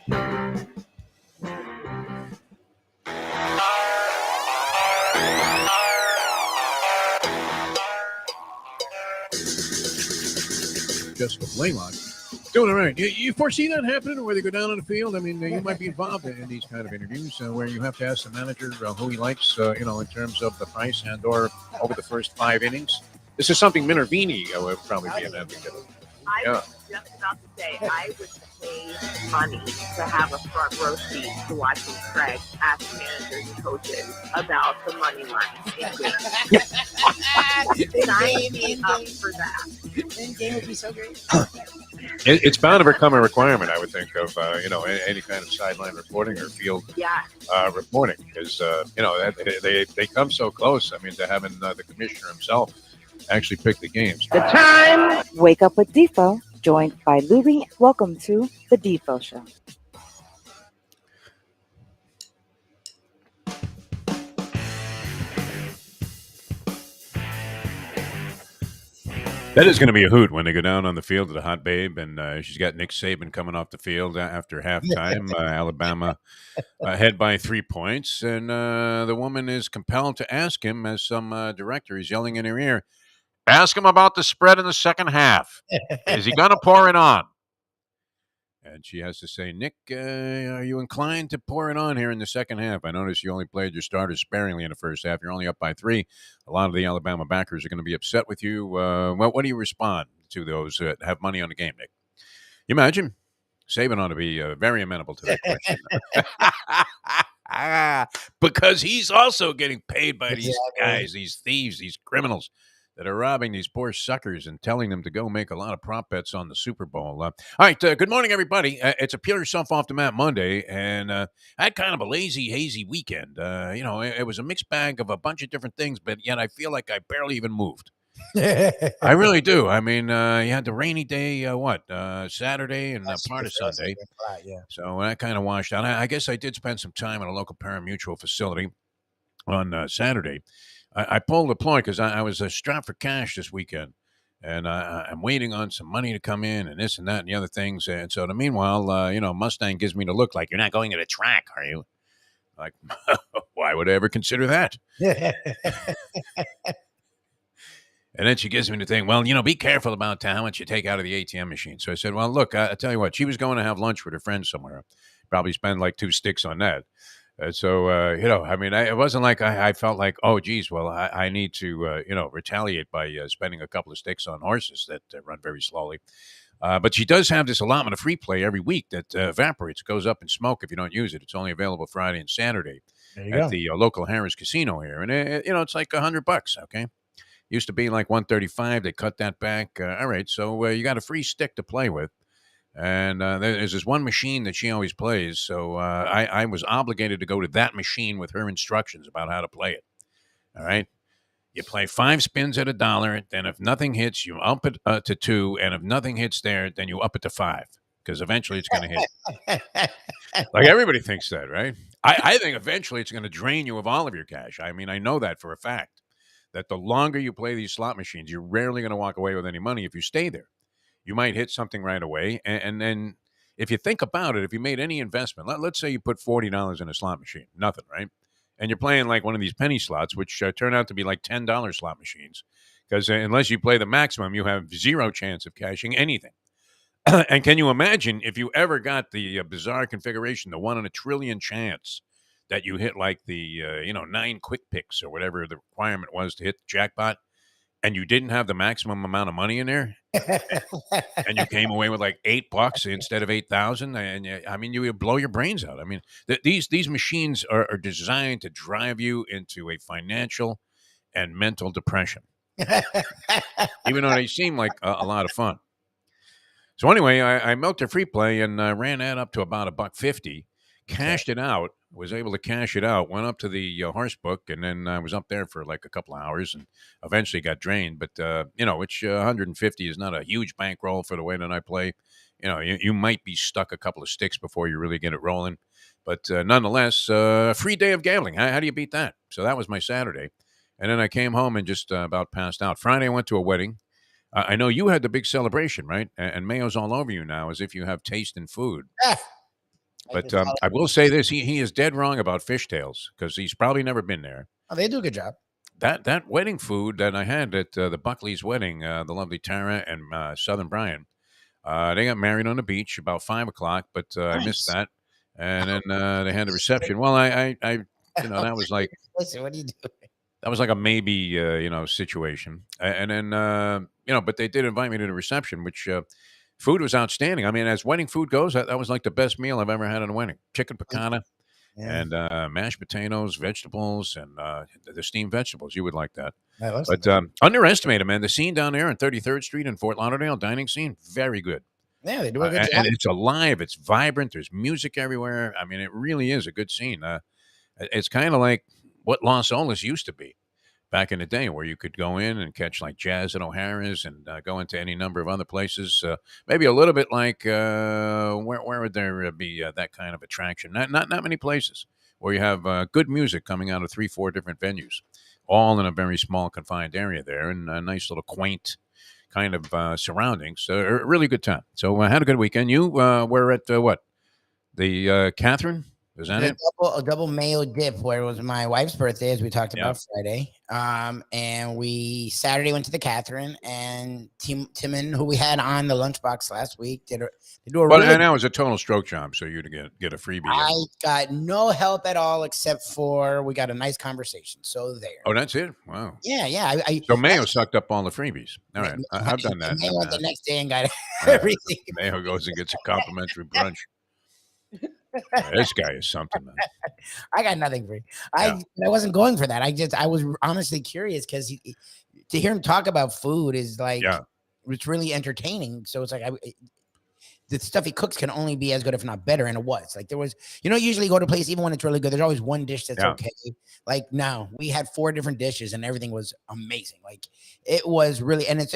Jessica Blaylock. Doing all right. You foresee that happening where they go down on the field? I mean, you might be involved in these kind of interviews where you have to ask the manager who he likes, in terms of the price and or over the first 5 innings. This is something Minervini would probably be an advocate of. I was just about to say, I would pay money to have a front row seat to watching Craig ask managers and coaches about the money line in games. Sign me up for that. Then game would be so great. It's bound to become a requirement, I would think, of any kind of sideline reporting or field reporting, because they come so close. I mean, to having the commissioner himself actually pick the games. The time. Wake up with Defo, joined by Lubie. Welcome to the Defo Show. That is going to be a hoot when they go down on the field to the Hot Babe, and she's got Nick Saban coming off the field after halftime. Alabama ahead by 3 points, and the woman is compelled to ask him, as some director is yelling in her ear, ask him about the spread in the second half. Is he going to pour it on? And she has to say, Nick, are you inclined to pour it on here in the second half? I noticed you only played your starters sparingly in the first half. You're only up by 3. A lot of the Alabama backers are going to be upset with you. What do you respond to those that have money on the game, Nick? You imagine? Saban ought to be very amenable to that question. Because he's also getting paid by these guys, these thieves, these criminals that are robbing these poor suckers and telling them to go make a lot of prop bets on the Super Bowl. All right, good morning, everybody. It's a Peel Yourself Off the Mat Monday, and I had kind of a lazy, hazy weekend. It was a mixed bag of a bunch of different things, but yet I feel like I barely even moved. I really do. I mean, you had the rainy day, Saturday and part of Sunday. Yeah. So that kind of washed out. I guess I did spend some time at a local pari-mutuel facility on Saturday. I pulled the ploy because I was strapped for cash this weekend, and I'm waiting on some money to come in and this and that and the other things. And so, meanwhile, Mustang gives me the look like, you're not going to the track, are you? Like, why would I ever consider that? And then she gives me the thing, well, be careful about how much you take out of the ATM machine. So I said, well, look, I tell you what, she was going to have lunch with her friends somewhere. Probably spend like 2 sticks on that. So, it wasn't like I felt like, oh, geez, well, I need to, retaliate by spending a couple of sticks on horses that run very slowly. But she does have this allotment of free play every week that evaporates, goes up in smoke if you don't use it. It's only available Friday and Saturday at the local Harris Casino here. And, it's like $100, okay? Used to be like $135. They cut that back. All right, so you got a free stick to play with. And there's this one machine that she always plays, so I was obligated to go to that machine with her instructions about how to play it. All right? You play 5 spins at $1, then if nothing hits, you up it to 2, and if nothing hits there, then you up it to 5, because eventually it's going to hit. Like everybody thinks that, right? I think eventually it's going to drain you of all of your cash. I mean, I know that for a fact, that the longer you play these slot machines, you're rarely going to walk away with any money if you stay there. You might hit something right away. And then if you think about it, if you made any investment, let's say you put $40 in a slot machine, nothing, right? And you're playing like one of these penny slots, which turn out to be like $10 slot machines. Because unless you play the maximum, you have 0 chance of cashing anything. And can you imagine if you ever got the bizarre configuration, the 1 in a trillion chance that you hit like the, 9 quick picks or whatever the requirement was to hit the jackpot, and you didn't have the maximum amount of money in there, and you came away with like $8 instead of 8,000, and you would blow your brains out. I mean, these machines are designed to drive you into a financial and mental depression, even though they seem like a lot of fun. So anyway, I milked a free play and ran that up to about $1.50. Cashed it out, was able to cash it out, went up to the horse book, and then I was up there for like a couple of hours and eventually got drained. But, which 150 is not a huge bankroll for the way that I play. You might be stuck a couple of sticks before you really get it rolling. But nonetheless, a free day of gambling. How do you beat that? So that was my Saturday. And then I came home and just about passed out. Friday, I went to a wedding. I know you had the big celebration, right? And mayo's all over you now as if you have taste in food. But I will say this: he is dead wrong about fishtails because he's probably never been there. Oh, they do a good job. That wedding food that I had at the Buckley's wedding, the lovely Tara and Southern Brian, they got married on the beach about 5 o'clock, but I missed Nice. that. And then they had the reception. Well, that was like Listen, what do you do? that was like a maybe situation. And then but they did invite me to the reception, which food was outstanding. I mean, as wedding food goes, that was like the best meal I've ever had at a wedding. Chicken piccata. Yeah, And mashed potatoes, vegetables, and the steamed vegetables. You would like that. I love But something. underestimated, man. The scene down there on 33rd Street in Fort Lauderdale, dining scene, very good. Yeah, they do a good And, job. and it's alive. It's vibrant. There's music everywhere. I mean, it really is a good scene. It's kind of like what Los Olas used to be back in the day, where you could go in and catch like jazz at O'Hara's and go into any number of other places. Maybe a little bit like where would there be that kind of attraction? Not many places where you have good music coming out of 3-4 different venues, all in a very small confined area there, and a nice little quaint kind of surroundings. A really good time. So I had a good weekend. You were at what? The Catherine? Is that it? A double mayo dip where it was my wife's birthday, as we talked Yeah. about Friday. And we Saturday went to the Catherine, and Timon, who we had on the lunchbox last week, they do a But really. that was a total stroke job, so you to get a freebie. I got no help at all except for we got a nice conversation. So there. Oh, that's it. Wow. Yeah. So Mayo sucked up all the freebies. All right, I've done that. They went the next day and got Yeah. everything. Mayo goes and gets a complimentary brunch. This guy is something, man. I got nothing for you. Yeah. I wasn't going for that. I was honestly curious because to hear him talk about food is like it's really entertaining. So it's like the stuff he cooks can only be as good, if not better. And it was like there was, usually you go to a place even when it's really good, there's always one dish that's okay. Like no, we had 4 different dishes and everything was amazing. Like it was really, and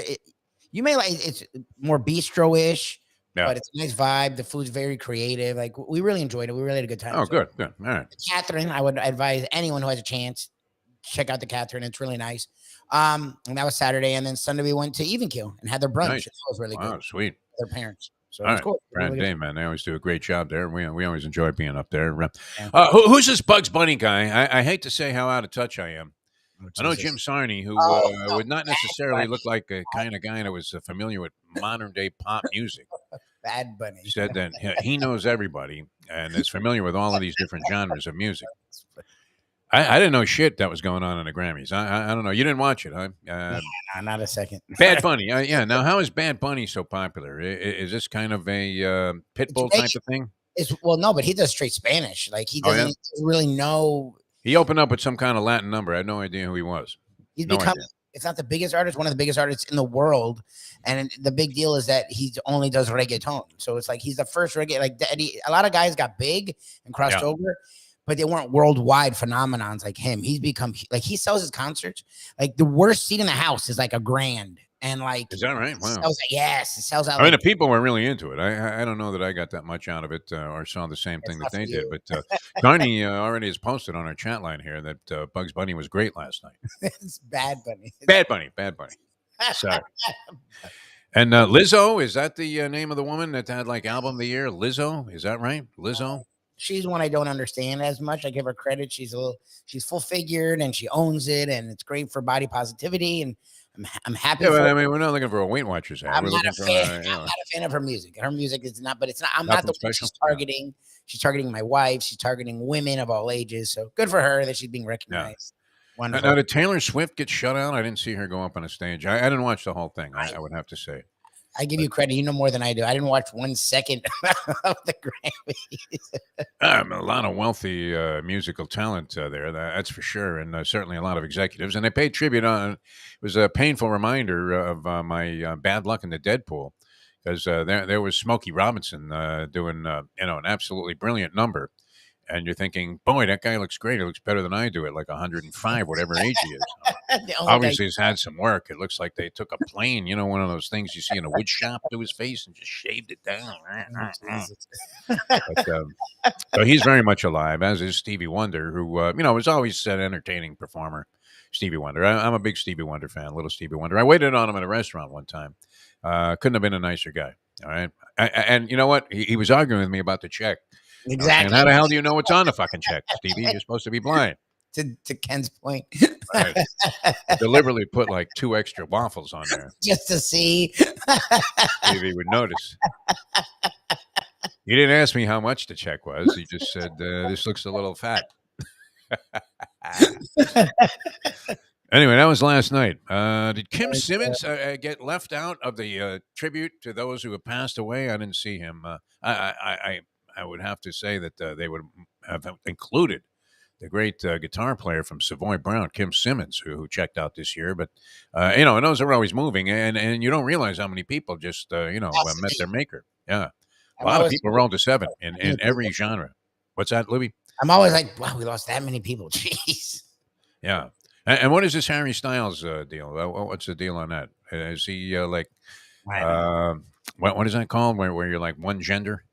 you may like it's more bistro-ish. Yeah. But it's a nice vibe. The food's very creative. Like we really enjoyed it. We really had a good time. Oh, good. All right. Catherine, I would advise anyone who has a chance, check out the Catherine. It's really nice. And that was Saturday. And then Sunday we went to Evenkill and had their brunch. Nice. That was really good. Sweet. Their parents. So All it's right. cool. Brad Really Day, man. They always do a great job there. We always enjoy being up there. Yeah. Who's this Bugs Bunny guy? I hate to say how out of touch I am. I know Jim Sarney, who would not necessarily look like a kind of guy that was familiar with modern day pop music. Bad Bunny Said that he knows everybody and is familiar with all of these different genres of music. I didn't know shit that was going on in the Grammys. I don't know. You didn't watch it, huh? Nah, not a second. Bad Bunny. Yeah. Now, how is Bad Bunny so popular? Is this kind of a Pitbull type of thing? No, but he does straight Spanish. Like he doesn't really know. He opened up with some kind of Latin number. I had no idea who he was. He's become. It's not the biggest artist, one of the biggest artists in the world. And the big deal is that he only does reggaeton. So it's like he's the first reggae. Like a lot of guys got big and crossed over, but they weren't worldwide phenomenons like him. He's become like he sells his concerts. Like the worst seat in the house is like $1,000. And like, is that right? Wow. Yes, it sells out. I mean, the people were really into it. I don't know that I got that much out of it or saw the same thing that they did. But Carney already has posted on our chat line here that Bugs Bunny was great last night. It's Bad Bunny. Bad Bunny. Sorry. And Lizzo, is that the name of the woman that had like album of the year? Lizzo, is that right? Lizzo. She's one I don't understand as much. I give her credit. She's full figured and she owns it, and it's great for body positivity. And I'm happy. Yeah, but I mean, we're not looking for a Weight Watchers ad. I'm not a fan. I'm not a fan of her music. Her music is not, but it's not. I'm not the one she's targeting. She's targeting my wife. She's targeting women of all ages. So good for her that she's being recognized. Wonderful. Now, did Taylor Swift get shut out? I didn't see her go up on a stage. I didn't watch the whole thing. I would have to say. I give you credit. You know more than I do. I didn't watch 1 second of the Grammys. A lot of wealthy musical talent there, that's for sure, and certainly a lot of executives. And they paid tribute on. It was a painful reminder of my bad luck in the Deadpool, because there was Smokey Robinson doing an absolutely brilliant number. And you're thinking, boy, that guy looks great. He looks better than I do at like 105, whatever age he is. Obviously, he's had some work. It looks like they took a plane, one of those things you see in a wood shop, to his face and just shaved it down. So he's very much alive, as is Stevie Wonder, who, was always an entertaining performer. Stevie Wonder. I'm a big Stevie Wonder fan, little Stevie Wonder. I waited on him at a restaurant one time. Couldn't have been a nicer guy. All right. And you know what? He was arguing with me about the check. Exactly. And how the hell do you know what's on the fucking check, Stevie? You're supposed to be blind. To Ken's point. Right. I deliberately put like 2 extra waffles on there. Just to see. If he would notice. He didn't ask me how much the check was. He just said, this looks a little fat. Anyway, that was last night. Did Kim Simmons get left out of the tribute to those who have passed away? I didn't see him. I would have to say that they would have included the great guitar player from Savoy Brown, Kim Simmons, who checked out this year. But, and those are always moving, and you don't realize how many people just, met their maker. Yeah. A lot of people rolled to 7 in every genre. What's that, Lubie? I'm always like, wow, we lost that many people. Jeez. Yeah. And what is this Harry Styles deal? What's the deal on that? Is he what is that called? Where you're like one gender?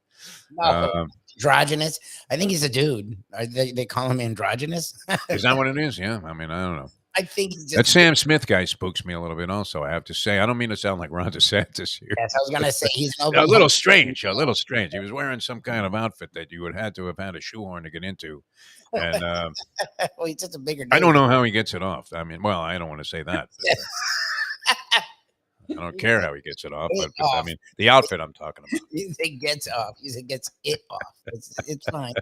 Androgynous. I think he's a dude. They call him androgynous. Is that what it is? Yeah. I mean, I don't know. I think he's just that Sam Smith guy spooks me a little bit. Also, I have to say, I don't mean to sound like Ron DeSantis here. Yes, I was gonna say he's a little strange. A little strange. He was wearing some kind of outfit that you would had to have had a shoehorn to get into, and well, he's just a bigger dude. I don't know how he gets it off. I mean, well, I don't want to say that. I don't care how he gets it off, but I mean, the outfit I'm talking about. You say gets off. You say gets it off. It's fine.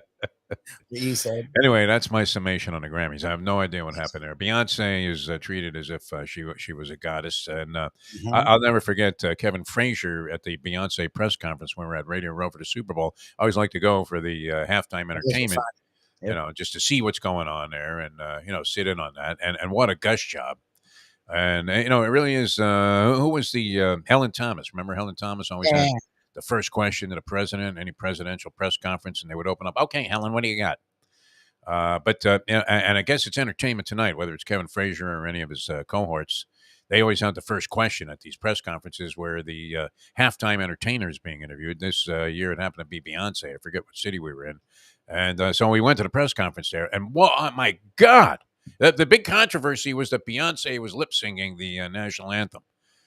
You said. Anyway, that's my summation on the Grammys. I have no idea what happened there. Beyonce is treated as if she was a goddess, and I'll never forget Kevin Frazier at the Beyonce press conference when we were at Radio Row for the Super Bowl. I always like to go for the halftime entertainment, just to see what's going on there, and sit in on that. And what a gush job. And, it really is. Who was the Helen Thomas? Remember Helen Thomas always had the first question to the president, any presidential press conference, and they would open up, okay, Helen, what do you got? And I guess it's entertainment tonight, whether it's Kevin Frazier or any of his cohorts. They always have the first question at these press conferences where the halftime entertainer is being interviewed. This year it happened to be Beyonce. I forget what city we were in. And so we went to the press conference there, and oh, my God. The big controversy was that Beyonce was lip singing the national anthem,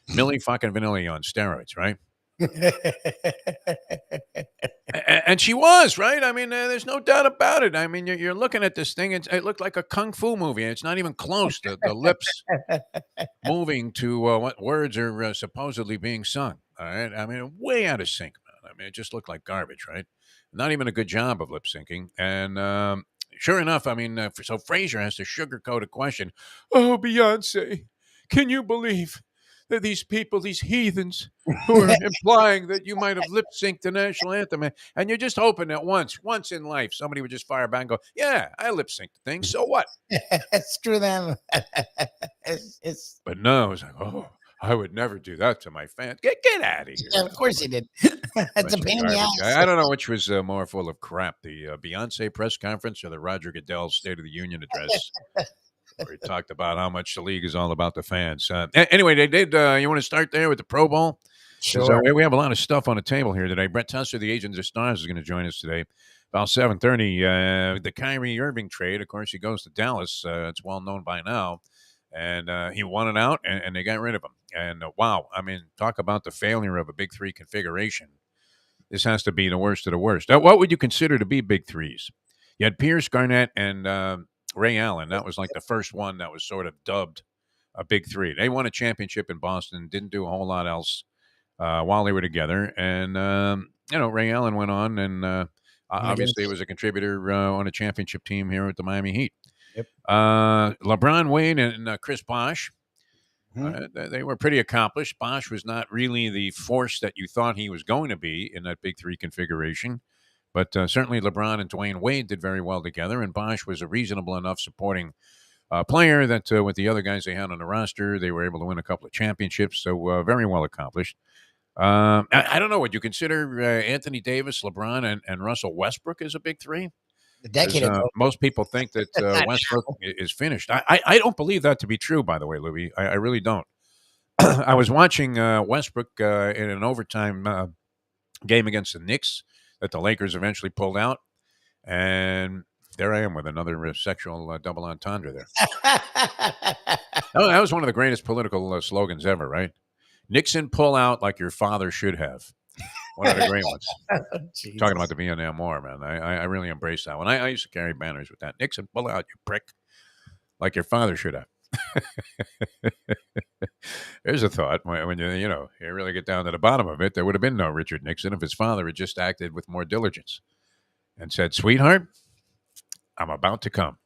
Milli fucking Vanilli on steroids, right? And she was, right? I mean, there's no doubt about it. I mean, you're looking at this thing; it looked like a kung fu movie. It's not even close. The lips moving to what words are supposedly being sung. All right, I mean, way out of sync, man. I mean, it just looked like garbage, right? Not even a good job of lip syncing, and. Sure enough, I mean, so Frazier has to sugarcoat a question. Oh, Beyonce, can you believe that these people, these heathens, who are implying that you might have lip synced the national anthem, and you're just hoping that once in life, somebody would just fire back and go, "Yeah, I lip synced the thing. So what?" Screw them. But no, it's like, oh, I would never do that to my fans. Get out of here. Yeah, of course you did. It's a pain in the ass. I don't know which was more full of crap, the Beyonce press conference or the Roger Goodell State of the Union address, where he talked about how much the league is all about the fans. Anyway, they did. You want to start there with the Pro Bowl? Sure. We have a lot of stuff on the table here today. Brett Tessler, the Agent of Stars, is going to join us today about 7:30. The Kyrie Irving trade, of course, he goes to Dallas. It's well known by now. And he won it out, and they got rid of him. And wow, I mean, talk about the failure of a big three configuration. This has to be the worst of the worst. Now, what would you consider to be big threes? You had Pierce, Garnett, and Ray Allen. That was like the first one that was sort of dubbed a big three. They won a championship in Boston, didn't do a whole lot else while they were together. And, Ray Allen went on and obviously was a contributor on a championship team here with the Miami Heat. Yep. LeBron Wade and Chris Bosh, they were pretty accomplished. Bosh was not really the force that you thought he was going to be in that big three configuration, but certainly LeBron and Dwayne Wade did very well together, and Bosh was a reasonable enough supporting player that with the other guys they had on the roster, they were able to win a couple of championships, so very well accomplished. I don't know, would you consider Anthony Davis, LeBron, and Russell Westbrook as a big three? The decade ago. Most people think that Westbrook is finished. I don't believe that to be true, by the way, Lubie. I really don't. I was watching Westbrook in an overtime game against the Knicks that the Lakers eventually pulled out. And there I am with another sexual double entendre there. That was one of the greatest political slogans ever, right? Nixon, pull out like your father should have. One of the great ones. Oh, Talking about the Vietnam War, man. I really embraced that one. I used to carry banners with that. Nixon, pull out, you prick. Like your father should have. There's a thought when you really get down to the bottom of it. There would have been no Richard Nixon if his father had just acted with more diligence and said, "Sweetheart, I'm about to come."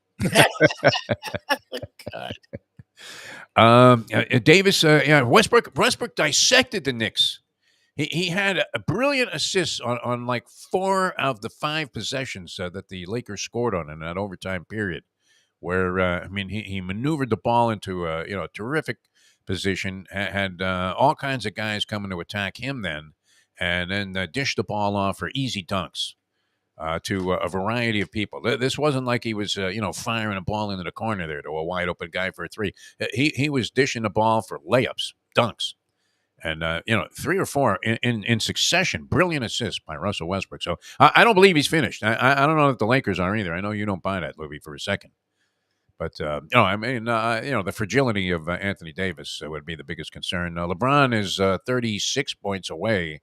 God. Davis, Westbrook dissected the Knicks. He had a brilliant assist on like 4 of the 5 possessions that the Lakers scored on in that overtime period, where he maneuvered the ball into a terrific position, had all kinds of guys coming to attack him then, and then dished the ball off for easy dunks to a variety of people. This wasn't like he was firing a ball into the corner there to a wide open guy for a 3. He was dishing the ball for layups, dunks. And, 3 or 4 in succession. Brilliant assists by Russell Westbrook. So I don't believe he's finished. I don't know if the Lakers are either. I know you don't buy that, Lubie, for a second. But, the fragility of Anthony Davis would be the biggest concern. LeBron is 36 points away.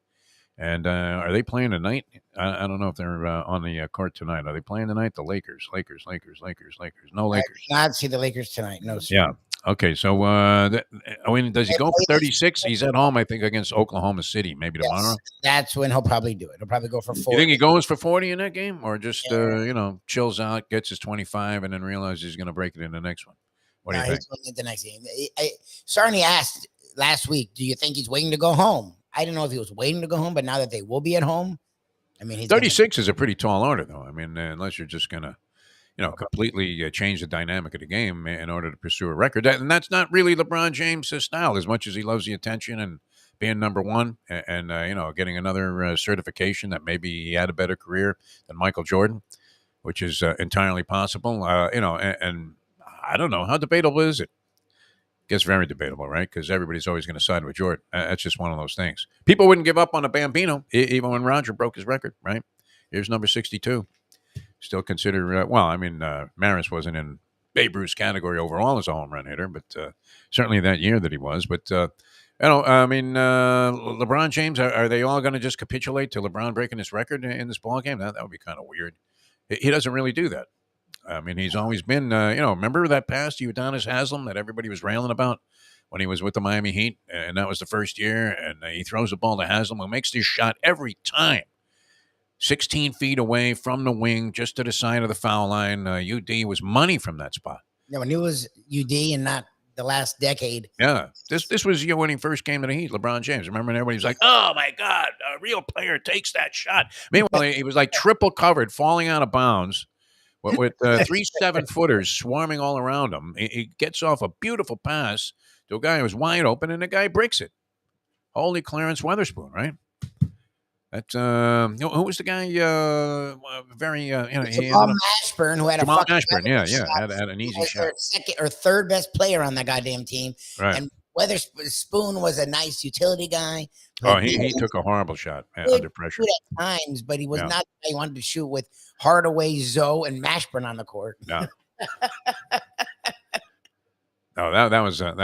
And are they playing tonight? I don't know if they're on the court tonight. Are they playing tonight? The Lakers. No Lakers. I did not see the Lakers tonight. No, sir. Yeah. Okay, so does he go for 36? He's at home, I think, against Oklahoma City, maybe tomorrow. That's when he'll probably do it. He'll probably go for 40. You think he goes for 40 in that game, or just chills out, gets his 25, and then realizes he's going to break it in the next one? What do you think? He's going into the next game. Sarney asked last week, "Do you think he's waiting to go home?" I didn't know if he was waiting to go home, but now that they will be at home, he's 36 is a pretty tall order, though. Unless you're just going to completely change the dynamic of the game in order to pursue a record. And that's not really LeBron James' style, as much as he loves the attention and being number one and getting another certification that maybe he had a better career than Michael Jordan, which is entirely possible. And I don't know. How debatable is it? I guess very debatable, right? Because everybody's always going to side with Jordan. That's just one of those things. People wouldn't give up on a Bambino, even when Roger broke his record, right? Here's number 62. Still consider, Maris wasn't in Babe Ruth's category overall as a home run hitter, but certainly that year that he was. But, LeBron James, are they all going to just capitulate to LeBron breaking his record in this ballgame? That would be kind of weird. He doesn't really do that. He's always been, remember that pass to Udonis Haslem that everybody was railing about when he was with the Miami Heat? And that was the first year. And he throws the ball to Haslem, who makes this shot every time. 16 feet away from the wing, just to the side of the foul line. UD was money from that spot. Yeah, when it was UD and not the last decade. Yeah, this was when he first came to the Heat, LeBron James. Remember, and everybody was like, "Oh my God, a real player takes that shot." Meanwhile, he was like triple covered, falling out of bounds, with 3 7-footers swarming all around him. He gets off a beautiful pass to a guy who was wide open, and the guy breaks it. Holy Clarence Weatherspoon, right? That's who was the guy? Jamal Mashburn, who had Jamal Mashburn. Yeah, had an easy shot. Second or third best player on that goddamn team, right? And Weatherspoon was a nice utility guy. Oh, he took a horrible shot under pressure at times, but he was not. He wanted to shoot with Hardaway, Zoe, and Mashburn on the court. No. No, that was an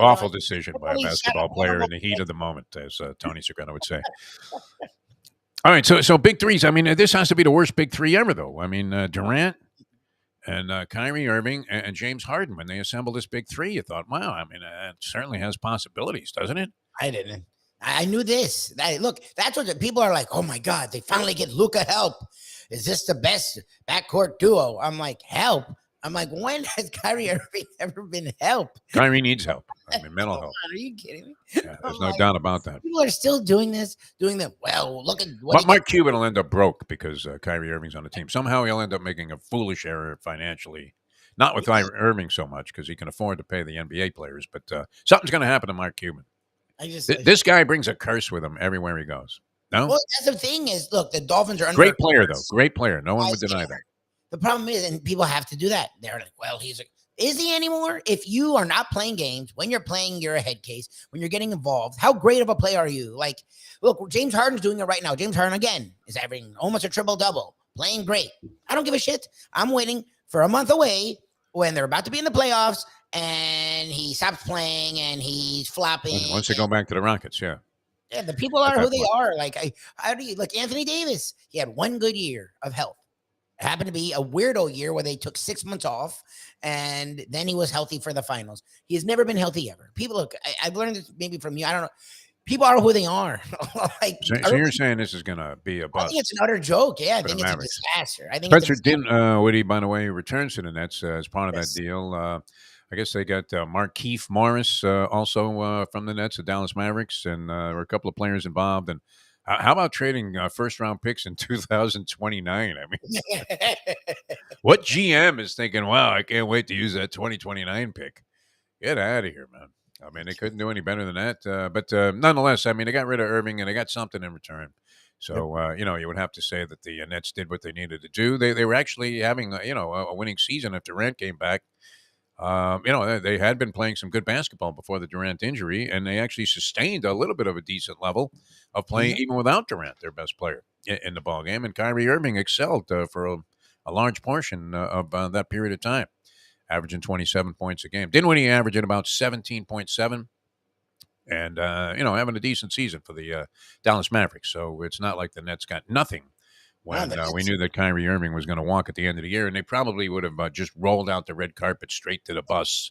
awful decision by a basketball player in the heat of the moment, as Tony Sergano would say. All right, so big threes. This has to be the worst big three ever, though. Durant and Kyrie Irving and James Harden, when they assembled this big three, you thought, wow, it certainly has possibilities, doesn't it? I didn't. I knew this. Look, that's what people are like, oh, my God, they finally get Luka help. Is this the best backcourt duo? I'm like, help? I'm like, when has Kyrie Irving ever been helped? Kyrie needs help. Mental help. Are you kidding me? Yeah, there's no doubt about that. People are still doing that. Well, look at what Mark Cuban will end up broke because Kyrie Irving's on the team. Somehow he'll end up making a foolish error financially. Not with Kyrie Irving so much because he can afford to pay the NBA players, but something's going to happen to Mark Cuban. This guy brings a curse with him everywhere he goes. No? Well, that's the thing is, look, the Dolphins are under great player, though. Great player. No one would deny that. The problem is, and people have to do that. They're like, well, is he anymore? If you are not playing games, when you're playing, you're a head case. When you're getting involved, how great of a player are you? Like, look, James Harden's doing it right now. James Harden, again, is averaging almost a triple-double, playing great. I don't give a shit. I'm waiting for a month away when they're about to be in the playoffs and he stops playing and he's flopping. Once they go back to the Rockets, yeah. Yeah, the people are who they are. Like, how do you like Anthony Davis? He had one good year of health. It happened to be a weirdo year where they took 6 months off, and then he was healthy for the finals. He has never been healthy ever. People, look, I've learned this maybe from you. I don't know. People are who they are. Like, so you're saying this is going to be a bust? I think it's an utter joke. Yeah, I think it's Mavericks. a disaster. I think Spencer Dinwiddie, by the way, returns to the Nets as part of that deal. I guess they got Markieff Morris also from the Nets, the Dallas Mavericks, and there were a couple of players involved. And how about trading first-round picks in 2029? I mean, what GM is thinking, wow, I can't wait to use that 2029 pick? Get out of here, man. I mean, they couldn't do any better than that. But nonetheless, I mean, they got rid of Irving, and they got something in return. So, you would have to say that the Nets did what they needed to do. They were actually having, a winning season if Durant came back. They had been playing some good basketball before the Durant injury, and they actually sustained a little bit of a decent level of playing even without Durant, their best player in the ballgame. And Kyrie Irving excelled for a large portion of that period of time, averaging 27 points a game. Dinwiddie averaging about 17.7. And, having a decent season for the Dallas Mavericks. So it's not like the Nets got nothing when we knew that Kyrie Irving was going to walk at the end of the year. And they probably would have just rolled out the red carpet straight to the bus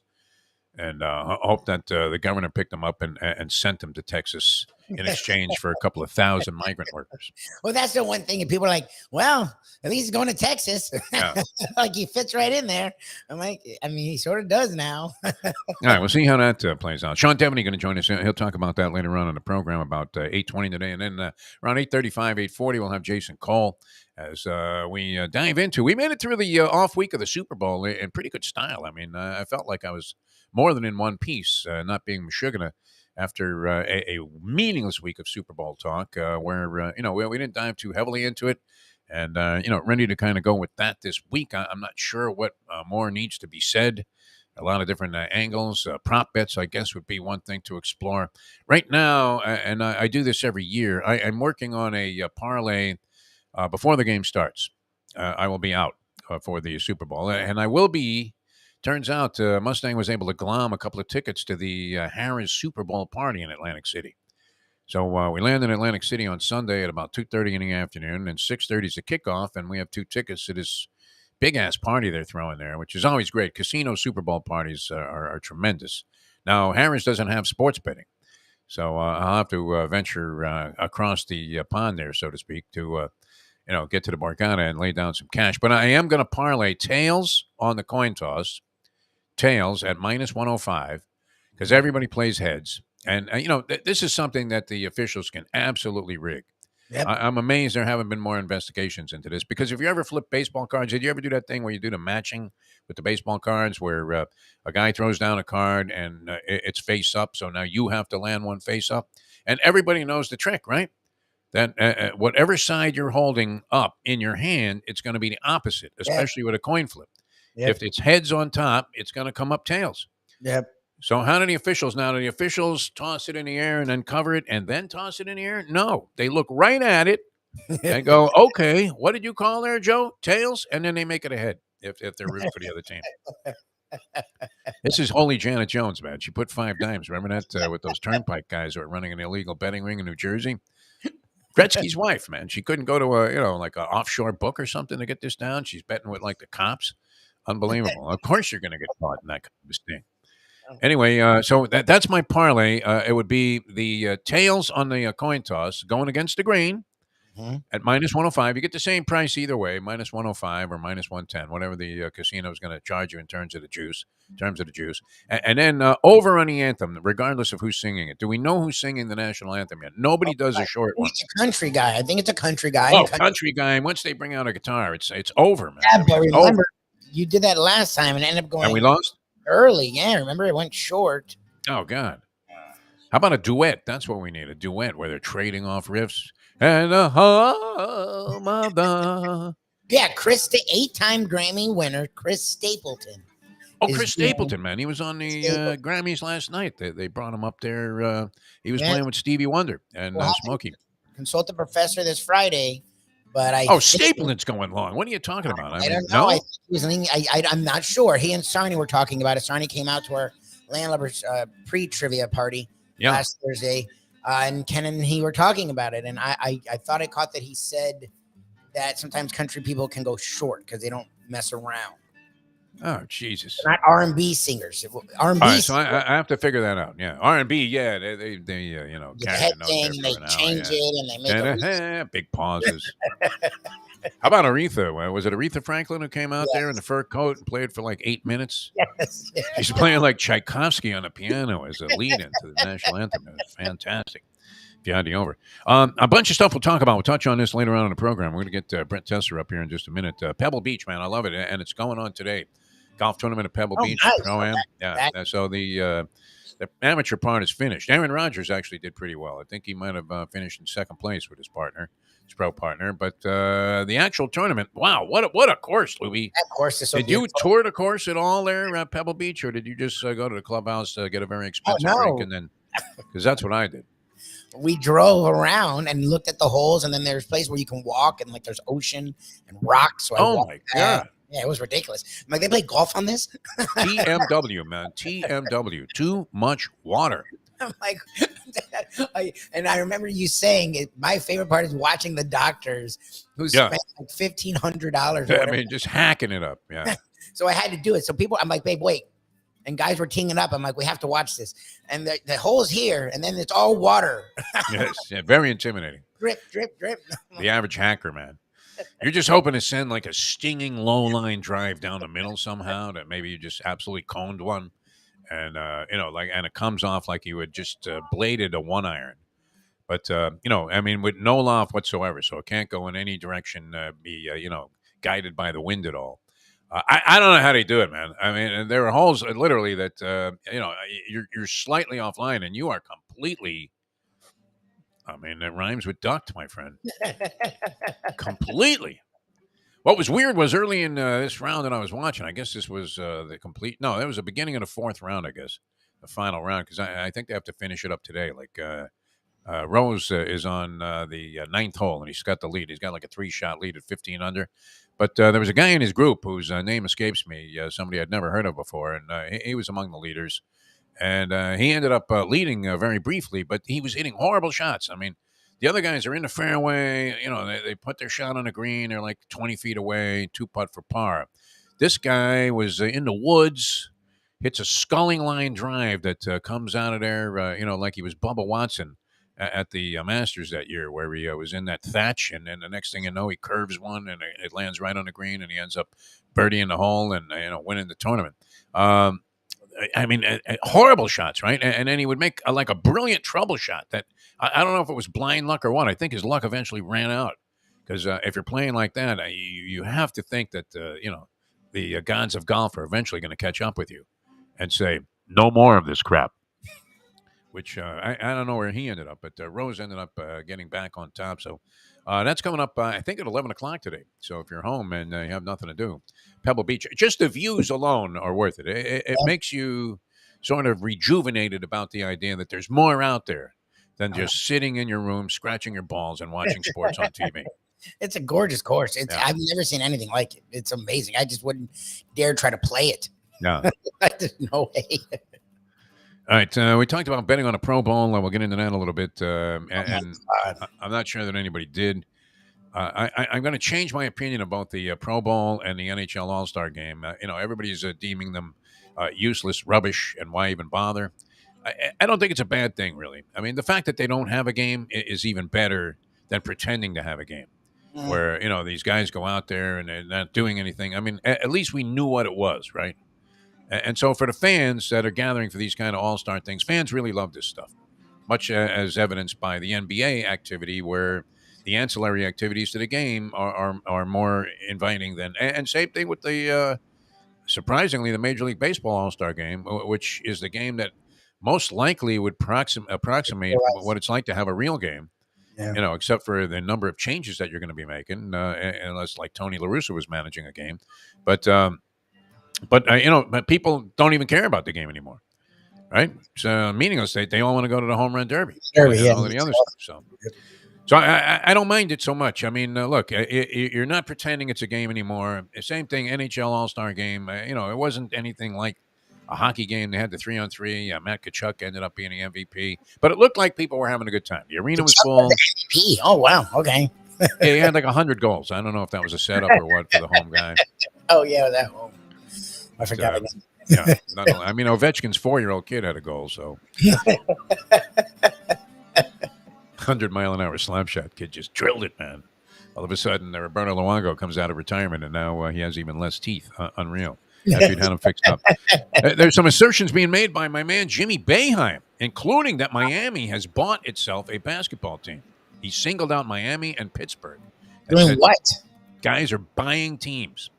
and hoped that the governor picked them up and sent them to Texas in exchange for a couple of thousand migrant workers. Well, that's the one thing. And people are like, well, at least he's going to Texas. Yeah. Like he fits right in there. I'm like, I mean, he sort of does now. All right, we'll see how that plays out. Sean Deveney going to join us. He'll talk about that later on in the program about 8:20 today. And then around 8:35, 8:40, we'll have Jason Cole as we dive into. We made it through the off week of the Super Bowl in pretty good style. I mean, I felt like I was more than in one piece, not being Meshuggah after a meaningless week of Super Bowl talk where, we didn't dive too heavily into it. And, ready to kind of go with that this week. I'm not sure what more needs to be said. A lot of different angles. Prop bets, I guess, would be one thing to explore. Right now, and I do this every year, I'm working on a parlay before the game starts. I will be out for the Super Bowl. And I will be. Turns out Mustang was able to glom a couple of tickets to the Harris Super Bowl party in Atlantic City. So we land in Atlantic City on Sunday at about 2:30 in the afternoon, and 6:30 is the kickoff, and we have 2 tickets to this big-ass party they're throwing there, which is always great. Casino Super Bowl parties are tremendous. Now, Harris doesn't have sports betting, so I'll have to venture across the pond there, so to speak, to get to the Borgata and lay down some cash. But I am going to parlay tails on the coin toss, tails at minus 105, because everybody plays heads. And, this is something that the officials can absolutely rig. Yep. I'm amazed there haven't been more investigations into this, because if you ever flip baseball cards, did you ever do that thing where you do the matching with the baseball cards where a guy throws down a card and it's face up, so now you have to land one face up? And everybody knows the trick, right? That whatever side you're holding up in your hand, it's going to be the opposite, especially with a coin flip. Yep. If it's heads on top, it's going to come up tails. Yep. So how do the officials now? Do the officials toss it in the air and then cover it and then toss it in the air? No, they look right at it and go, okay, what did you call there, Joe? Tails? And then they make it a head if they're rooting for the other team. This is holy Janet Jones, man. She put 5 dimes. Remember that with those turnpike guys who are running an illegal betting ring in New Jersey? Gretzky's wife, man. She couldn't go to like an offshore book or something to get this down. She's betting with like the cops. Unbelievable. Of course you're going to get caught in that kind of thing. Anyway, so that's my parlay. It would be the tails on the coin toss going against the grain at minus 105. You get the same price either way, minus 105 or minus 110, whatever the casino is going to charge you in terms of the juice. And then over on the anthem, regardless of who's singing it. Do we know who's singing the national anthem yet? Nobody does a short one. It's a country guy. I think it's a country guy. Oh, country guy. And once they bring out a guitar, it's over, man. Yeah, but remember, you did that last time and ended up going. And we lost? Early, yeah. Remember, it went short. Oh, God. How about a duet? That's what we need, a duet where they're trading off riffs. And the home of the... Yeah, Chris, the 8-time Grammy winner, Chris Stapleton. Oh, Chris Stapleton, man. He was on the Grammys last night. They brought him up there. He was playing with Stevie Wonder and Smokey. Consult the professor this Friday. But Stapleton's going long. What are you talking about? I don't know. I'm not sure. He and Sarni were talking about it. Sarni came out to our landlubbers pre-trivia party last Thursday, And Ken and he were talking about it, and I thought I caught that he said that sometimes country people can go short because they don't mess around. Oh, Jesus. They're not R&B singers. R&B. All right, so I have to figure that out. Yeah, R&B. Yeah, they the carry head the note thing, there and they for an hour. change it, and they make big pauses. How about Aretha? Was it Aretha Franklin who came out there in the fur coat and played for like 8 minutes? Yes. She's playing like Tchaikovsky on the piano as a lead into the national anthem. It was fantastic. If you had the over. A bunch of stuff we'll talk about. We'll touch on this later on in the program. We're going to get Brett Tessler up here in just a minute. Pebble Beach, man. I love it. And it's going on today. Golf tournament at Pebble Beach. Nice. Pro-Am. Yeah. So the amateur part is finished. Aaron Rodgers actually did pretty well. I think he might have finished in second place with his partner, his pro partner. But the actual tournament, wow, what a course, Lubie. That course is so Did beautiful. you tour the course at all there at Pebble Beach, or did you just go to the clubhouse, get a very expensive drink, and then, because that's what I did. We drove around and looked at the holes, and then there's a place where you can walk, and like there's ocean and rocks. So my God. Yeah, it was ridiculous. I'm like, they play golf on this? TMW, man. TMW. Too much water. I'm like, and I remember you saying it. My favorite part is watching the doctors who spent like $1,500. I mean, just hacking it up. Yeah. So I had to do it. So people, I'm like, babe, wait. And guys were teeing it up. I'm like, we have to watch this. And the hole's here, and then it's all water. Yes, very intimidating. Drip, drip, drip. The average hacker, man. You're just hoping to send like a stinging low line drive down the middle somehow that maybe you just absolutely coned one, and and it comes off like you had just bladed a 1-iron. But I mean, with no loft whatsoever, so it can't go in any direction. Be guided by the wind at all. I don't know how they do it, man. I mean, there are holes literally that you're slightly offline and you are completely. I mean, it rhymes with ducked, my friend. Completely. What was weird was early in this round that I was watching. I guess this was the complete. No, that was the beginning of the fourth round. I guess the final round because I think they have to finish it up today. Like Rose is on the ninth hole and he's got the lead. He's got like a 3-shot lead at 15 under. But there was a guy in his group whose name escapes me. Somebody I'd never heard of before, and he was among the leaders. And he ended up leading very briefly, but he was hitting horrible shots. I mean, the other guys are in the fairway. They put their shot on the green. They're like 20 feet away, 2-putt for par. This guy was in the woods, hits a sculling line drive that comes out of there, like he was Bubba Watson at the Masters that year, where he was in that thatch. And then the next thing you know, he curves one and it lands right on the green, and he ends up birdieing the hole and winning the tournament. I mean, horrible shots, right? And then he would make a brilliant trouble shot that I don't know if it was blind luck or what. I think his luck eventually ran out because if you're playing like that, you have to think that, the gods of golf are eventually going to catch up with you and say, no more of this crap, which I don't know where he ended up, but Rose ended up getting back on top. So that's coming up, I think, at 11 o'clock today. So if you're home and you have nothing to do, Pebble Beach, just the views alone are worth it. It makes you sort of rejuvenated about the idea that there's more out there than just sitting in your room, scratching your balls and watching sports on TV. It's a gorgeous course. I've never seen anything like it. It's amazing. I just wouldn't dare try to play it. Yeah. There's no way. All right, we talked about betting on a Pro Bowl. We'll get into that a little bit, and I'm not sure that anybody did. I'm going to change my opinion about the Pro Bowl and the NHL All-Star Game. Everybody's deeming them useless, rubbish, and why even bother? I don't think it's a bad thing, really. I mean, the fact that they don't have a game is even better than pretending to have a game, where these guys go out there and they're not doing anything. I mean, at least we knew what it was, right? And so for the fans that are gathering for these kind of all-star things, fans really love this stuff, much as evidenced by the NBA activity, where the ancillary activities to the game are more inviting than. And same thing with the, surprisingly, the Major League Baseball All-Star Game, which is the game that most likely would approximate what it's like to have a real game. Yeah. Except for the number of changes that you're going to be making, unless like Tony La Russa was managing a game. But people don't even care about the game anymore, right? It's meaningless. They all want to go to the home run derby. All of the other stuff. So I don't mind it so much. I mean, look, you're not pretending it's a game anymore. Same thing, NHL All-Star Game. It wasn't anything like a hockey game. They had the 3-on-3. Matt Tkachuk ended up being the MVP. But it looked like people were having a good time. The arena was full. MVP. Oh, wow. Okay. Yeah, he had like 100 goals. I don't know if that was a setup or what for the home guy. Oh, yeah, that one. I forgot. Yeah, I mean, Ovechkin's 4-year-old kid had a goal, so 100-mile-an-hour slap shot kid just drilled it, man. All of a sudden, Roberto Luongo comes out of retirement, and now he has even less teeth. Unreal. After he'd had him fixed up. There's some assertions being made by my man Jimmy Boeheim, including that Miami has bought itself a basketball team. He singled out Miami and Pittsburgh. Doing what? Guys are buying teams.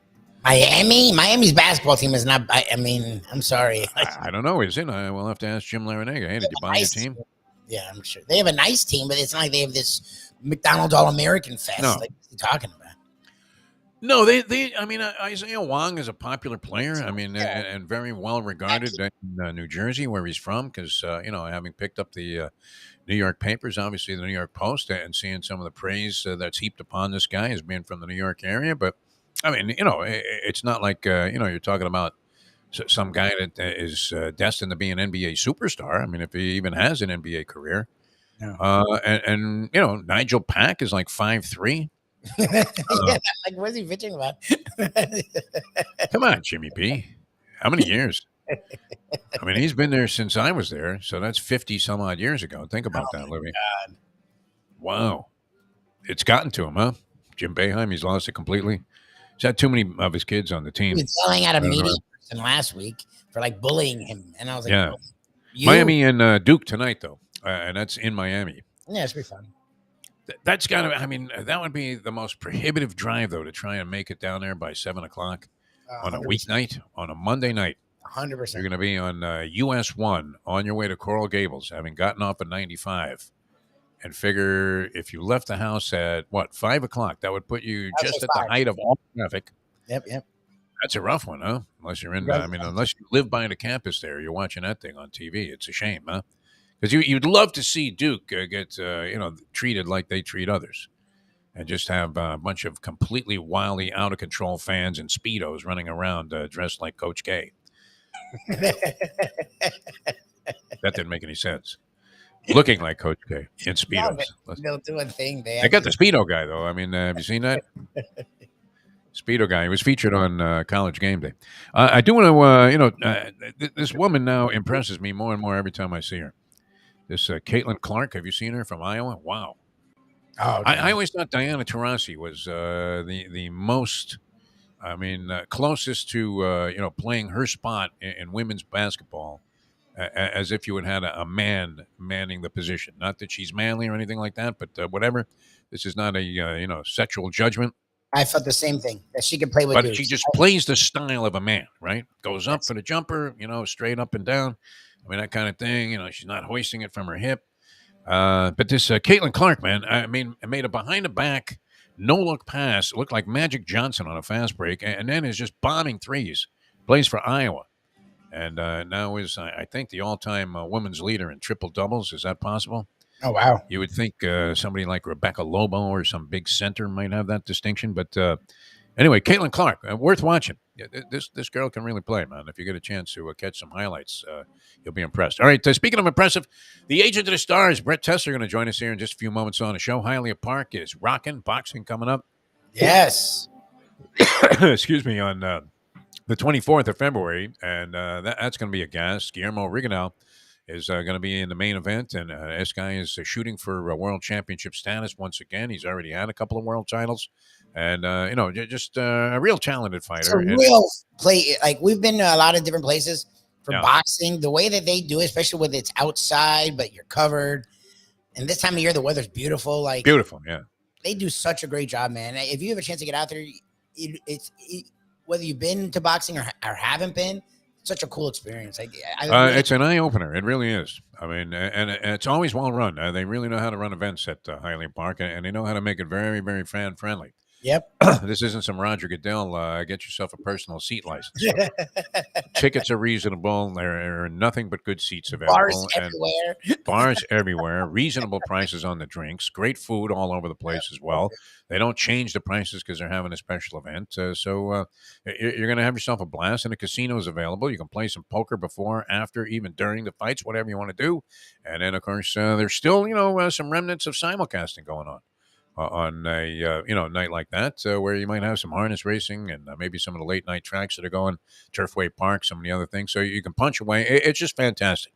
Miami's basketball team is not. I mean, I'm sorry. I don't know. Is it? We'll have to ask Jim Larinaga. Hey, did you buy your team? Yeah, I'm sure they have a nice team, but it's not like they have this McDonald's All-American fest. No. Like what are you talking about? No, they. I mean, Isaiah Wong is a popular player. I mean, and very well regarded in New Jersey, where he's from, because having picked up the New York papers, obviously the New York Post, and seeing some of the praise that's heaped upon this guy as being from the New York area. But I mean, it's not like you're talking about some guy that is destined to be an NBA superstar. I mean, if he even has an NBA career. Yeah. And Nigel Pack is like 5'3". Yeah, like what's he bitching about? Come on, Jimmy B. How many years? I mean, he's been there since I was there, so that's 50 some odd years ago. Think about that, Lubie. God. Wow. It's gotten to him, huh? Jim Boeheim, he's lost it completely. He's had too many of his kids on the team. He was yelling at a media person last week for like bullying him, and I was like, yeah. Miami and Duke tonight, though, and that's in Miami. Yeah, it's pretty fun. That's got to. I mean, that would be the most prohibitive drive, though, to try and make it down there by 7:00 on a weeknight, on a Monday night. 100%. You're going to be on US 1 on your way to Coral Gables, having gotten off at 95, and figure if you left the house at 5:00, that would put you just at the height of all traffic. Yep. That's a rough one, huh? Unless you're in. Unless you live by the campus there, you're watching that thing on TV. It's a shame, huh? Because you'd love to see Duke get treated like they treat others, and just have a bunch of completely wildly out of control fans in Speedos running around dressed like Coach K. That didn't make any sense. Looking like Coach K in Speedos. No, they'll do a thing. They got the Speedo guy, though. I mean, have you seen that? Speedo guy. He was featured on College Game Day. I do want to, this woman now impresses me more and more every time I see her. This Caitlin Clark, have you seen her from Iowa? Wow. Oh, I always thought Diana Taurasi was the most, closest to playing her spot in women's basketball, as if you had a man manning the position. Not that she's manly or anything like that, but whatever. This is not a sexual judgment. I felt the same thing, that she could play with. But she just plays the style of a man, right? Goes up for the jumper, straight up and down. I mean, that kind of thing. She's not hoisting it from her hip. But this Caitlin Clark, man, I mean, made a behind-the-back, no-look pass. It looked like Magic Johnson on a fast break, and then is just bombing threes. Plays for Iowa. And now is, I think, the all-time women's leader in triple-doubles. Is that possible? Oh, wow. You would think somebody like Rebecca Lobo or some big center might have that distinction. But anyway, Caitlin Clark, worth watching. This girl can really play, man. If you get a chance to catch some highlights, you'll be impressed. All right, speaking of impressive, the Agent of the Stars, Brett Tessler, going to join us here in just a few moments on the show. Hialeah Park is rocking. Boxing coming up. Yes. Excuse me, on the 24th of February, and that's going to be a gas. Guillermo Rigondeaux is going to be in the main event, and this guy is shooting for world championship status once again. He's already had a couple of world titles, and just a real talented fighter. It's a real play. Like, we've been to a lot of different places for boxing. The way that they do it, especially with it's outside, but you're covered, and this time of year the weather's beautiful. Like, beautiful, yeah. They do such a great job, man. If you have a chance to get out there, whether you've been to boxing or haven't been, such a cool experience. It's an eye opener. It really is. I mean, and it's always well run. They really know how to run events at Hialeah Park, and they know how to make it very, very fan friendly. Yep. This isn't some Roger Goodell. Get yourself a personal seat license. Tickets are reasonable. There are nothing but good seats available. Bars everywhere. Reasonable prices on the drinks. Great food all over the place as well. They don't change the prices because they're having a special event. So you're going to have yourself a blast. And the casino is available. You can play some poker before, after, even during the fights, whatever you want to do. And then, of course, there's still, some remnants of simulcasting going on a night like that, where you might have some harness racing and maybe some of the late night tracks that are going, Turfway Park, some of the other things. So you can punch away. It's just fantastic.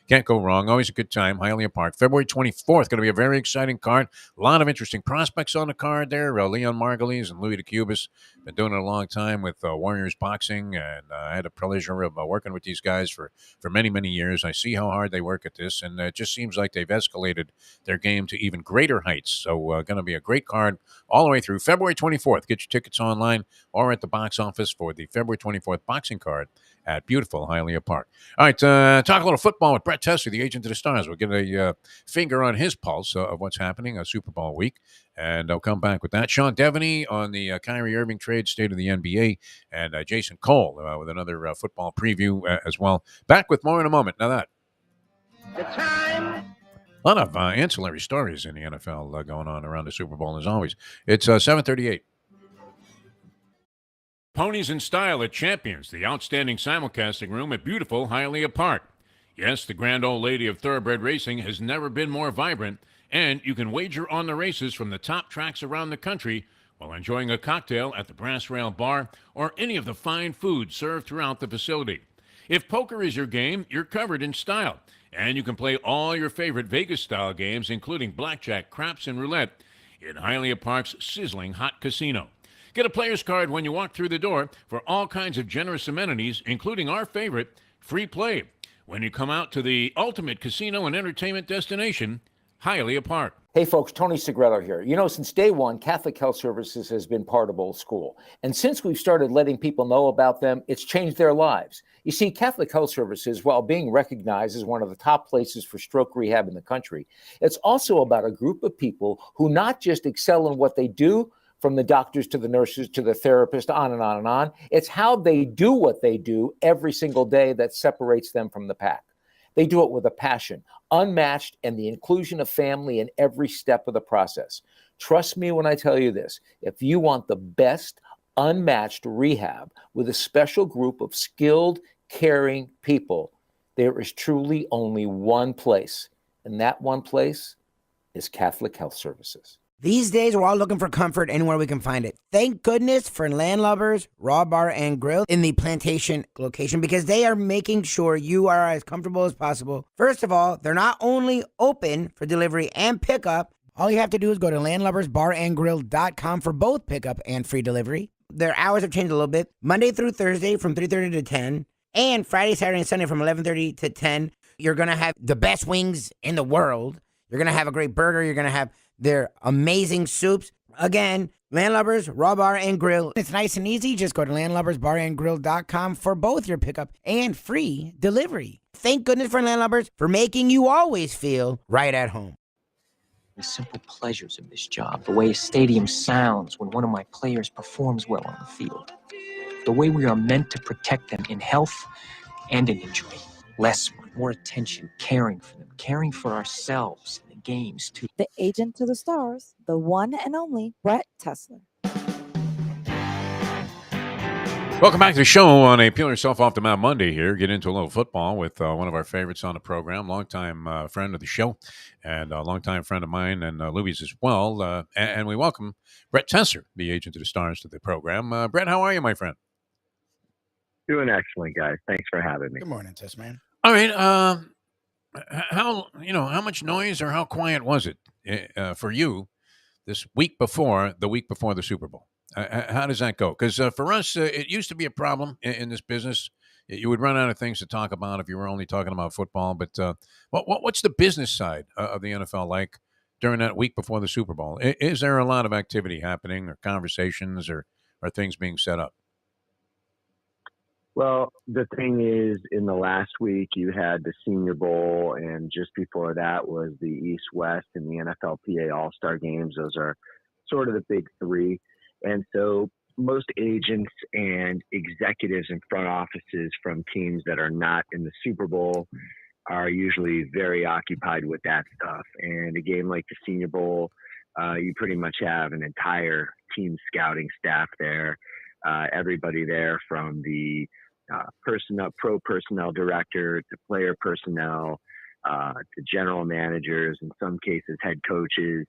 Can't go wrong. Always a good time. Hialeah Park. February 24th. Going to be a very exciting card. A lot of interesting prospects on the card there. Leon Margulies and Louis DeCubas. Been doing it a long time with Warriors Boxing. And I had the pleasure of working with these guys for many, many years. I see how hard they work at this. And it just seems like they've escalated their game to even greater heights. So going to be a great card all the way through February 24th. Get your tickets online or at the box office for the February 24th boxing card at beautiful Hialeah Park. All right, talk a little football with Brett Tessler, the agent of the stars. We'll get a finger on his pulse of what's happening Super Bowl week, and I'll come back with that. Sean Deveney on the Kyrie Irving trade, state of the NBA, and Jason Cole with another football preview as well. Back with more in a moment. Now that. The time. A lot of ancillary stories in the NFL going on around the Super Bowl, as always. It's 7:38. Ponies in Style at Champions, the outstanding simulcasting room at beautiful Hialeah Park. Yes, the grand old lady of thoroughbred racing has never been more vibrant, and you can wager on the races from the top tracks around the country while enjoying a cocktail at the Brass Rail Bar or any of the fine food served throughout the facility. If poker is your game, you're covered in style, and you can play all your favorite Vegas-style games, including blackjack, craps, and roulette, in Hialeah Park's sizzling hot casino. Get a player's card when you walk through the door for all kinds of generous amenities, including our favorite, free play, when you come out to the ultimate casino and entertainment destination, Hialeah Park. Hey folks, Tony Segreto here. Since day one, Catholic Health Services has been part of Old School. And since we've started letting people know about them, it's changed their lives. You see, Catholic Health Services, while being recognized as one of the top places for stroke rehab in the country, it's also about a group of people who not just excel in what they do, from the doctors to the nurses to the therapist, on and on and on. It's how they do what they do every single day that separates them from the pack. They do it with a passion, unmatched, and the inclusion of family in every step of the process. Trust me when I tell you this. If you want the best, unmatched rehab with a special group of skilled, caring people, there is truly only one place, and that one place is Catholic Health Services. These days, we're all looking for comfort anywhere we can find it. Thank goodness for Landlubbers Raw Bar and Grill in the Plantation location, because they are making sure you are as comfortable as possible. First of all, they're not only open for delivery and pickup. All you have to do is go to landlubbersbarandgrill.com for both pickup and free delivery. Their hours have changed a little bit. Monday through Thursday from 3:30 to 10, and Friday, Saturday, and Sunday from 11:30 to 10. You're going to have the best wings in the world. You're going to have a great burger. You're going to have their amazing soups. Again, Landlubbers, Raw Bar and Grill. It's nice and easy. Just go to landlubbersbarandgrill.com for both your pickup and free delivery. Thank goodness for Landlubbers for making you always feel right at home. The simple pleasures of this job, the way a stadium sounds when one of my players performs well on the field, the way we are meant to protect them in health and in injury. Less, more attention, caring for them, caring for ourselves. Games too. The agent to the stars, the one and only Brett Tessler. Welcome back to the show on a Peel Yourself Off the Mat Monday here. Get into a little football with one of our favorites on the program, longtime friend of the show and a longtime friend of mine and Lubie's as well. And we welcome Brett Tessler, the agent of the stars, to the program. Brett, how are you, my friend? Doing excellent, guys. Thanks for having me. Good morning, Tess, man. All right. How much noise or how quiet was it for you this week before the Super Bowl? How does that go? Because for us, it used to be a problem in this business. You would run out of things to talk about if you were only talking about football. But what's the business side of the NFL like during that week before the Super Bowl? Is there a lot of activity happening or conversations or things being set up? Well, the thing is, in the last week, you had the Senior Bowl, and just before that was the East-West and the NFLPA All-Star Games. Those are sort of the big three. And so most agents and executives in front offices from teams that are not in the Super Bowl are usually very occupied with that stuff. And a game like the Senior Bowl, you pretty much have an entire team scouting staff there. Everybody there from the pro personnel director to player personnel to general managers, in some cases head coaches.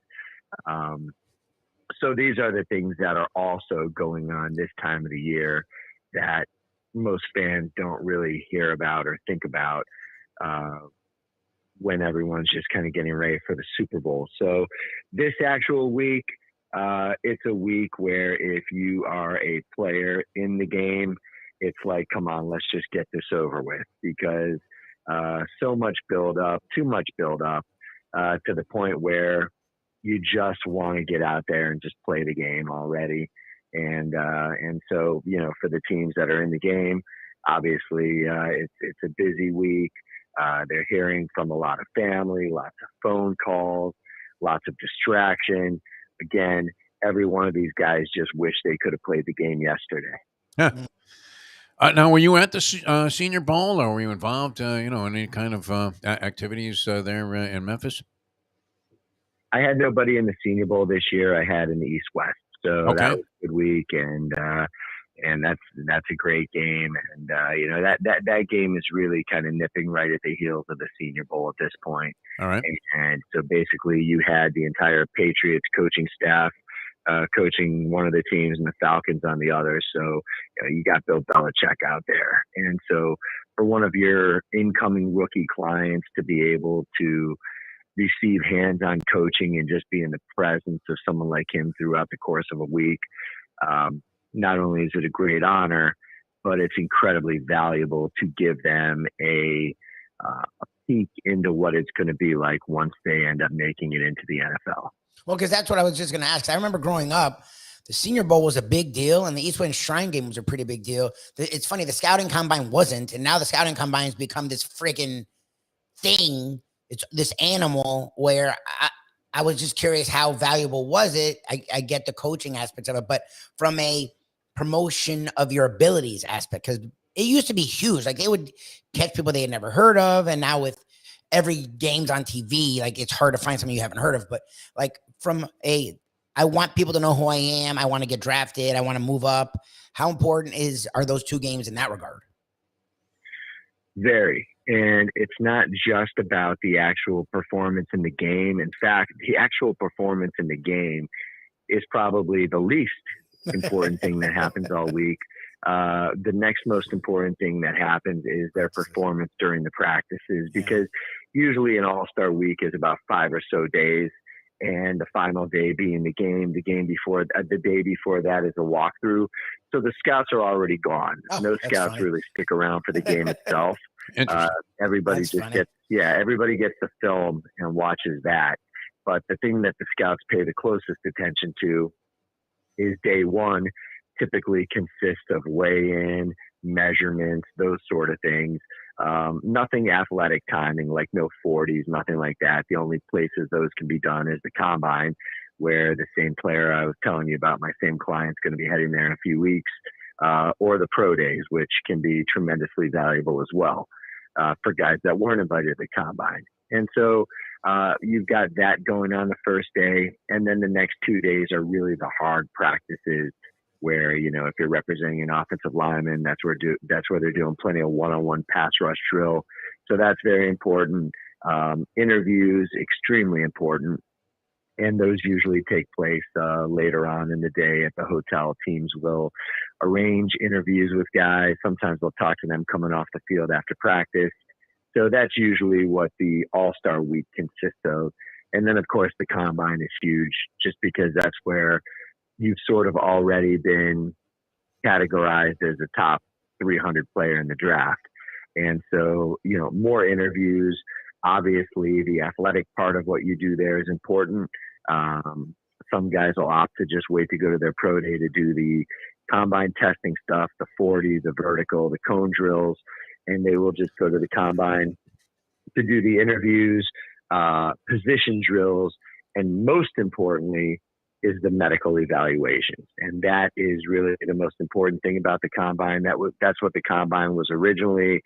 So these are the things that are also going on this time of the year that most fans don't really hear about or think about when everyone's just kind of getting ready for the Super Bowl. So this actual week, it's a week where if you are a player in the game, it's like, come on, let's just get this over with, because so much build up, too much build up to the point where you just want to get out there and just play the game already. And so, you know, for the teams that are in the game, obviously it's a busy week. They're hearing from a lot of family, lots of phone calls, lots of distraction. Again, every one of these guys just wish they could have played the game yesterday. Yeah. Now, were you at the Senior Bowl, or were you involved, in any kind of activities there in Memphis? I had nobody in the Senior Bowl this year. I had in the East West, so that was a good week, and that's a great game. And that game is really kind of nipping right at the heels of the Senior Bowl at this point. All right. And so basically, you had the entire Patriots coaching staff coaching one of the teams and the Falcons on the other. So you got Bill Belichick out there. And so for one of your incoming rookie clients to be able to receive hands-on coaching and just be in the presence of someone like him throughout the course of a week, not only is it a great honor, but it's incredibly valuable to give them a peek into what it's going to be like once they end up making it into the NFL. Well, because that's what I was just going to ask. I remember growing up, the Senior Bowl was a big deal, and the East Wind Shrine Game was a pretty big deal. It's funny, the Scouting Combine wasn't, and now the Scouting Combine has become this freaking thing. It's this animal where I was just curious, how valuable was it? I get the coaching aspects of it, but from a promotion of your abilities aspect, because it used to be huge. Like, they would catch people they had never heard of, and now with every game's on TV, like, it's hard to find something you haven't heard of. But like, I want people to know who I am. I want to get drafted. I want to move up. How important are those two games in that regard? Very. And it's not just about the actual performance in the game. In fact, the actual performance in the game is probably the least important thing that happens all week. The next most important thing that happens is their performance during the practices, because usually an all-star week is about 5 or so days, and the final day being the game. The day before that is a walkthrough. So the scouts are already gone. No scouts really stick around for the game itself. Everybody everybody gets the film and watches that. But the thing that the scouts pay the closest attention to is day one. Typically consists of weigh-in, measurements, those sort of things. Nothing athletic timing, like no 40s, nothing like that. The only places those can be done is the combine, where the same player I was telling you about, my same client's going to be heading there in a few weeks, or the pro days, which can be tremendously valuable as well for guys that weren't invited to the combine. And so you've got that going on the first day, and then the next 2 days are really the hard practices, where, if you're representing an offensive lineman, that's where they're doing plenty of one-on-one pass rush drill. So that's very important. Interviews, extremely important. And those usually take place later on in the day at the hotel. Teams will arrange interviews with guys. Sometimes they'll talk to them coming off the field after practice. So that's usually what the All-Star Week consists of. And then, of course, the Combine is huge, just because that's where you've sort of already been categorized as a top 300 player in the draft. And so, more interviews. Obviously, the athletic part of what you do there is important. Some guys will opt to just wait to go to their pro day to do the combine testing stuff, the 40, the vertical, the cone drills, and they will just go to the combine to do the interviews, position drills, and most importantly, is the medical evaluations. And that is really the most important thing about the combine. That's what the combine was originally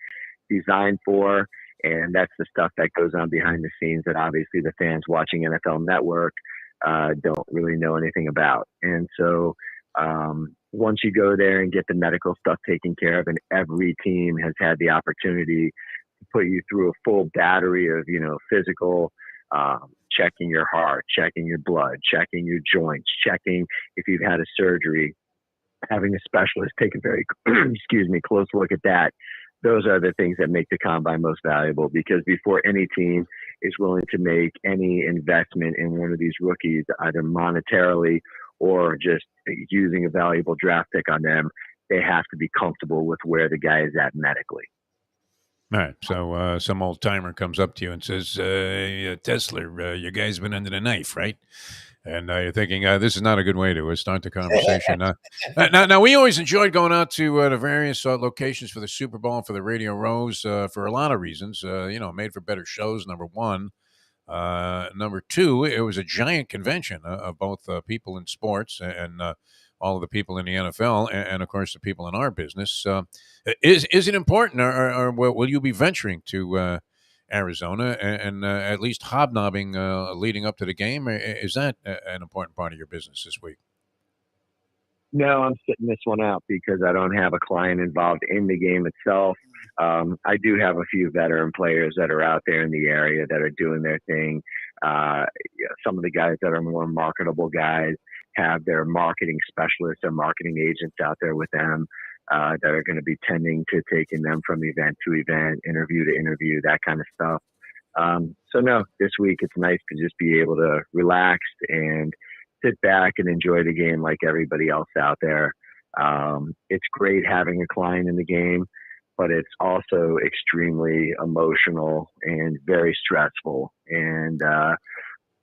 designed for. And that's the stuff that goes on behind the scenes that obviously the fans watching NFL Network don't really know anything about. And so once you go there and get the medical stuff taken care of, and every team has had the opportunity to put you through a full battery of, physical, checking your heart, checking your blood, checking your joints, checking if you've had a surgery, having a specialist take a very, close look at that. Those are the things that make the combine most valuable, because before any team is willing to make any investment in one of these rookies, either monetarily or just using a valuable draft pick on them, they have to be comfortable with where the guy is at medically. All right. So some old timer comes up to you and says, Tessler, your guy's been under the knife, right? And you're thinking, this is not a good way to start the conversation. Now, we always enjoyed going out to the various locations for the Super Bowl and for the Radio Rows for a lot of reasons. Made for better shows, number one. Number two, it was a giant convention of both people in sports and all of the people in the NFL and of course, the people in our business. Is it important, or will you be venturing to Arizona and at least hobnobbing leading up to the game? Is that an important part of your business this week? No, I'm sitting this one out because I don't have a client involved in the game itself. I do have a few veteran players that are out there in the area that are doing their thing. Some of the guys that are more marketable guys have their marketing specialists or marketing agents out there with them that are going to be tending to taking them from event to event, interview to interview, that kind of stuff. So no, this week it's nice to just be able to relax and sit back and enjoy the game like everybody else out there. It's great having a client in the game, but it's also extremely emotional and very stressful. And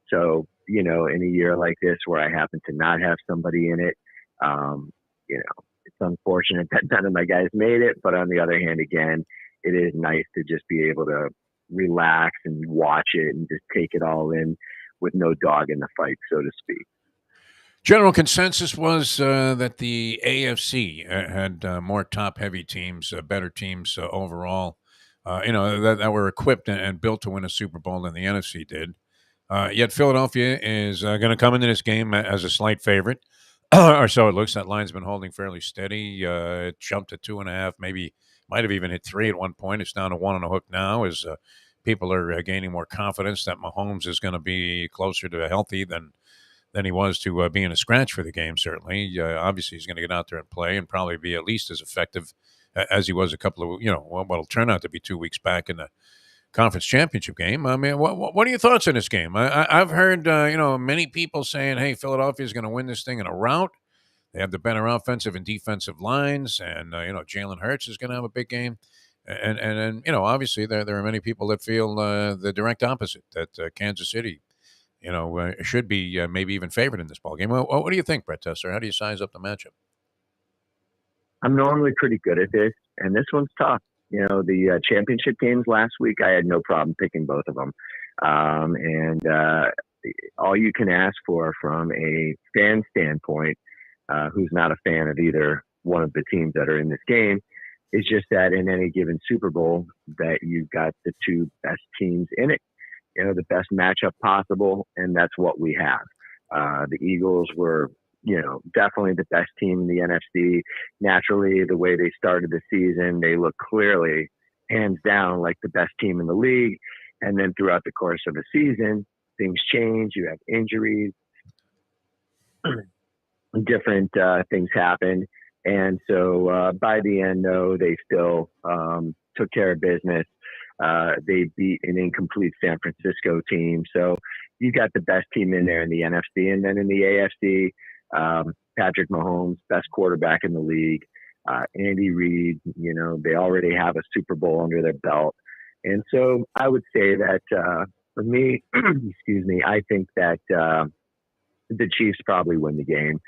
so, in a year like this where I happen to not have somebody in it, it's unfortunate that none of my guys made it. But on the other hand, again, it is nice to just be able to relax and watch it and just take it all in with no dog in the fight, so to speak. General consensus was that the AFC had more top-heavy teams, better teams overall, that were equipped and built to win a Super Bowl than the NFC did. Yet Philadelphia is going to come into this game as a slight favorite, or so it looks. That line's been holding fairly steady. It jumped to 2.5, maybe might have even hit 3 at one point. It's down to 1 on a hook now as people are gaining more confidence that Mahomes is going to be closer to healthy than he was to being a scratch for the game, certainly. Obviously, he's going to get out there and play and probably be at least as effective as he was a couple of, what'll turn out to be 2 weeks back in the conference championship game. I mean, what are your thoughts on this game? I've heard, many people saying, hey, Philadelphia is going to win this thing in a rout. They have the better offensive and defensive lines, and, Jalen Hurts is going to have a big game. And obviously, there are many people that feel the direct opposite, that Kansas City should be maybe even favored in this ballgame. What do you think, Brett Tessler? How do you size up the matchup? I'm normally pretty good at this, and this one's tough. The championship games last week, I had no problem picking both of them. And all you can ask for from a fan standpoint, who's not a fan of either one of the teams that are in this game, is just that in any given Super Bowl that you've got the two best teams in it. The best matchup possible, and that's what we have. The Eagles were, definitely the best team in the NFC. Naturally, the way they started the season, they look clearly, hands down, like the best team in the league. And then throughout the course of the season, things change. You have injuries, different things happen. And so by the end, though, they still took care of business. They beat an incomplete San Francisco team. So you got the best team in there in the NFC. And then in the AFC, Patrick Mahomes, best quarterback in the league. Andy Reid, they already have a Super Bowl under their belt. And so I would say that for me, I think that the Chiefs probably win the game.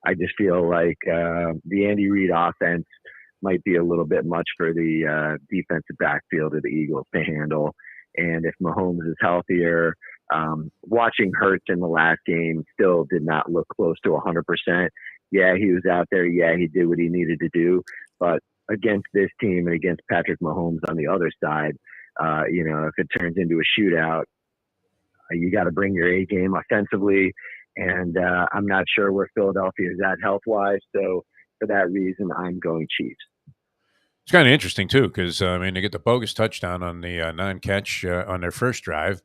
I just feel like the Andy Reid offense might be a little bit much for the defensive backfield of the Eagles to handle. And if Mahomes is healthier, Watching Hurts in the last game still did not look close to 100%. Yeah, he was out there. Yeah, he did what he needed to do. But against this team and against Patrick Mahomes on the other side, if it turns into a shootout, you got to bring your A game offensively. And I'm not sure where Philadelphia is at health-wise. So for that reason, I'm going Chiefs. It's kind of interesting, too, because, they get the bogus touchdown on the non-catch on their first drive.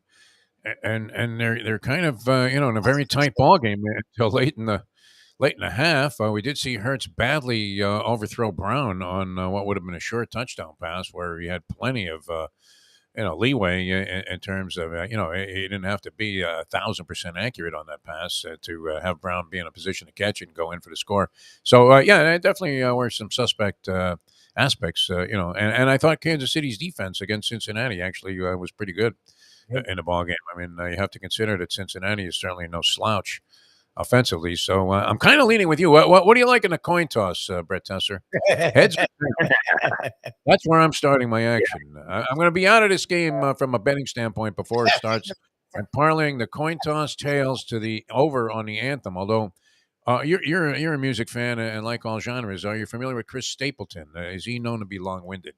And they're kind of, in a very tight ball game until late in the half. We did see Hurts badly overthrow Brown on what would have been a short touchdown pass where he had plenty of leeway in terms of he didn't have to be 1,000% accurate on that pass to have Brown be in a position to catch it and go in for the score. So it definitely were some suspect aspects. And I thought Kansas City's defense against Cincinnati actually was pretty good in the ball game. I mean, you have to consider that Cincinnati is certainly no slouch offensively. So I'm kind of leaning with you. What do you like in a coin toss, Brett Tessler? Heads. That's where I'm starting my action. I'm going to be out of this game from a betting standpoint before it starts. I'm parlaying the coin toss tails to the over on the anthem. Although you're a music fan and like all genres, are you familiar with Chris Stapleton? Is he known to be long-winded?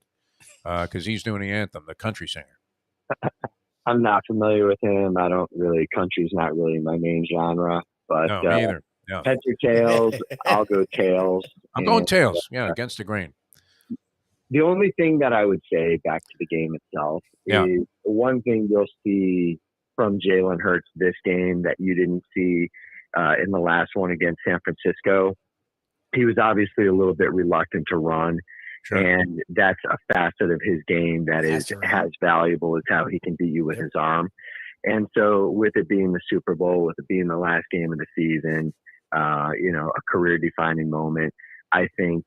Because he's doing the anthem, the country singer. I'm not familiar with him. Country's not really my main genre. But no, me either. Yeah. Heads or tails, I'll go tails. I'm going tails. Yeah, against the grain. The only thing that I would say back to the game itself is one thing you'll see from Jalen Hurts this game that you didn't see in the last one against San Francisco. He was obviously a little bit reluctant to run. Sure. And that's a facet of his game that is as valuable as how he can beat you with his arm. And so with it being the Super Bowl, with it being the last game of the season, a career-defining moment, I think,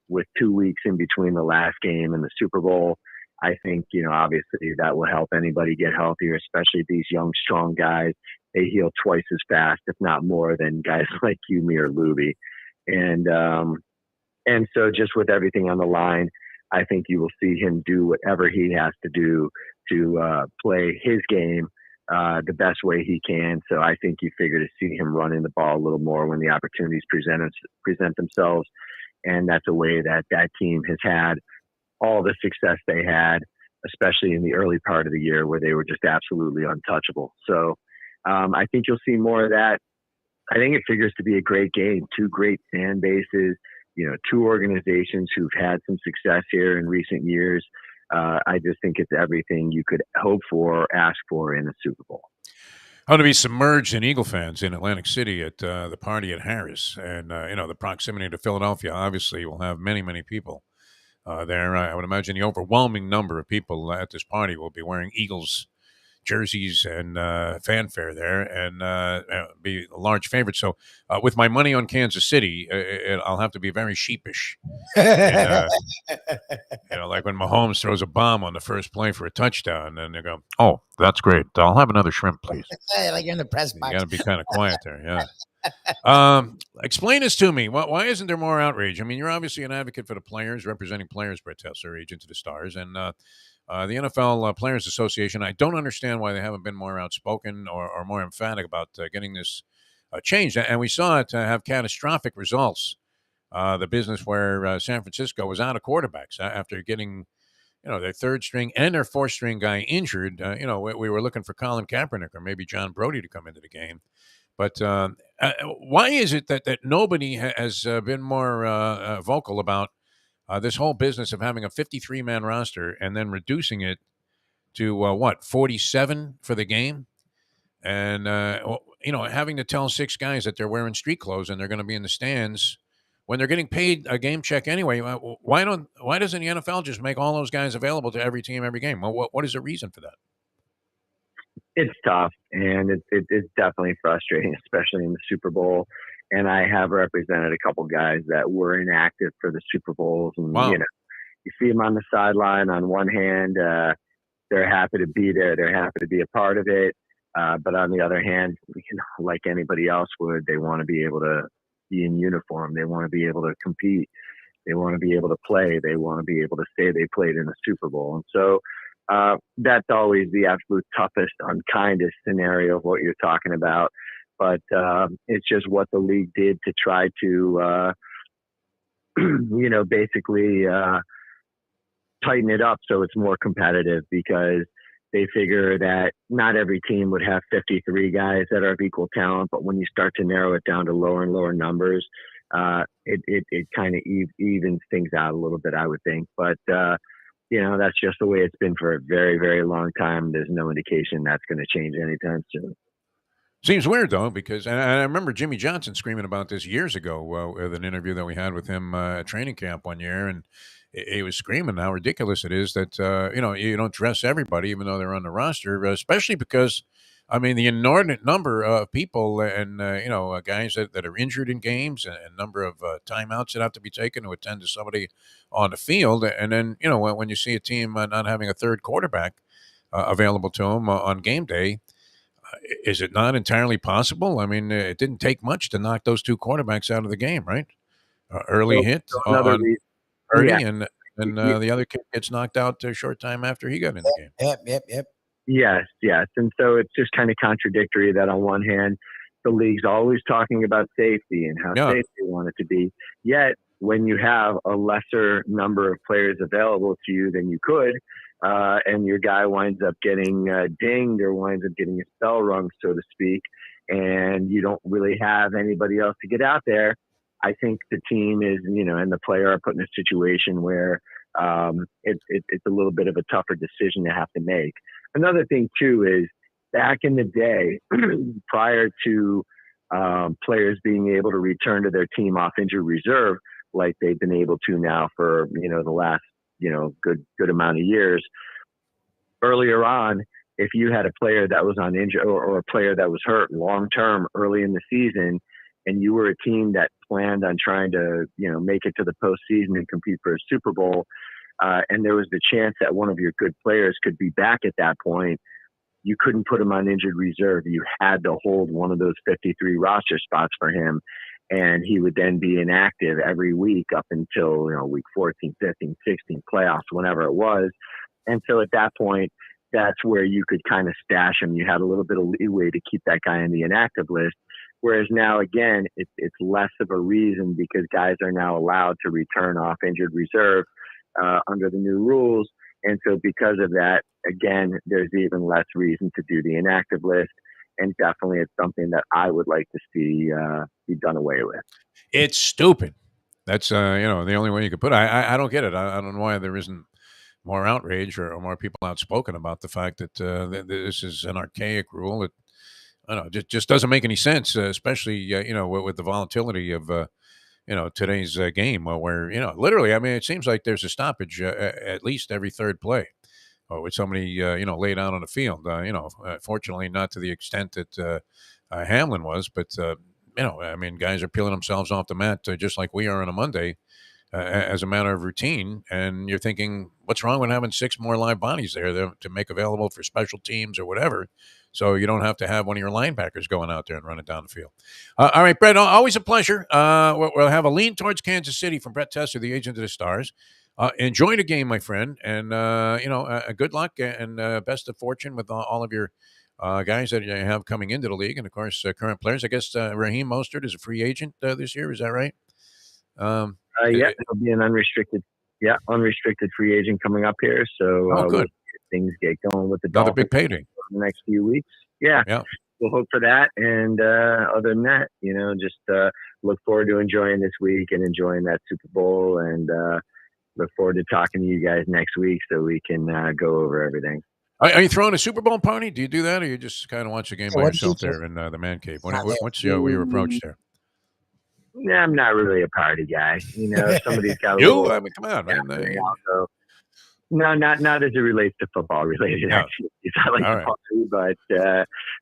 with 2 weeks in between the last game and the Super Bowl, I think, obviously that will help anybody get healthier, especially these young, strong guys. They heal twice as fast, if not more, than guys like you, me, or Lubie. And so just with everything on the line, I think you will see him do whatever he has to do to play his game the best way he can. So I think you figure to see him running the ball a little more when the opportunities present themselves. And that's a way that team has had all the success they had, especially in the early part of the year where they were just absolutely untouchable. So I think you'll see more of that. I think it figures to be a great game, two great fan bases, two organizations who've had some success here in recent years. I just think it's everything you could hope for or ask for in a Super Bowl. I'm going to be submerged in Eagle fans in Atlantic City at the party at Harris. And, the proximity to Philadelphia obviously will have many, many people there. I would imagine the overwhelming number of people at this party will be wearing Eagles jerseys and fanfare there and be a large favorite. So with my money on Kansas City, I'll have to be very sheepish. And, like when Mahomes throws a bomb on the first play for a touchdown and they go, "Oh, that's great. I'll have another shrimp, please." Like you're in the press box. You got to be kind of quiet there. Yeah. Explain this to me. Why isn't there more outrage? I mean, you're obviously an advocate for the players, representing players, Brett Tessler, Agent to the Stars, and the NFL Players Association. I don't understand why they haven't been more outspoken or more emphatic about getting this changed. And we saw it have catastrophic results. The business where San Francisco was out of quarterbacks after getting, their third string and their fourth string guy injured. We were looking for Colin Kaepernick or maybe John Brody to come into the game. But why is it that nobody has been more vocal about this whole business of having a 53-man roster and then reducing it to 47 for the game, and having to tell 6 guys that they're wearing street clothes and they're going to be in the stands when they're getting paid a game check anyway? Why doesn't the NFL just make all those guys available to every team every game? Well, what is the reason for that? It's tough, and it's definitely frustrating, especially in the Super Bowl. And I have represented a couple guys that were inactive for the Super Bowls. And, wow. You see them on the sideline. On one hand, they're happy to be there. They're happy to be a part of it. But on the other hand, like anybody else would, they want to be able to be in uniform. They want to be able to compete. They want to be able to play. They want to be able to say they played in the Super Bowl. And so that's always the absolute toughest, unkindest scenario of what you're talking about. But it's just what the league did to try to, basically tighten it up so it's more competitive, because they figure that not every team would have 53 guys that are of equal talent, but when you start to narrow it down to lower and lower numbers, it kind of evens things out a little bit, I would think. But that's just the way it's been for a very, very long time. There's no indication that's going to change anytime soon. Seems weird, though, because and I remember Jimmy Johnson screaming about this years ago with an interview that we had with him at training camp one year, and he was screaming how ridiculous it is that you don't dress everybody even though they're on the roster, especially because the inordinate number of people and guys that are injured in games, and number of timeouts that have to be taken to attend to somebody on the field, and then when you see a team not having a third quarterback available to them on game day. Is it not entirely possible? It didn't take much to knock those two quarterbacks out of the game, right? Early hit on Purdy, and the other kid gets knocked out a short time after he got in the game. Yep. Yes. And so it's just kind of contradictory that on one hand, the league's always talking about safety and how safe they want it to be. Yet, when you have a lesser number of players available to you than you could, and your guy winds up getting dinged or winds up getting his bell rung, so to speak, and you don't really have anybody else to get out there, I think the team is, and the player are put in a situation where it's a little bit of a tougher decision to have to make. Another thing, too, is back in the day, prior to players being able to return to their team off injured reserve, like they've been able to now for, the last good amount of years. Earlier on, if you had a player that was on injury or a player that was hurt long term early in the season, and you were a team that planned on trying to make it to the postseason and compete for a Super Bowl, and there was the chance that one of your good players could be back at that point, you couldn't put him on injured reserve. You had to hold one of those 53 roster spots for him. And he would then be inactive every week up until, week 14, 15, 16, playoffs, whenever it was. And so at that point, that's where you could kind of stash him. You had a little bit of leeway to keep that guy on the inactive list. Whereas now, again, it's less of a reason, because guys are now allowed to return off injured reserve under the new rules. And so because of that, again, there's even less reason to do the inactive list. And definitely it's something that I would like to see be done away with. It's stupid. That's, the only way you could put it. I don't get it. I don't know why there isn't more outrage or more people outspoken about the fact that this is an archaic rule that, I don't know, just doesn't make any sense, especially, with the volatility of, today's game where, literally, it seems like there's a stoppage at least every third play. With somebody, laid out on the field, fortunately not to the extent that Hamlin was, but, guys are peeling themselves off the mat just like we are on a Monday as a matter of routine. And you're thinking, what's wrong with having 6 more live bodies there to make available for special teams or whatever, so you don't have to have one of your linebackers going out there and running down the field. All right, Brett, always a pleasure. We'll have a lean towards Kansas City from Brett Tessler, the agent of the Stars. Enjoy the game, my friend, and good luck and best of fortune with all of your guys that you have coming into the league, and of course current players. I guess Raheem Mostert is a free agent this year. Is that right? Yeah, he'll be an unrestricted free agent coming up here. So good. Things get going with the Another Dolphins big payday in the next few weeks. Yeah. We'll hope for that. And other than that, just look forward to enjoying this week and enjoying that Super Bowl, and look forward to talking to you guys next week so we can go over everything. Are you throwing a Super Bowl party? Do you do that, or you just kind of watch the game by yourself there in the man cave? What's your approach there? Yeah, I'm not really a party guy. Somebody's got a you? little, Come on, man. No, not as it relates to football related activities. I like to party,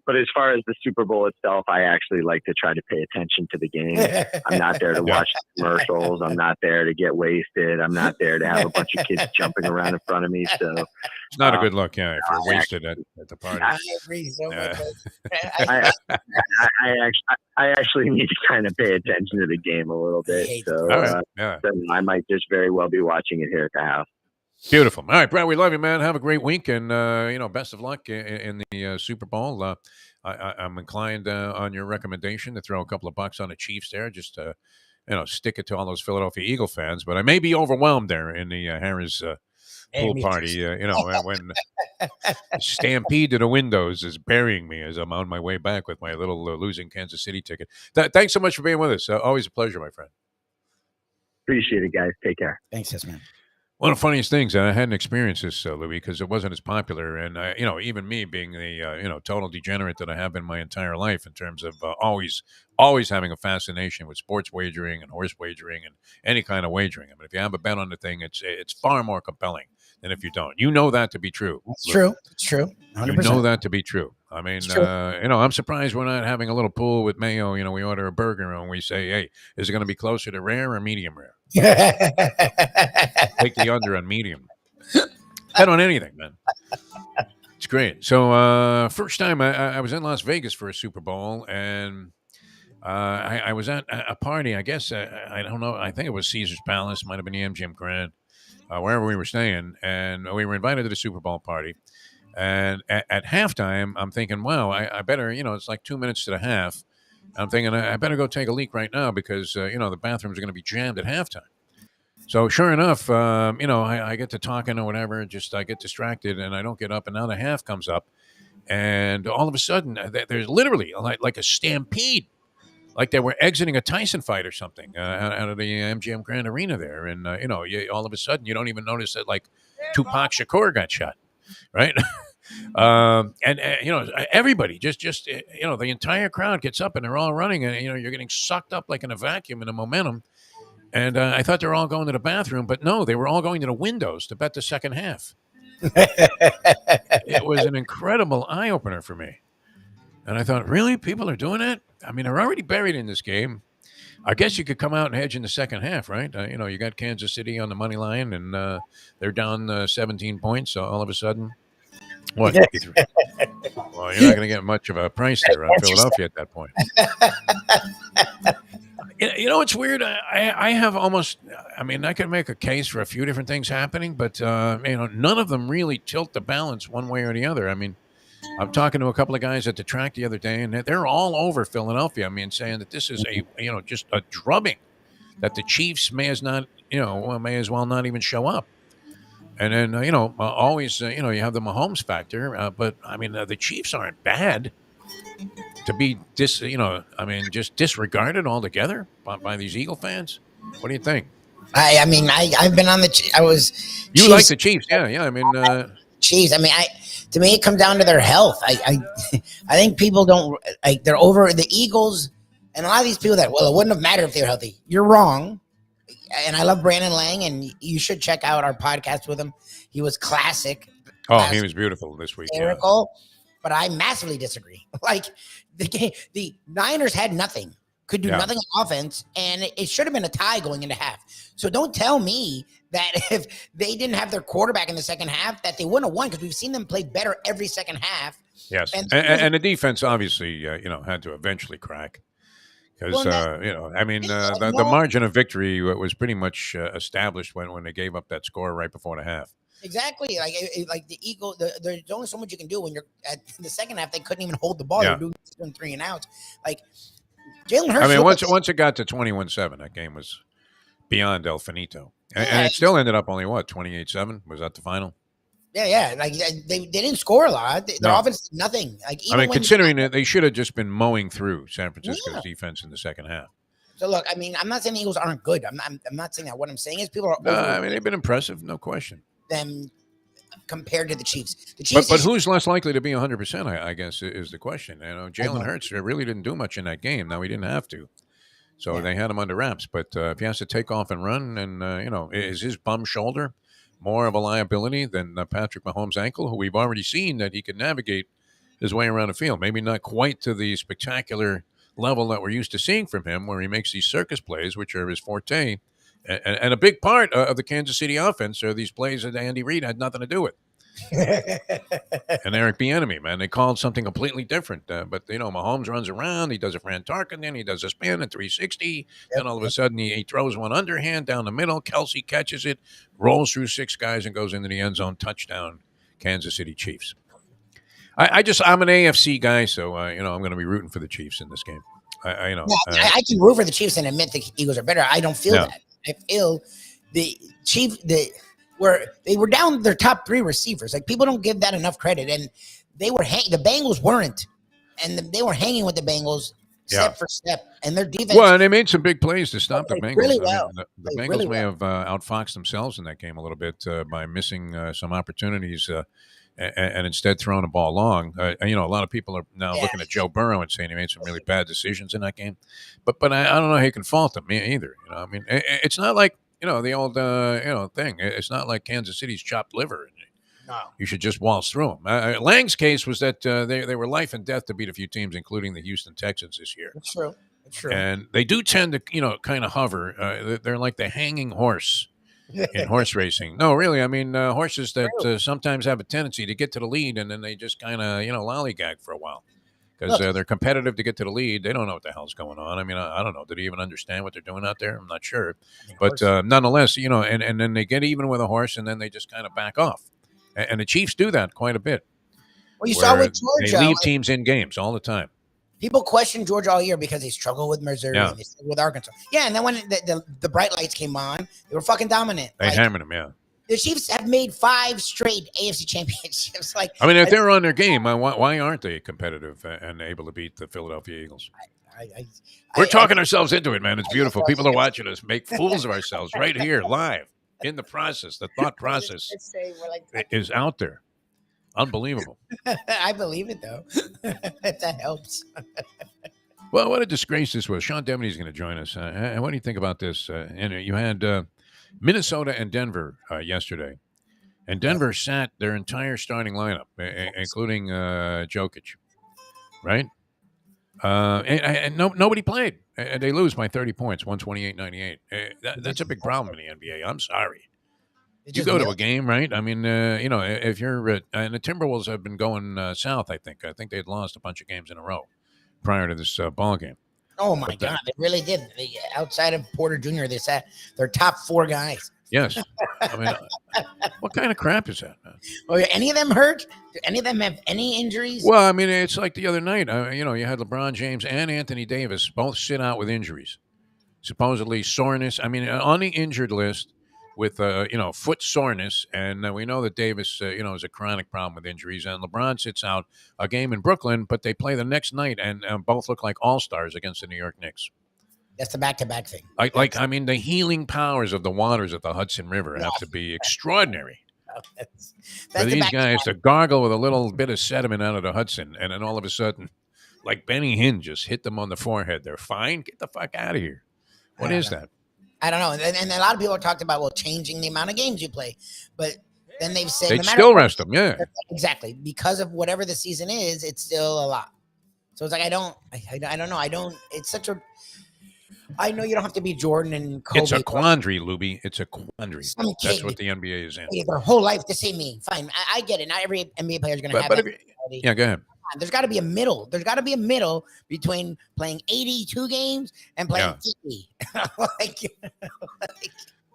but as far as the Super Bowl itself, I actually like to try to pay attention to the game. I'm not there to watch commercials. I'm not there to get wasted. I'm not there to have a bunch of kids jumping around in front of me. So it's not a good look, if you're wasted at the party. I agree so much. I actually need to kind of pay attention to the game a little bit. So I might just very well be watching it here at the house. Beautiful. All right, Brett, we love you, man. Have a great week, and best of luck in the Super Bowl. I'm inclined on your recommendation to throw a couple of bucks on the Chiefs there, just to stick it to all those Philadelphia Eagle fans. But I may be overwhelmed there in the Harris pool party. When stampede to the windows is burying me as I'm on my way back with my little losing Kansas City ticket. Thanks so much for being with us. Always a pleasure, my friend. Appreciate it, guys. Take care. Thanks, yes, man. One of the funniest things, and I hadn't experienced this, Louis, because it wasn't as popular. And, even me being the, total degenerate that I have been my entire life in terms of always having a fascination with sports wagering and horse wagering and any kind of wagering. I mean, if you have a bet on the thing, it's far more compelling than if you don't. You know that to be true. It's true. It's true. 100%. You know that to be true. I mean, I'm surprised we're not having a little pool with mayo. We order a burger and we say, hey, is it going to be closer to rare or medium rare? Take the under on medium. Bet on anything, man. It's great. So first time I was in Las Vegas for a Super Bowl, and I was at a party. I guess, I don't know. I think it was Caesar's Palace. Might have been the MGM Grand, wherever we were staying. And we were invited to the Super Bowl party. And at halftime, I'm thinking, wow, I better, it's like 2 minutes to the half. I'm thinking I better go take a leak right now because, the bathrooms are going to be jammed at halftime. So sure enough, I get to talking or whatever, just I get distracted and I don't get up. And now the half comes up and all of a sudden there's literally like a stampede, like they were exiting a Tyson fight or something out of the MGM Grand Arena there. And, all of a sudden you don't even notice that like Tupac Shakur got shot. Right. Everybody just the entire crowd gets up and they're all running and, you're getting sucked up like in a vacuum in a momentum. And I thought they were all going to the bathroom, but no, they were all going to the windows to bet the second half. It was an incredible eye opener for me. And I thought, really? People are doing that? I mean, they're already buried in this game. I guess you could come out and hedge in the second half, right? You got Kansas City on the money line, and they're down 17 points. So all of a sudden, what? Well, you're not going to get much of a price there on Philadelphia at that point. It's weird. I have almost. I mean, I could make a case for a few different things happening, but none of them really tilt the balance one way or the other. I mean, I'm talking to a couple of guys at the track the other day, and they're all over Philadelphia. I mean, saying that this is just a drubbing, that the Chiefs may as well not even show up. And then always you have the Mahomes factor, but I mean the Chiefs aren't bad to be just disregarded altogether by these Eagle fans. What do you think? I've been on the. I was. You Chiefs. Like the Chiefs, yeah. I mean, Chiefs. I mean, to me, it comes down to their health. I think people don't like. They're over the Eagles, and a lot of these people that it wouldn't have mattered if they were healthy. You're wrong. And I love Brandon Lang, and you should check out our podcast with him. He was classic. Oh, he was beautiful this week. Miracle. Yeah. But I massively disagree. Like the Niners had nothing, could do nothing on offense, and it should have been a tie going into half. So don't tell me that if they didn't have their quarterback in the second half, that they wouldn't have won, because we've seen them play better every second half. Yes, and the defense obviously, had to eventually crack. Because, the margin of victory was pretty much established when they gave up that score right before the half. Exactly. Like the Eagle, there's only so much you can do when you're at the second half. They couldn't even hold the ball. They were doing 3 and outs. Like Jalen Hurts. I mean, once it got to 21-7, that game was beyond El Finito. And it still ended up only, 28-7? Was that the final? Yeah. Like they didn't score a lot. Their offense, nothing. Like considering that they should have just been mowing through San Francisco's defense in the second half. So look, I mean, I'm not saying the Eagles aren't good. I'm not saying that. What I'm saying is people are. They've been impressive, no question. Them compared to the Chiefs. The Chiefs, but who's less likely to be 100%? I guess is the question. Jalen Hurts really didn't do much in that game. Now he didn't have to, so they had him under wraps. But if he has to take off and run, and is his bum shoulder more of a liability than Patrick Mahomes' ankle, who we've already seen that he can navigate his way around the field. Maybe not quite to the spectacular level that we're used to seeing from him, where he makes these circus plays, which are his forte. And a big part of the Kansas City offense are these plays that Andy Reid had nothing to do with. and Eric Bieniemy, man. They called something completely different. But, Mahomes runs around. He does a Fran Tarkenton. He does a spin at 360. Then all of a sudden he throws one underhand down the middle. Kelsey catches it, rolls through 6 guys, and goes into the end zone. Touchdown, Kansas City Chiefs. I'm an AFC guy, so, I'm going to be rooting for the Chiefs in this game. I know. I can root for the Chiefs and admit the Eagles are better. I don't feel that. I feel the Chiefs, they were down their top 3 receivers. Like, people don't give that enough credit. And they were the Bengals weren't. And they were hanging with the Bengals step for step. And their defense. Well, and they made some big plays to stop the Bengals. Really well. The Bengals may have outfoxed themselves in that game a little bit by missing some opportunities and instead throwing the ball long. A lot of people are now looking at Joe Burrow and saying he made some really bad decisions in that game. But I don't know how you can fault him either. It's not like, the old, thing. It's not like Kansas City's chopped liver. No. You should just waltz through them. Lang's case was that they were life and death to beat a few teams, including the Houston Texans this year. That's true. And they do tend to, kind of hover. They're like the hanging horse in horse racing. No, really. I mean, horses that sometimes have a tendency to get to the lead and then they just kind of, lollygag for a while because they're competitive to get to the lead. They don't know what the hell's going on. I mean, I don't know. Do they even understand what they're doing out there? I'm not sure. But nonetheless, and then they get even with a horse and then they just kind of back off. And the Chiefs do that quite a bit. Well, you saw with Georgia. They leave teams in games all the time. People question Georgia all year because they struggle with Missouri and they struggle with Arkansas. Yeah, and then when the bright lights came on, they were fucking dominant. They hammered them, The Chiefs have made 5 straight AFC championships. If they're on their game, why aren't they competitive and able to beat the Philadelphia Eagles? We're talking ourselves into it, man. It's beautiful. People are watching us make fools of ourselves right here, live, in the process. The thought process is out there. Unbelievable. I believe it, though. That helps. Well, what a disgrace this was. Sean Deveney is going to join us. And what do you think about this? You had Minnesota and Denver yesterday. And Denver sat their entire starting lineup, including Jokic, right? And nobody played. And they lose by 30 points, 128-98. That's a big problem in the NBA. I'm sorry. You go to a game, right? I mean, if you're and the Timberwolves have been going south. I think they'd lost a bunch of games in a row prior to this ball game. Oh my God, they really did. Outside of Porter Jr., they sat their top 4 guys. Yes, I mean, what kind of crap is that, man? Well, any of them hurt? Do any of them have any injuries? Well, I mean, it's like the other night. You had LeBron James and Anthony Davis both sit out with injuries, supposedly soreness. I mean, on the injured list. With foot soreness, and we know that Davis, is a chronic problem with injuries, and LeBron sits out a game in Brooklyn, but they play the next night, and both look like all-stars against the New York Knicks. That's the back-to-back thing. I mean, the healing powers of the waters of the Hudson River have to be extraordinary. That's for these guys to gargle with a little bit of sediment out of the Hudson, and then all of a sudden, like Benny Hinn, just hit them on the forehead. They're fine. Get the fuck out of here. What is that? I don't know. And a lot of people have talked about, changing the amount of games you play. But then they've said they'd still rest them, yeah. Exactly. Because of whatever the season is, it's still a lot. So it's like, I don't know. It's such a, I know you don't have to be Jordan and Kobe. It's a quandary, Lubie. It's a quandary. That's what the NBA is in. Their whole life to say me. Fine. I get it. Not every NBA player is going to have it. Yeah, go ahead. There's got to be a middle. There's got to be a middle between playing 82 games and playing 50.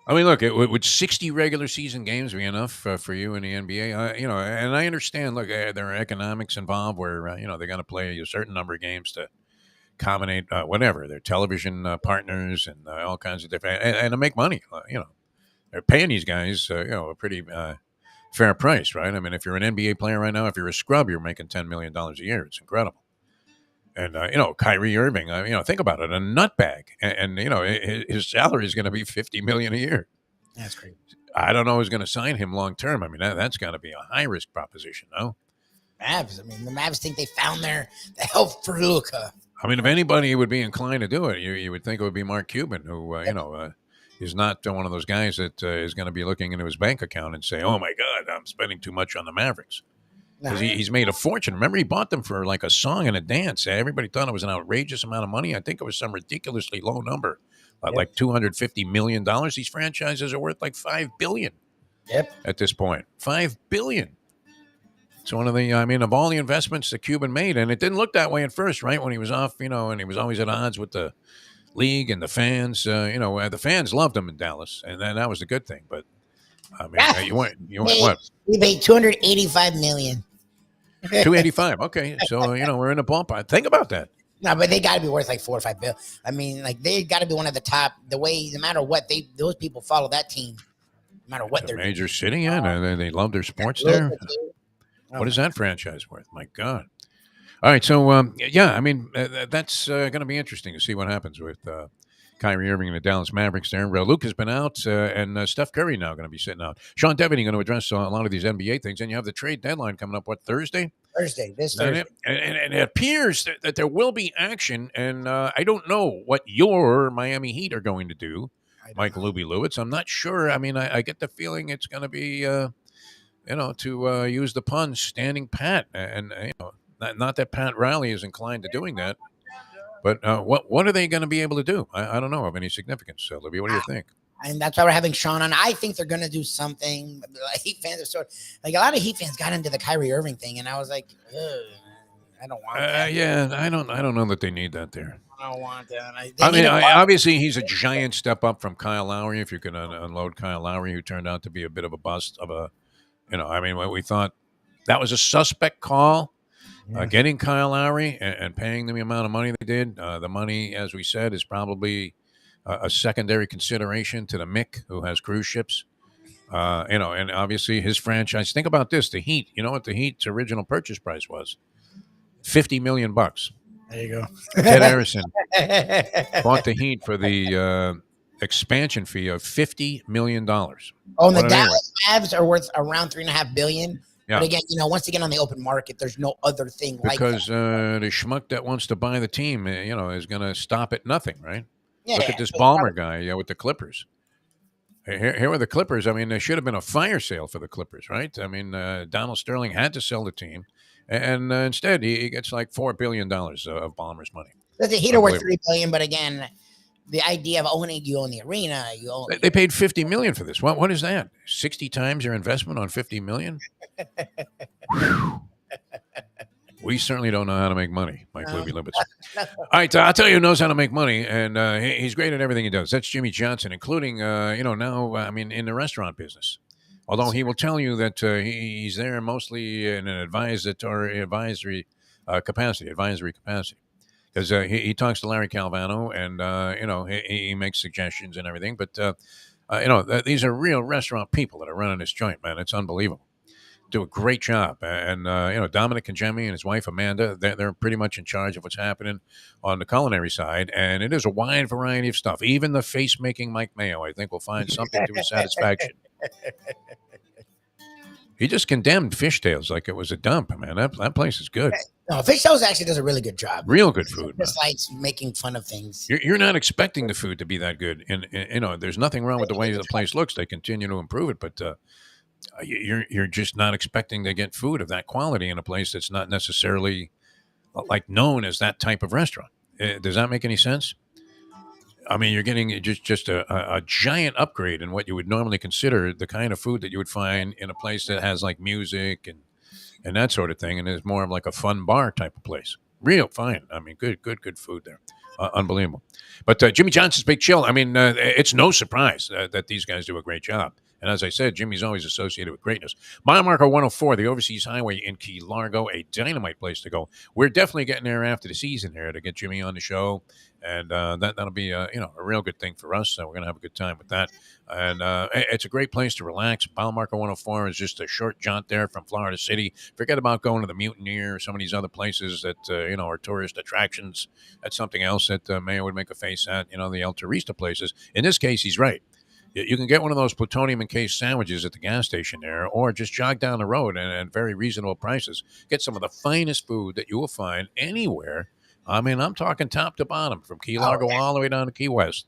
I mean, look, would 60 regular season games be enough for you in the NBA? And I understand, look, there are economics involved where, they're going to play a certain number of games to accommodate whatever, their television partners and all kinds of different, and to make money. They're paying these guys, a pretty fair price, right? I mean, if you're an NBA player right now, if you're a scrub, you're making $10 million a year. It's incredible. And, Kyrie Irving, think about it, a nutbag. And his salary is going to be $50 million a year. That's crazy. I don't know who's going to sign him long term. I mean, that's got to be a high-risk proposition, no? Mavs. I mean, the Mavs think they found the help for Luka. I mean, if anybody would be inclined to do it, you would think it would be Mark Cuban, who, is not one of those guys that is going to be looking into his bank account and say, oh, my God, I'm spending too much on the Mavericks. Because he's made a fortune. Remember, he bought them for like a song and a dance. Everybody thought it was an outrageous amount of money. I think it was some ridiculously low number, like $250 million. These franchises are worth like $5 billion at this point. $5 billion. It's one of the, I mean, of all the investments that Cuban made, and it didn't look that way at first, right? When he was off, and he was always at odds with the league and the fans. The fans loved him in Dallas, and then that was a good thing. But I mean, you went what? He paid $285 million. 285. Okay, so we're in the ballpark. Think about that. No, but they got to be worth like $4 or $5 billion. I mean, like they got to be one of the top. The way, no matter what, those people follow that team, no matter what they're major city, and they love their sports there. What is that franchise worth? My God. All right, so I mean that's going to be interesting to see what happens with Kyrie Irving and the Dallas Mavericks there. Luke has been out, and Steph Curry now going to be sitting out. Sean Deveney going to address a lot of these NBA things, and you have the trade deadline coming up. What, Thursday? This Thursday. And it appears that there will be action, and I don't know what your Miami Heat are going to do, Mike Lubie Lewitz. I'm not sure. I mean, I get the feeling it's going to be, to use the pun, standing pat, and not that Pat Riley is inclined to doing that. But what are they going to be able to do? I don't know of any significance. Libby, what do you think? And that's why we're having Sean on. I think they're going to do something. Heat fans are sort of, like, a lot of Heat fans got into the Kyrie Irving thing, and I was like, I don't want that. Yeah, I don't know that they need that there. I don't want that. Obviously, he's a giant step up from Kyle Lowry. If you can unload Kyle Lowry, who turned out to be a bit of a bust of a, we thought that was a suspect call. Getting Kyle Lowry and paying them the amount of money they did. The money, as we said, is probably a secondary consideration to the Mick, who has cruise ships. And obviously his franchise. Think about this: the Heat. You know what the Heat's original purchase price was? $50 million. There you go. Ted Harrison bought the Heat for the expansion fee of $50 million. Oh, and the Dallas Mavs are worth around $3.5 billion. Yeah. But again, once again on the open market, there's no other thing like that. Because the schmuck that wants to buy the team, is going to stop at nothing, right? Yeah, look at this Ballmer guy with the Clippers. Here were the Clippers. I mean, there should have been a fire sale for the Clippers, right? I mean, Donald Sterling had to sell the team, and instead he gets like $4 billion of Ballmer's money. The Heat are worth $3 billion, but again, the idea of you own the arena, they paid $50 million for this. What is that? 60 times your investment on $50 million? We certainly don't know how to make money, Mike Lubie Lubitz. All right, I'll tell you who knows how to make money, and he's great at everything he does. That's Jimmy Johnson, including, now, in the restaurant business. Although he will tell you that he's there mostly in an advisory capacity. Because he talks to Larry Calvano, and, he makes suggestions and everything. But, these are real restaurant people that are running this joint, man. It's unbelievable. Do a great job. And, Dominic and Jemmy and his wife, Amanda, they're pretty much in charge of what's happening on the culinary side. And it is a wide variety of stuff. Even the face-making Mike Mayo, I think, will find something to his satisfaction. He just condemned Fishtails like it was a dump, man. That place is good. No, Fishtails actually does a really good job. Real good food. Just like making fun of things. You're not expecting the food to be that good. And there's nothing wrong with the way the place looks. They continue to improve it, but you're just not expecting to get food of that quality in a place that's not necessarily like known as that type of restaurant. Does that make any sense? I mean, you're getting just a giant upgrade in what you would normally consider the kind of food that you would find in a place that has like music and that sort of thing, and is more of like a fun bar type of place. Real fine. I mean, good food there. Unbelievable. But Jimmy Johnson's Big Chill, I mean, it's no surprise that these guys do a great job. And as I said, Jimmy's always associated with greatness. Mile Marker 104, the Overseas Highway in Key Largo, a dynamite place to go. We're definitely getting there after the season here to get Jimmy on the show. And that'll be a real good thing for us. So we're going to have a good time with that. And it's a great place to relax. Mile Marker 104 is just a short jaunt there from Florida City. Forget about going to the Mutineer or some of these other places that, are tourist attractions. That's something else that Mayo would make a face at, the El Turista places. In this case, he's right. You can get one of those plutonium encased sandwiches at the gas station there, or just jog down the road and at very reasonable prices. Get some of the finest food that you will find anywhere. I mean, I'm talking top to bottom, from Key Largo all the way down to Key West.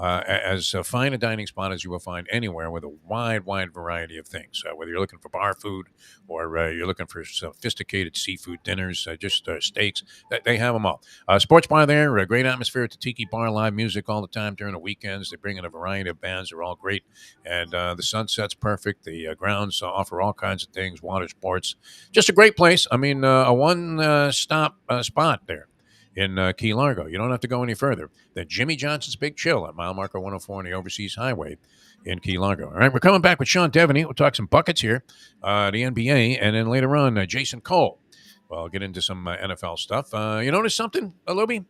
as fine a dining spot as you will find anywhere, with a wide variety of things. Whether you're looking for bar food or you're looking for sophisticated seafood dinners, just steaks, they have them all. Sports bar there, a great atmosphere at the Tiki Bar, live music all the time during the weekends. They bring in a variety of bands. They're all great. And the sunset's perfect. The grounds offer all kinds of things, water sports. Just a great place. I mean, a one-stop spot there in Key Largo. You don't have to go any further than Jimmy Johnson's Big Chill at mile marker 104 on the Overseas Highway in Key Largo. All right, we're coming back with Sean Deveney. We'll talk some buckets here, the NBA, and then later on, Jason Cole. Well, I'll get into some NFL stuff. You notice something, Lubie?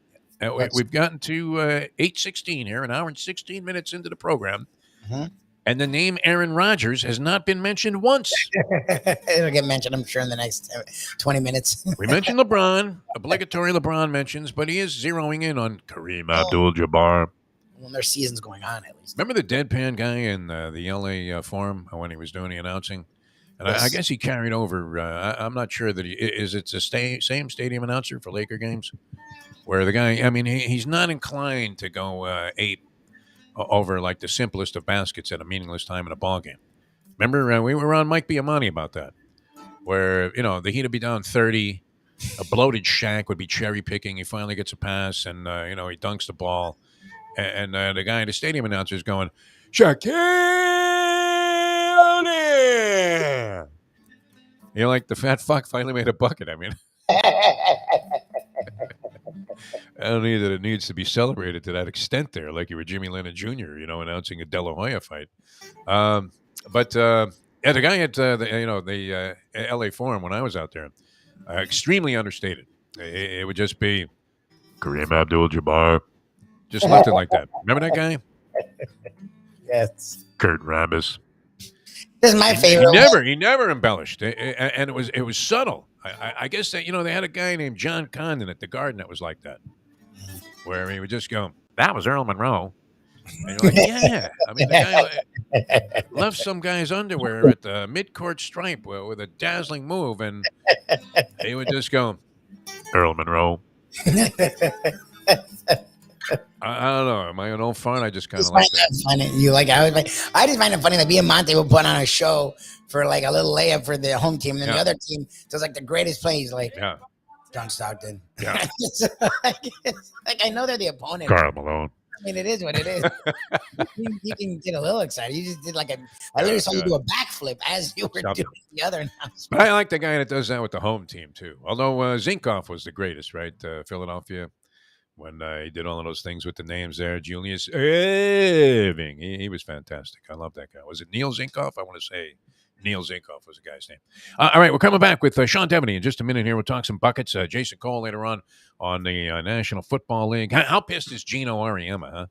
We've gotten to 8:16 here, an hour and 16 minutes into the program. Mm-hmm. And the name Aaron Rodgers has not been mentioned once. It'll get mentioned, I'm sure, in the next 20 minutes. We mentioned LeBron, obligatory LeBron mentions, but he is zeroing in on Kareem Abdul-Jabbar. When their season's going on, at least. Remember the deadpan guy in the LA Forum when he was doing the announcing? And yes. I guess he carried over. I'm not sure that it's the same stadium announcer for Laker games, where the guy, I mean, he's not inclined to go 8 over like the simplest of baskets at a meaningless time in a ball game. Remember, we were on Mike Biamani about that, where, the Heat would be down 30, a bloated Shaq would be cherry picking. He finally gets a pass, and he dunks the ball, and the guy, the stadium announcer, is going, Shaquille O'Neal. Like the fat fuck finally made a bucket. I mean. I don't think that it needs to be celebrated to that extent there, like you were Jimmy Lennon Jr., announcing a De La Hoya fight. But the guy at the LA Forum when I was out there, extremely understated. It would just be Kareem Abdul-Jabbar, just left it like that. Remember that guy? Yes. Kurt Rambis. This is my favorite. He never embellished, and it was subtle. I guess that they had a guy named John Condon at the Garden that was like that, where he would just go, "That was Earl Monroe," and you're like, "Yeah." I mean, the guy left some guy's underwear at the midcourt stripe with a dazzling move, and he would just go, "Earl Monroe." I don't know. Am I an old fart? I just kind of like that. Funny. I just find it funny that Biamonte would put on a show for like a little layup for the home team, and then the other team does like the greatest plays, like John Stockton. Yeah. Like I know they're the opponent. Karl Malone. I mean, it is what it is. you can get a little excited. You just did like I literally saw you do a backflip as you were doing the other announcement. But I like the guy that does that with the home team too. Although Zinkoff was the greatest, right? Philadelphia. When he did all of those things with the names there, Julius Erving. He was fantastic. I love that guy. Was it Neil Zinkoff? I want to say Neil Zinkoff was the guy's name. All right, we're coming back with Sean Deveney in just a minute here. We'll talk some buckets. Jason Cole later on the National Football League. How pissed is Gino Auriemma, huh?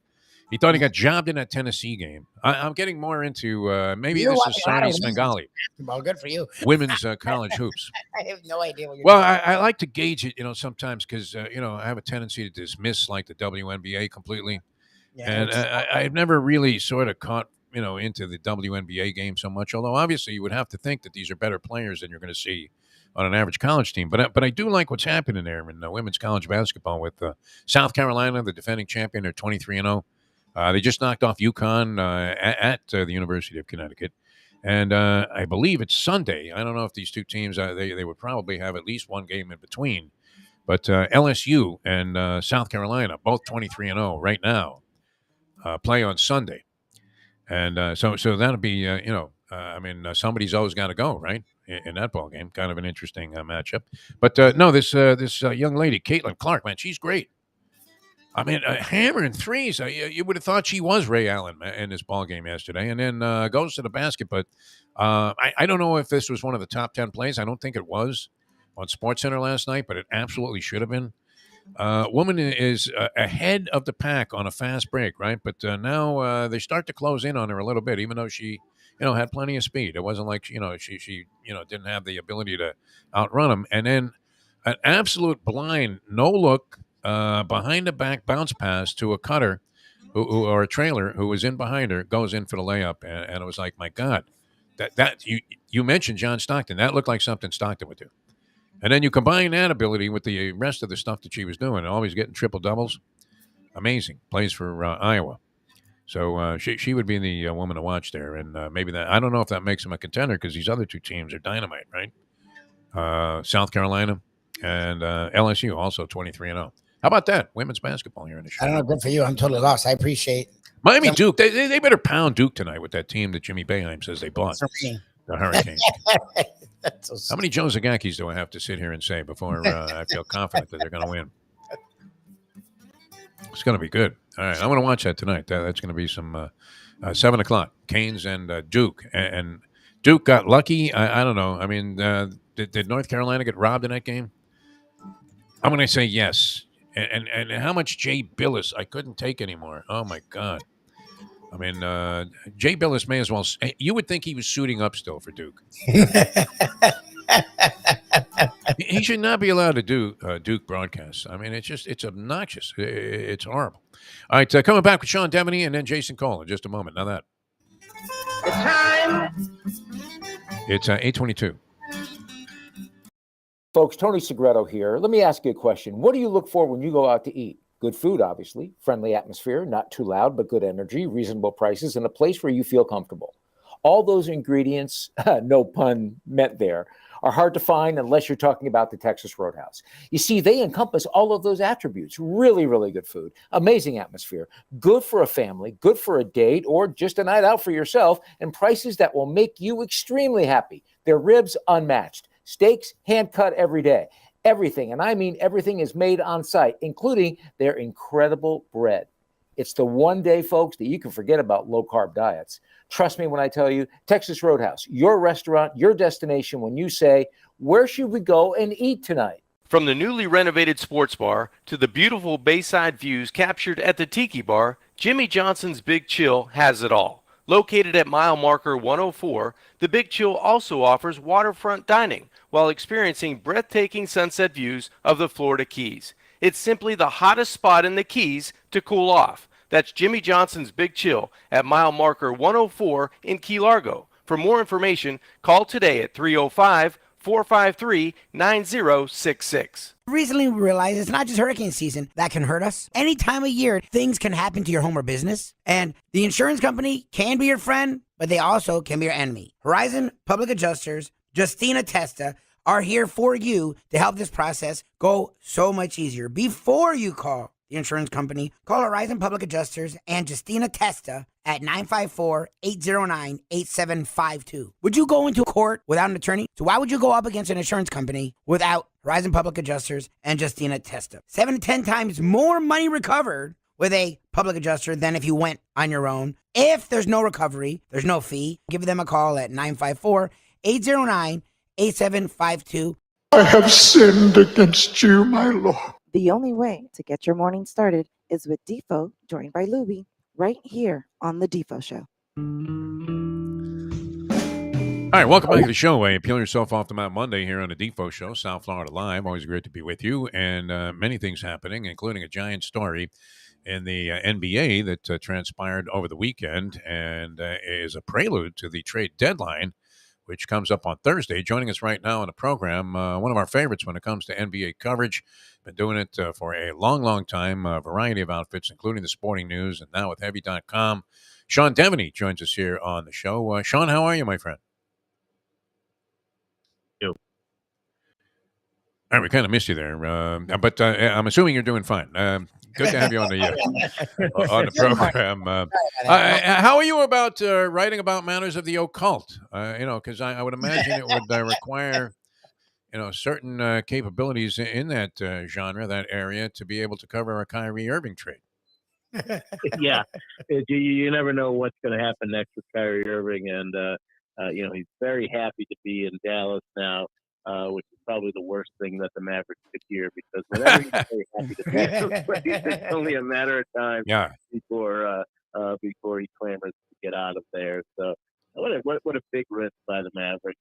He thought he got jobbed in that Tennessee game. I'm getting more into maybe this is Sani Svengali. Well, good for you. Women's college hoops. I have no idea what you're doing. I like to gauge it, sometimes because, I have a tendency to dismiss like the WNBA completely. Yeah, and I've never really sort of caught, into the WNBA game so much, although obviously you would have to think that these are better players than you're going to see on an average college team. But I do like what's happening there in women's college basketball with South Carolina, the defending champion. They're 23-0. They just knocked off UConn at the University of Connecticut. And I believe it's Sunday. I don't know if these two teams, they would probably have at least one game in between. But LSU and South Carolina, both 23-0 right now, play on Sunday. And so that'll be, somebody's always got to go, right, in that ball game. Kind of an interesting matchup. But no, this young lady, Caitlin Clark, man, she's great. I mean, hammering threes. You would have thought she was Ray Allen in this ball game yesterday, and then goes to the basket. But I don't know if this was one of the top 10 plays. I don't think it was on SportsCenter last night, but it absolutely should have been. Woman is ahead of the pack on a fast break, right? But now they start to close in on her a little bit, even though she, had plenty of speed. It wasn't like she didn't have the ability to outrun them. And then an absolute blind, no look. Behind the back bounce pass to a cutter or a trailer who was in behind her, goes in for the layup. And it was like, my God, that you mentioned John Stockton. That looked like something Stockton would do. And then you combine that ability with the rest of the stuff that she was doing, always getting triple doubles. Amazing. Plays for Iowa. So she would be the woman to watch there, and maybe that, I don't know if that makes him a contender because these other two teams are dynamite, right? South Carolina and LSU also 23-0. How about that women's basketball here in the show? I don't know. Good for you. I'm totally lost. I appreciate Miami Duke. They better pound Duke tonight with that team that Jimmy Boeheim says they bought. for me. The Hurricanes. So How many Joe Zagakis do I have to sit here and say before I feel confident that they're going to win? It's going to be good. All right, I'm going to watch that tonight. That's going to be some 7 o'clock. Canes and Duke. And Duke got lucky. I don't know. I mean, did North Carolina get robbed in that game? I'm going to say yes. And how much Jay Billis? I couldn't take anymore. Oh, my God. I mean, Jay Billis may as well. You would think he was suiting up still for Duke. He should not be allowed to do Duke broadcasts. I mean, it's obnoxious. It's horrible. All right, coming back with Sean Deveney and then Jason Cole in just a moment. Now that It's time. it's 8:22. Folks, Tony Segreto here. Let me ask you a question. What do you look for when you go out to eat? Good food, obviously, friendly atmosphere, not too loud, but good energy, reasonable prices, and a place where you feel comfortable. All those ingredients, no pun meant there, are hard to find unless you're talking about the Texas Roadhouse. You see, they encompass all of those attributes. Really, really good food, amazing atmosphere, good for a family, good for a date, or just a night out for yourself, and prices that will make you extremely happy. Their ribs, unmatched. Steaks, hand-cut every day. Everything, and I mean everything, is made on site, including their incredible bread. It's the one day, folks, that you can forget about low-carb diets. Trust me when I tell you, Texas Roadhouse, your restaurant, your destination when you say, where should we go and eat tonight? From the newly renovated sports bar to the beautiful bayside views captured at the Tiki Bar, Jimmy Johnson's Big Chill has it all. Located at mile marker 104, the Big Chill also offers waterfront dining while experiencing breathtaking sunset views of the Florida Keys. It's simply the hottest spot in the Keys to cool off. That's Jimmy Johnson's Big Chill at mile marker 104 in Key Largo. For more information, call today at 305-453-9066. Recently, we realized it's not just hurricane season that can hurt us. Any time of year, things can happen to your home or business. And the insurance company can be your friend, but they also can be your enemy. Horizon Public Adjusters, Justina Testa, are here for you to help this process go so much easier. Before you call the insurance company, call Horizon Public Adjusters and Justina Testa at 954-809-8752. Would you go into court without an attorney? So why would you go up against an insurance company without Horizon Public Adjusters and Justina Testa? 7 to 10 times more money recovered with a public adjuster than if you went on your own. If there's no recovery, there's no fee. Give them a call at 954-809-8752. I have sinned against you, my Lord. The only way to get your morning started is with Defo, joined by Lubie, right here on The Defo Show. All right, welcome back to the show. Peel yourself off the mat Monday here on the Defo Show, South Florida Live. Always great to be with you, and many things happening, including a giant story in the NBA that transpired over the weekend and is a prelude to the trade deadline, which comes up on Thursday. Joining us right now on the program, one of our favorites when it comes to NBA coverage. Been doing it for a long, long time, a variety of outfits, including the Sporting News, and now with Heavy.com. Sean Deveney joins us here on the show. Sean, how are you, my friend? You. All right, we kind of missed you there, but I'm assuming you're doing fine. Good to have you on the program. How are you about writing about matters of the occult? Because I would imagine it would require certain capabilities in that genre, that area, to be able to cover a Kyrie Irving trade. Yeah, you never know what's going to happen next with Kyrie Irving, and he's very happy to be in Dallas now, which is probably the worst thing that the Mavericks could hear, because whenever he's very happy to be in a place, it's only a matter of time before he clamors to get out of there. So what a big risk by the Mavericks.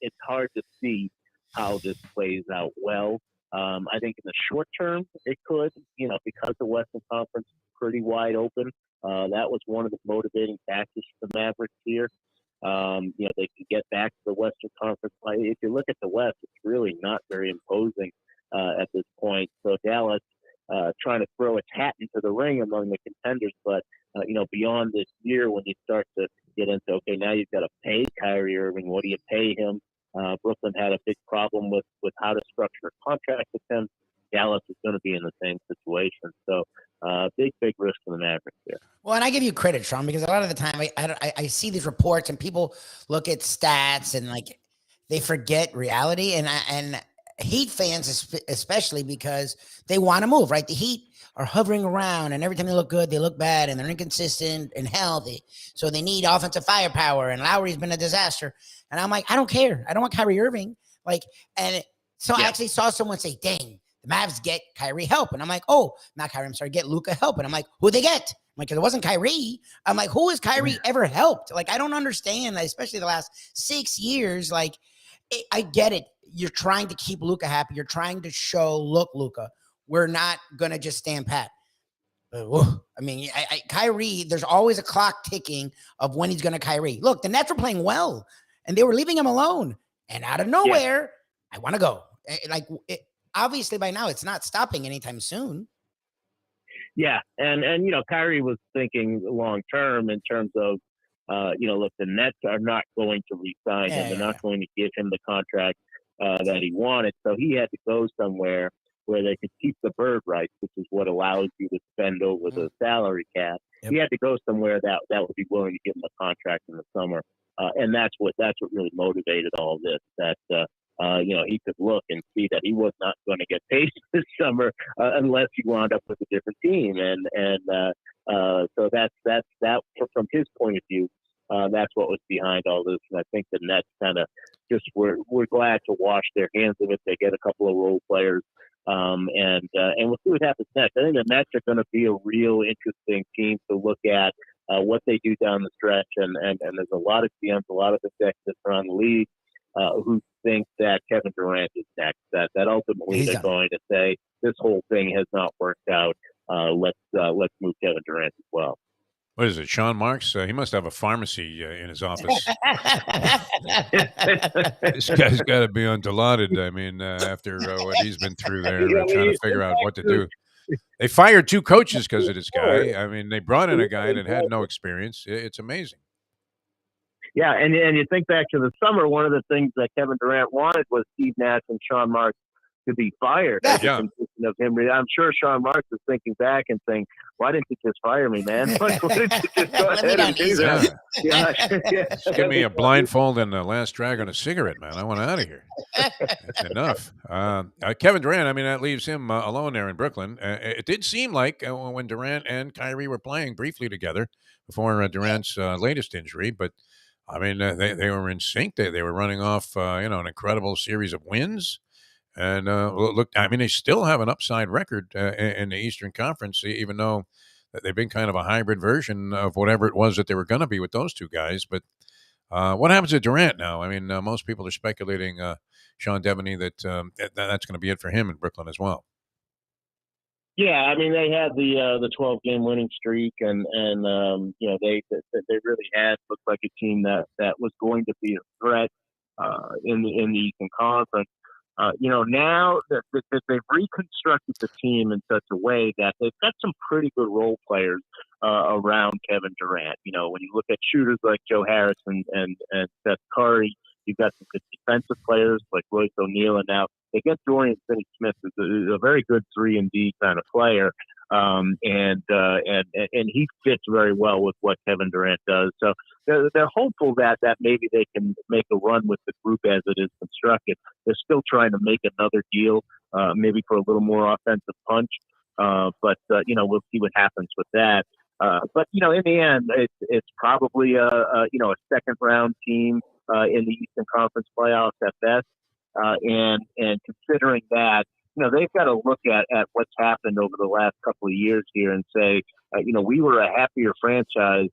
It's hard to see how this plays out well. I think in the short term it could, because the Western Conference is pretty wide open. That was one of the motivating factors for the Mavericks here. They can get back to the Western Conference. If you look at the West, it's really not very imposing at this point. So Dallas, trying to throw its hat into the ring among the contenders. But, beyond this year, when you start to get into, okay, now you've got to pay Kyrie Irving. What do you pay him? Brooklyn had a big problem with how to structure a contract with him. Dallas is going to be in the same situation. So big risk for the Mavericks here. Well, and I give you credit, Sean, because a lot of the time I see these reports and people look at stats and like they forget reality. And Heat fans, especially, because they want to move, right? The Heat are hovering around, and every time they look good, they look bad, and they're inconsistent and healthy. So they need offensive firepower, and Lowry's been a disaster. And I'm like, I don't care. I don't want Kyrie Irving. I actually saw someone say, dang, the Mavs get Kyrie help. And I'm like, oh, not Kyrie, I'm sorry, get Luka help. And I'm like, who'd they get? I'm like, because it wasn't Kyrie. I'm like, who has Kyrie ever helped? Like, I don't understand, especially the last 6 years. Like, I get it. You're trying to keep Luka happy. You're trying to show, look, Luka, we're not going to just stand pat. Kyrie, there's always a clock ticking of when he's going to Kyrie. Look, the Nets were playing well, and they were leaving him alone. And out of nowhere, I want to go. Obviously, by now, it's not stopping anytime soon. Yeah, and Kyrie was thinking long term in terms of, look, the Nets are not going to re-sign him. They're not going to give him the contract that he wanted. So he had to go somewhere where they could keep the bird rights, which is what allows you to spend over the salary cap. Yep. He had to go somewhere that would be willing to give him a contract in the summer. And that's what really motivated all this, that he could look and see that he was not going to get paid this summer unless he wound up with a different team. So that's from his point of view. That's what was behind all this. And I think the Nets kind of just we're glad to wash their hands of it. They get a couple of role players. And we'll see what happens next. I think the Nets are going to be a real interesting team to look at what they do down the stretch. And there's a lot of GMs, a lot of executives around the league who think that Kevin Durant is next. That ultimately they're going to say this whole thing has not worked out. Let's move Kevin Durant as well. What is it, Sean Marks? He must have a pharmacy in his office. This guy's got to be undulated. I mean, after what he's been through there, trying to figure out what to do. They fired 2 coaches because of this guy. I mean, they brought in a guy that had no experience. It's amazing. Yeah, and you think back to the summer, one of the things that Kevin Durant wanted was Steve Nash and Sean Marks to be fired. Yeah. Of him. I'm sure Sean Marks is thinking back and saying, why didn't you just fire me, man? Why didn't you just go ahead and do that? Just give me a blindfold and the last drag on a cigarette, man. I want out of here. That's enough. Kevin Durant, I mean, that leaves him alone there in Brooklyn. It did seem like when Durant and Kyrie were playing briefly together before Durant's latest injury, but I mean, they were in sync. They were running off, an incredible series of wins. And look, I mean, they still have an upside record in the Eastern Conference, even though they've been kind of a hybrid version of whatever it was that they were going to be with those 2 guys. But what happens to Durant now? I mean, most people are speculating, Sean Deveney, that's going to be it for him in Brooklyn as well. Yeah, I mean, they had the 12-game winning streak, and they really had looked like a team that was going to be a threat in the Eastern Conference. Now that they've reconstructed the team in such a way that they've got some pretty good role players around Kevin Durant. When you look at shooters like Joe Harris and Seth Curry, you've got some good defensive players like Royce O'Neal, and now they get Dorian Finney-Smith, who's a very good 3-and-D kind of player. And he fits very well with what Kevin Durant does. So they're hopeful that maybe they can make a run with the group as it is constructed. They're still trying to make another deal, maybe for a little more offensive punch. But we'll see what happens with that. But in the end, it's probably a second round team in the Eastern Conference playoffs at best. And considering that, they've got to look at what's happened over the last couple of years here and say, we were a happier franchise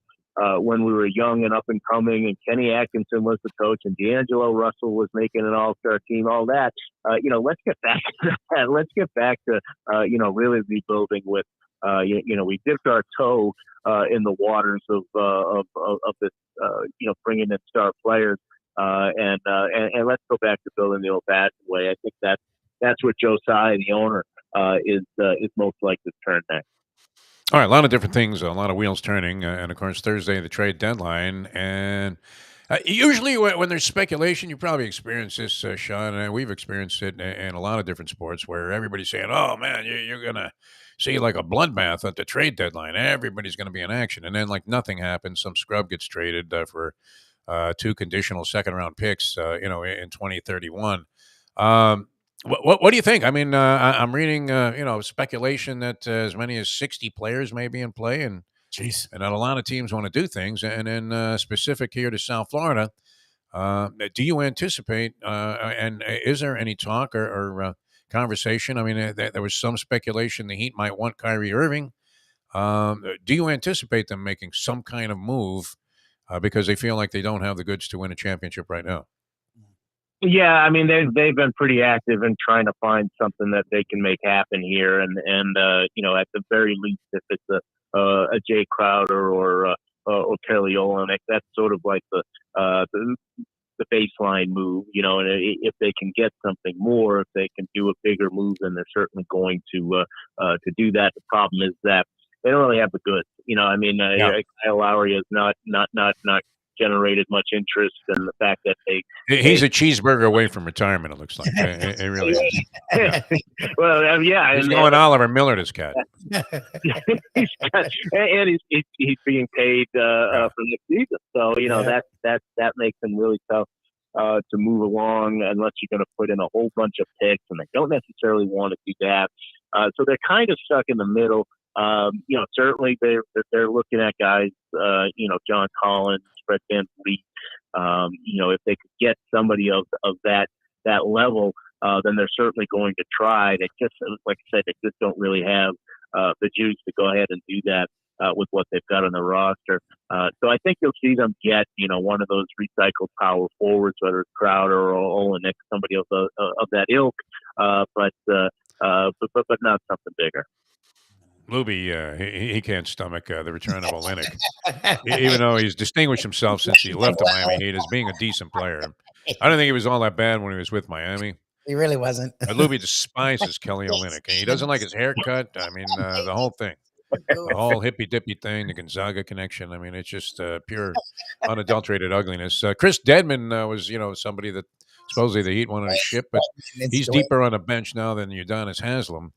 when we were young and up and coming, and Kenny Atkinson was the coach, and D'Angelo Russell was making an all-star team, all that. Let's get back to that. Let's get back to, really rebuilding with, we dipped our toe in the waters of this, bringing in star players. And let's go back to building the old-fashioned way. I think that's what Joe Tsai, the owner, is most likely to turn next. All right, a lot of different things, a lot of wheels turning, and of course Thursday the trade deadline. And usually when there's speculation, you probably experience this, Sean, and we've experienced it in a lot of different sports where everybody's saying, "Oh man, you're gonna see like a bloodbath at the trade deadline. Everybody's going to be in action," and then like nothing happens. Some scrub gets traded for 2 conditional second-round picks, in 2031. What do you think? I mean, I'm reading, speculation that as many as 60 players may be in play, and Jeez. and that a lot of teams want to do things. And then specific here to South Florida, do you anticipate? And is there any talk or conversation? I mean, there was some speculation the Heat might want Kyrie Irving. Do you anticipate them making some kind of move because they feel like they don't have the goods to win a championship right now? Yeah, I mean they've been pretty active in trying to find something that they can make happen here, and at the very least, if it's a Jay Crowder or Kelly Olynyk, that's sort of like the baseline move, and if they can get something more, if they can do a bigger move, then they're certainly going to do that. The problem is that they don't really have the goods. Kyle Lowry has not generated much interest, and the fact that he's a cheeseburger away from retirement, it looks like. It really is. Yeah. Well, yeah, he's going Oliver Miller, this cat. and he's being paid for next season, so that makes him really tough to move along unless you're going to put in a whole bunch of picks, and they don't necessarily want to do that. So they're kind of stuck in the middle. Certainly they're looking at guys, John Collins, Fred VanVleet. If they could get somebody of that level, then they're certainly going to try. They just, like I said, they just don't really have the juice to go ahead and do that with what they've got on the roster. So I think you'll see them get, one of those recycled power forwards, whether it's Crowder or Olynyk, somebody of that ilk, but not something bigger. Lubie, he can't stomach the return of Olynyk, even though he's distinguished himself since he left the Miami Heat as being a decent player. I don't think he was all that bad when he was with Miami. He really wasn't. But Lubie despises Kelly Olynyk. He doesn't like his haircut. I mean, the whole thing. The whole hippy-dippy thing, the Gonzaga connection. I mean, it's just pure, unadulterated ugliness. Chris Dedman was, somebody that supposedly the Heat wanted to ship, but he's deeper on the bench now than Udonis Haslem.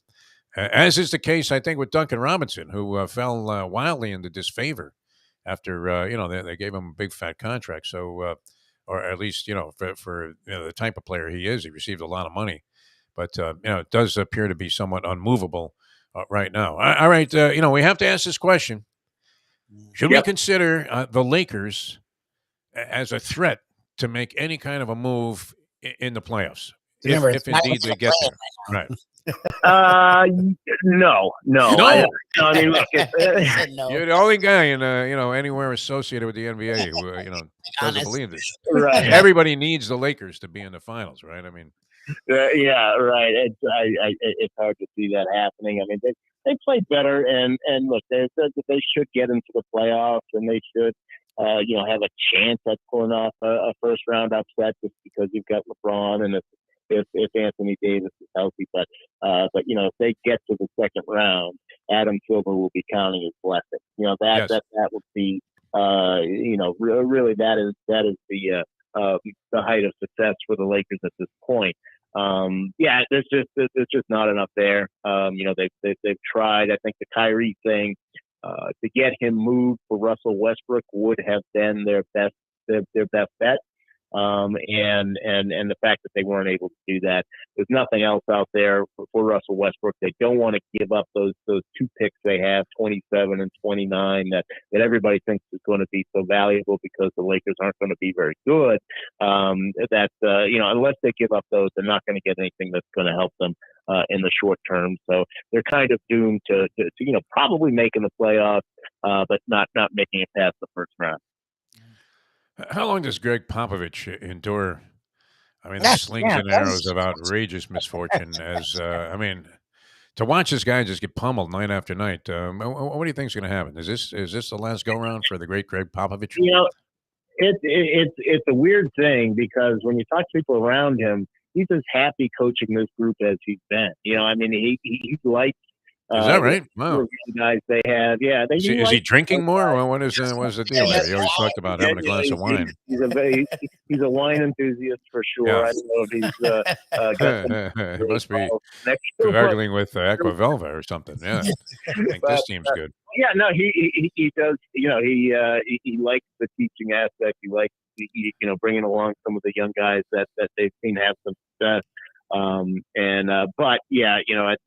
As is the case, I think, with Duncan Robinson, who fell wildly into disfavor after, they gave him a big fat contract. So, or at least, for the type of player he is, he received a lot of money. But, it does appear to be somewhat unmovable right now. All right. We have to ask this question. Should we consider the Lakers as a threat to make any kind of a move in the playoffs? Remember, if indeed they get there. Right. No. I mean, look, you're the only guy in anywhere associated with the NBA who doesn't believe this. Right. Everybody needs the Lakers to be in the finals, right? I mean, yeah, right. It's hard to see that happening. I mean, they played better, and look, they should get into the playoffs, and they should have a chance at pulling off a first round upset just because you've got LeBron and if Anthony Davis is healthy, but if they get to the second round, Adam Silver will be counting his blessings. That would be really that is the height of success for the Lakers at this point. There's just not enough there. They've tried. I think the Kyrie thing to get him moved for Russell Westbrook would have been their best bet. And the fact that they weren't able to do that, there's nothing else out there for Russell Westbrook. They don't want to give up those 2 picks they have, 27 and 29, that everybody thinks is going to be so valuable because the Lakers aren't going to be very good. Unless they give up those, they're not going to get anything that's going to help them in the short term. So they're kind of doomed to probably making the playoffs, but not making it past the first round. How long does Greg Popovich endure? I mean, the slings and arrows of outrageous misfortune. To watch this guy just get pummeled night after night. What do you think is going to happen? Is this the last go round for the great Greg Popovich? It's a weird thing because when you talk to people around him, he's as happy coaching this group as he's been. I mean, he likes. Is that right? Wow. Guys they have, yeah. Is he drinking more? Or what is the deal there? He always talked about having a glass of wine. He's a wine enthusiast for sure. Yeah. I don't know if he's he must be struggling with Aquavelva or something. Yeah, I think this team's good. Yeah, no, he does. He likes the teaching aspect. He likes bringing along some of the young guys that they've seen have some success. But yeah,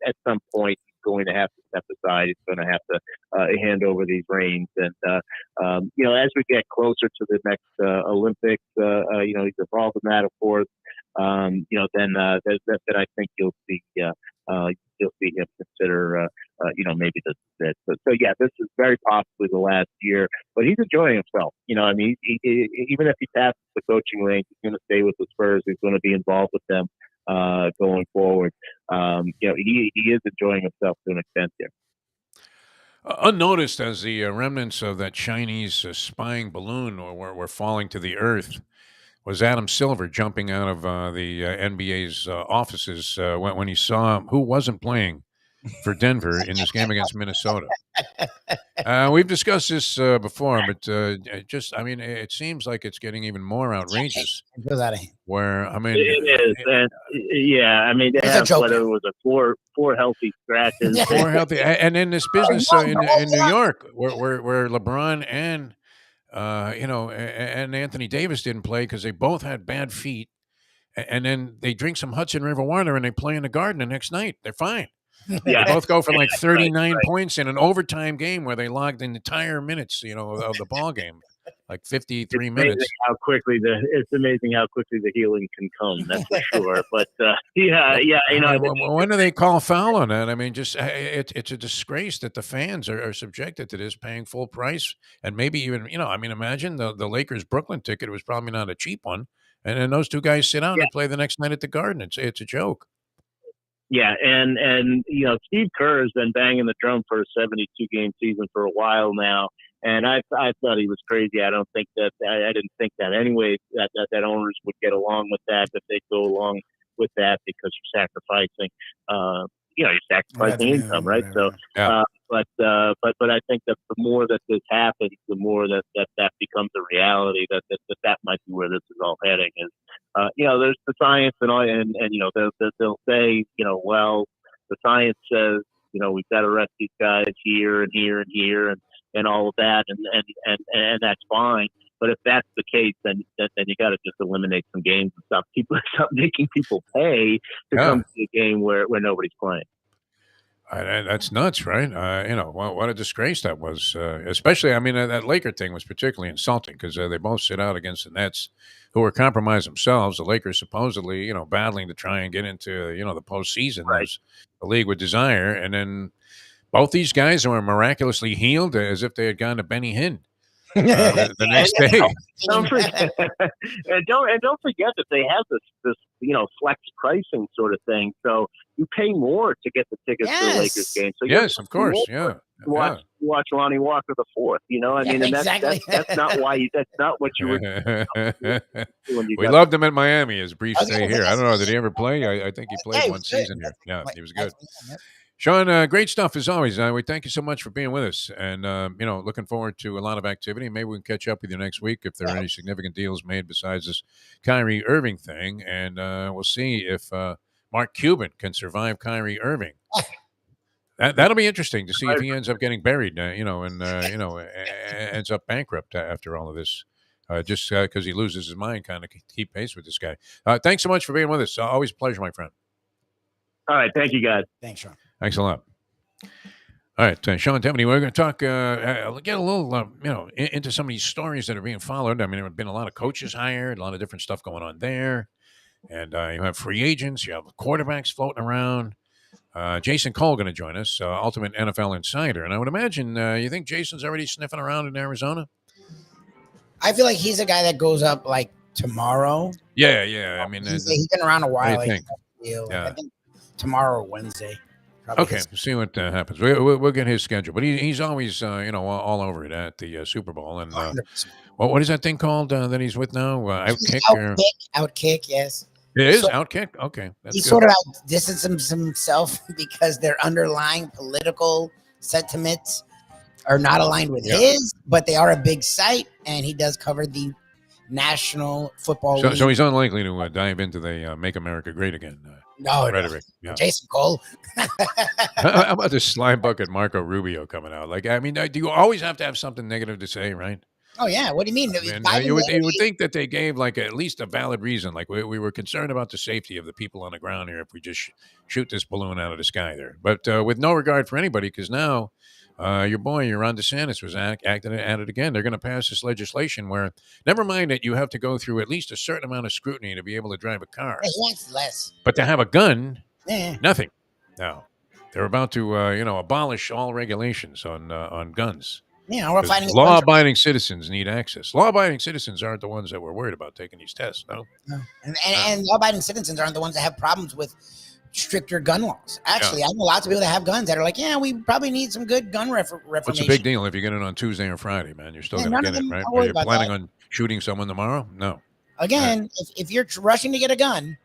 at some point he's going to have to step aside. He's going to have to hand over these reins. And as we get closer to the next Olympics, he's involved in that, of course. Then I think you'll see him consider, maybe this is it. So yeah, this is very possibly the last year, but he's enjoying himself. I mean, even if he passes the coaching range, he's going to stay with the Spurs. He's going to be involved with them going forward. He is enjoying himself to an extent here. Unnoticed as the remnants of that Chinese spying balloon were falling to the earth was Adam Silver jumping out of the NBA's offices when he saw who wasn't playing for Denver in this game against Minnesota. We've discussed this before, but it seems like it's getting even more outrageous. Where it is, and yeah, I mean, they have whether it was four healthy scratches, and in this business in New York, where LeBron and and Anthony Davis didn't play because they both had bad feet, and then they drink some Hudson River water and they play in the Garden the next night. They're fine. Yeah. They both go for like 39 points in an overtime game where they logged in entire minutes, of the ball game, like 53 minutes. It's amazing how quickly the healing can come. That's for sure. But when do they call foul on that? I mean, just it's a disgrace that the fans are subjected to this, paying full price, and maybe even imagine the Lakers Brooklyn ticket was probably not a cheap one, and then those two guys sit out and they play the next night at the Garden. It's a joke. Yeah, and Steve Kerr has been banging the drum for a 72-game season for a while now, and I thought he was crazy. I didn't think that anyway that owners would get along with that they'd go along with that because you're sacrificing income, right? So, but I think that the more that this happens, the more that becomes a reality. That might be where this is all heading. Is there's the science and all, and they'll say, well, the science says, we've got to rest these guys here and here and here and all of that, and that's fine. But if that's the case, then you got to just eliminate some games and stop making people pay to come to a game where nobody's playing. That's nuts, right? What a disgrace that was. Especially, that Laker thing was particularly insulting because they both sit out against the Nets, who were compromised themselves. The Lakers supposedly, battling to try and get into, the postseason, right, as the league would desire, and then both these guys were miraculously healed as if they had gone to Benny Hinn. The next day. Don't forget that they have this flex pricing sort of thing. So you pay more to get the tickets to the Lakers game. So yes, of course, yeah. Watch Lonnie Walker the fourth. And that's not why that's not what you were. We loved him at Miami. His brief stay here. I don't know. Did he ever play? I think he played one season here. Yeah, he was good. Sean, great stuff as always. We thank you so much for being with us, and looking forward to a lot of activity. Maybe we can catch up with you next week if there are any significant deals made besides this Kyrie Irving thing, and we'll see if Mark Cuban can survive Kyrie Irving. That'll be interesting to see if he ends up getting buried, and ends up bankrupt after all of this, just because he loses his mind, kind of keep pace with this guy. Thanks so much for being with us. Always a pleasure, my friend. All right, thank you, guys. Thanks, Sean. Thanks a lot. All right, Sean Deveney, we're going to talk, get a little, into some of these stories that are being followed. There have been a lot of coaches hired, a lot of different stuff going on there. And you have free agents, you have quarterbacks floating around. Jason Cole going to join us, Ultimate NFL Insider. And I would imagine, you think Jason's already sniffing around in Arizona? I feel like he's a guy that goes up like tomorrow. Yeah. He's been around a while. What do you think? I think tomorrow or Wednesday. Okay, we'll see what happens. We'll get his schedule, but he's always all over it at the Super Bowl. And what is that thing called that he's with now? Outkick. Outkick, yes. It is Outkick? Okay. That's he good. sort of outdistanced himself because their underlying political sentiments are not aligned with his, but they are a big site, and he does cover the National Football League. So he's unlikely to dive into the Make America Great Again rhetoric. No. Jason Cole. How about this slime bucket Marco Rubio coming out? Like, I mean, do you always have to have something negative to say, right? Oh, yeah. What do you mean? You would think that they gave like at least a valid reason. Like we were concerned about the safety of the people on the ground here if we just shoot this balloon out of the sky there. But with no regard for anybody, because now your boy, Ron DeSantis, was at it again. They're going to pass this legislation where, never mind that you have to go through at least a certain amount of scrutiny to be able to drive a car. He wants less. But to have a gun, Yeah. nothing. No. They're about to, abolish all regulations on guns. Yeah, we're fighting law-abiding citizens need access. Law-abiding citizens aren't the ones that were worried about taking these tests, no? And law-abiding citizens aren't the ones that have problems with stricter gun laws. Actually, I know lots of people that have guns that are like, yeah, we probably need some good gun reformation. What's the big deal if you get it on Tuesday or Friday, man? You're still going to get it, right? Are you planning on shooting someone tomorrow? No. Again, if you're rushing to get a gun,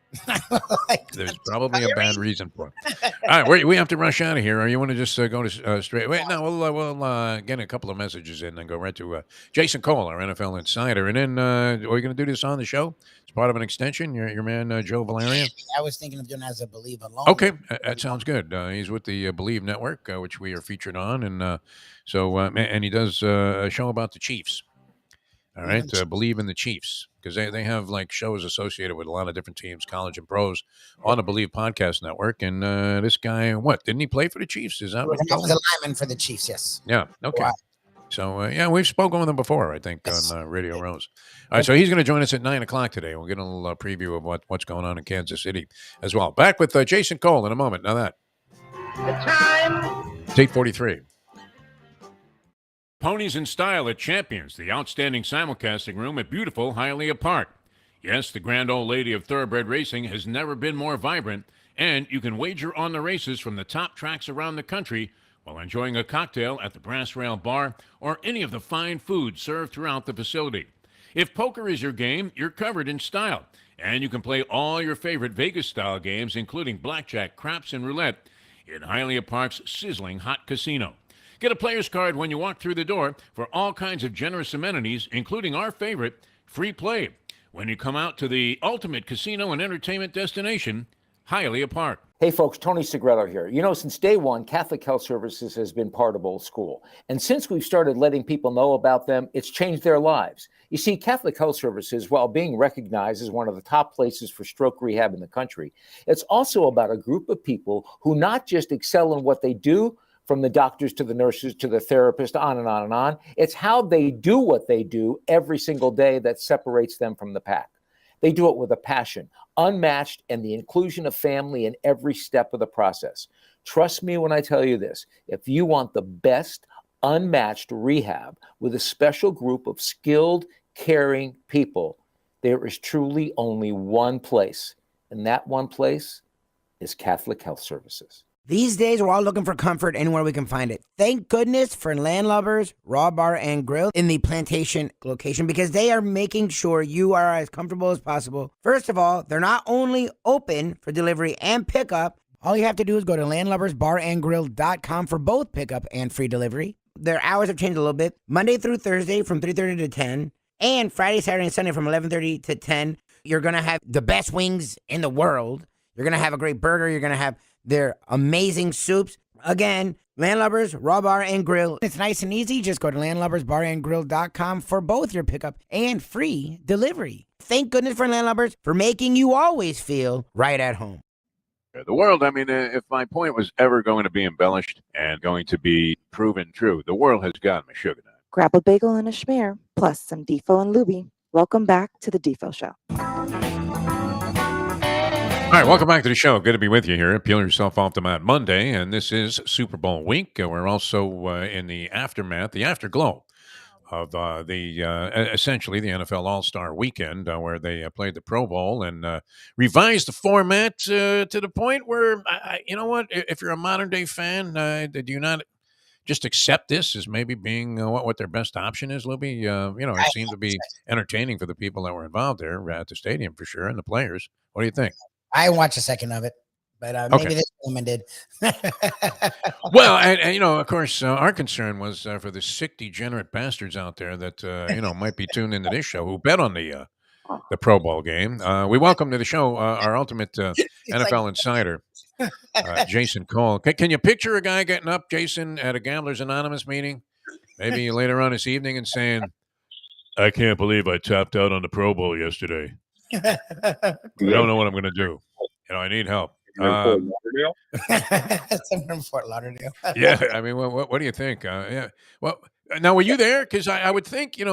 there's probably a bad reason for it. All right, we have to rush out of here. Or you want to just go to straight? Wait, no, we'll get a couple of messages in and go right to Jason Cole, our NFL insider. And then are we going to do this on the show? It's part of an extension. Your man Joe Valerian. I was thinking of doing it as a Believe Alone. Okay, that sounds good. He's with the Believe Network, which we are featured on, and and he does a show about the Chiefs. All right, Believe in the Chiefs, because they have like shows associated with a lot of different teams, college and pros, on the Believe Podcast Network. And this guy, didn't he play for the Chiefs? Is that what he was a lineman for the Chiefs? Yes. Yeah. Okay. Wow. So we've spoken with him before, I think, on Radio Rose. All right, so he's going to join us at 9:00 today. We'll get a little preview of what's going on in Kansas City as well. Back with Jason Cole in a moment. Now that the time. It's 8:43. Ponies in Style at Champions, the outstanding simulcasting room at beautiful Hialeah Park. Yes, the grand old lady of thoroughbred racing has never been more vibrant, and you can wager on the races from the top tracks around the country while enjoying a cocktail at the Brass Rail Bar or any of the fine food served throughout the facility. If poker is your game, you're covered in style, and you can play all your favorite Vegas-style games, including blackjack, craps, and roulette, in Hialeah Park's sizzling hot casino. Get a player's card when you walk through the door for all kinds of generous amenities, including our favorite, free play, when you come out to the ultimate casino and entertainment destination, Hialeah Park. Hey folks, Tony Segreto here. You know, since day one, Catholic Health Services has been part of Old School. And since we've started letting people know about them, it's changed their lives. You see, Catholic Health Services, while being recognized as one of the top places for stroke rehab in the country, it's also about a group of people who not just excel in what they do, from the doctors to the nurses to the therapist, on and on and on. It's how they do what they do every single day that separates them from the pack. They do it with a passion, unmatched, and the inclusion of family in every step of the process. Trust me when I tell you this. If you want the best, unmatched rehab with a special group of skilled, caring people, there is truly only one place, and that one place is Catholic Health Services. These days, we're all looking for comfort anywhere we can find it. Thank goodness for Landlubbers Raw Bar and Grill in the Plantation location, because they are making sure you are as comfortable as possible. First of all, they're not only open for delivery and pickup. All you have to do is go to landlubbersbarandgrill.com for both pickup and free delivery. Their hours have changed a little bit. Monday through Thursday from 3:30 to 10, and Friday, Saturday, and Sunday from 11:30 to 10. You're going to have the best wings in the world. You're going to have a great burger. You're going to have their amazing soups. Again, Landlubbers, Raw Bar and Grill. It's nice and easy. Just go to landlubbersbarandgrill.com for both your pickup and free delivery. Thank goodness for Landlubbers for making you always feel right at home. The world, I mean, if my point was ever going to be embellished and going to be proven true, the world has gotten me sugar now. Grab a bagel and a schmear, plus some Defo and Lubie. Welcome back to the Defo Show. All right, welcome back to the show. Good to be with you here. Peel yourself off the mat Monday, and this is Super Bowl week. We're also in the aftermath, the afterglow of essentially the NFL All-Star Weekend, where they played the Pro Bowl and revised the format to the point where, you know what? If you're a modern day fan, do you not just accept this as maybe being what their best option is, Lubie? It seemed to be entertaining for the people that were involved there at the stadium for sure, and the players. What do you think? I watched a second of it, but maybe this woman did. Well, and of course, our concern was for the sick, degenerate bastards out there that might be tuned into this show who bet on the Pro Bowl game. We welcome to the show our ultimate NFL insider, Jason Cole. Can you picture a guy getting up, Jason, at a Gamblers Anonymous meeting, maybe later on this evening, and saying, "I can't believe I tapped out on the Pro Bowl yesterday. I don't know what I'm going to do. I need help." Someone from Fort Lauderdale. Yeah, I mean, what do you think? Yeah, well, now were you there? Because I would think, being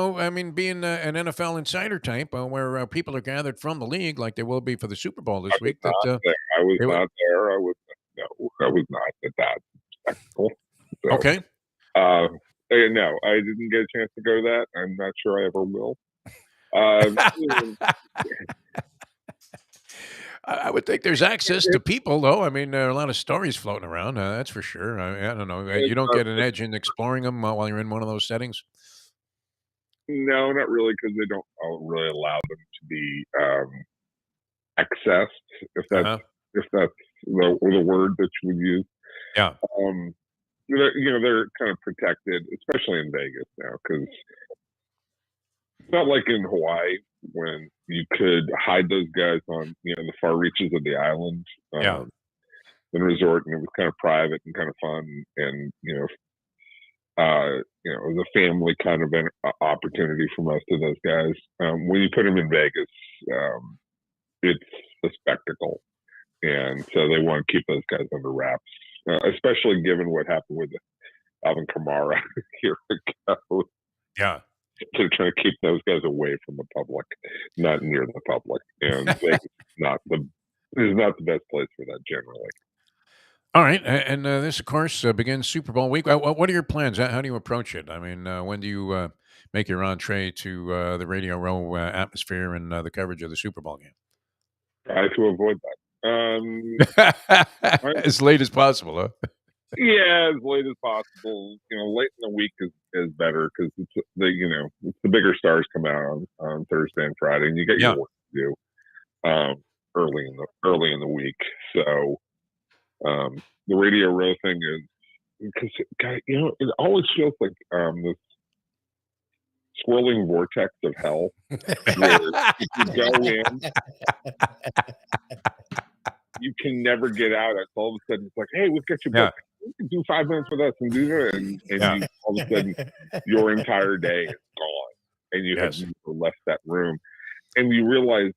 an NFL insider type, where people are gathered from the league, like they will be for the Super Bowl this week. I was not there. I was not at that spectacle. So, okay. No, I didn't get a chance to go to that. I'm not sure I ever will. I would think there's access to people, though. I mean, there are a lot of stories floating around. That's for sure. I don't know. You don't get an edge in exploring them while you're in one of those settings? No, not really, because they don't really allow them to be accessed, if that's the word that you would use. Yeah. They're kind of protected, especially in Vegas now, because it's not like in Hawaii when you could hide those guys on the far reaches of the island, the resort, and it was kind of private and kind of fun, and it was a family kind of an opportunity for most of those guys. When you put them in Vegas, it's a spectacle, and so they want to keep those guys under wraps, especially given what happened with Alvin Kamara a year ago. Yeah. They're trying to keep those guys away from the public, not near the public, and Vegas is not the best place for that generally. All right, and this, of course, begins Super Bowl week. What are your plans? How do you approach it? I mean, when do you make your entree to the Radio Row atmosphere and the coverage of the Super Bowl game? Try to avoid that. As late as possible, huh? Yeah, as late as possible. Late in the week is better because it's the bigger stars come out on Thursday and Friday, and you get your work to do early in the week. So the Radio Row thing is because it always feels like this swirling vortex of hell where if you go in, you can never get out. It's all of a sudden it's like, hey, we've got your book. You can do 5 minutes with us and do that, and you, all of a sudden your entire day is gone, and you have never left that room, and you realize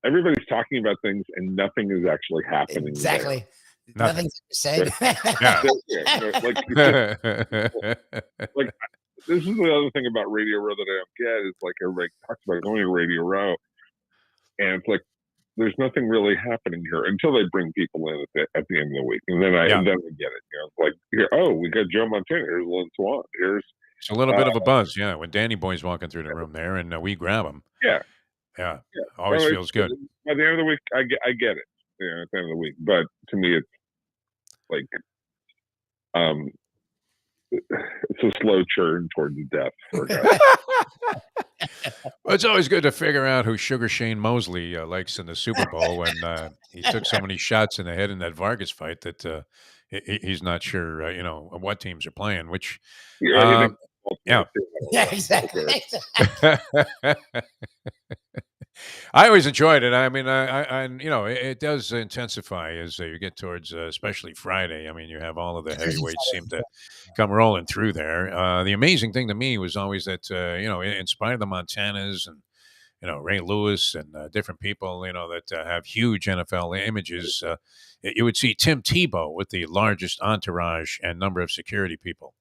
everybody's talking about things and nothing is actually happening. Exactly. Nothing's said. Like this is the other thing about Radio Row that I don't get is like everybody talks about going to Radio Row, and it's like there's nothing really happening here until they bring people in at the end of the week, and then I get it. It's like we got Joe Montana, here's Lynn Swan, here's it's a little bit of a buzz, when Danny Boy's walking through the room there, and we grab him. Yeah. Always feels good. By the end of the week, I get it. At the end of the week, but to me, it's like it's a slow churn towards death for a guy. Well, it's always good to figure out who Sugar Shane Mosley likes in the Super Bowl when he took so many shots in the head in that Vargas fight that he's not sure, what teams are playing. Which, exactly. I always enjoyed it. I mean, it does intensify as you get towards, especially Friday. I mean, you have all of the heavyweights seem to come rolling through there. The amazing thing to me was always that, in spite of the Montanas and, Ray Lewis and different people, that have huge NFL images, you would see Tim Tebow with the largest entourage and number of security people.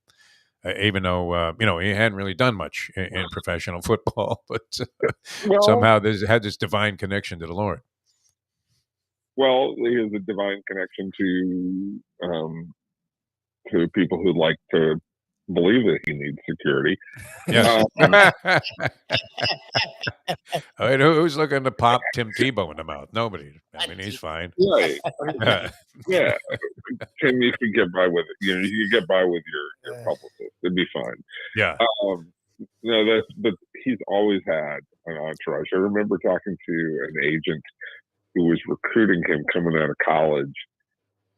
Even though, he hadn't really done much in professional football, but somehow had this divine connection to the Lord. Well, he has a divine connection to people who like to believe that he needs security. Yes. I mean, who's looking to pop Tim Tebow in the mouth? Nobody. I mean, he's fine. Right. Yeah. Tim, you could get by with it. You could get by with your publicist. It'd be fine. Yeah. No, but he's always had an entourage. I remember talking to an agent who was recruiting him coming out of college,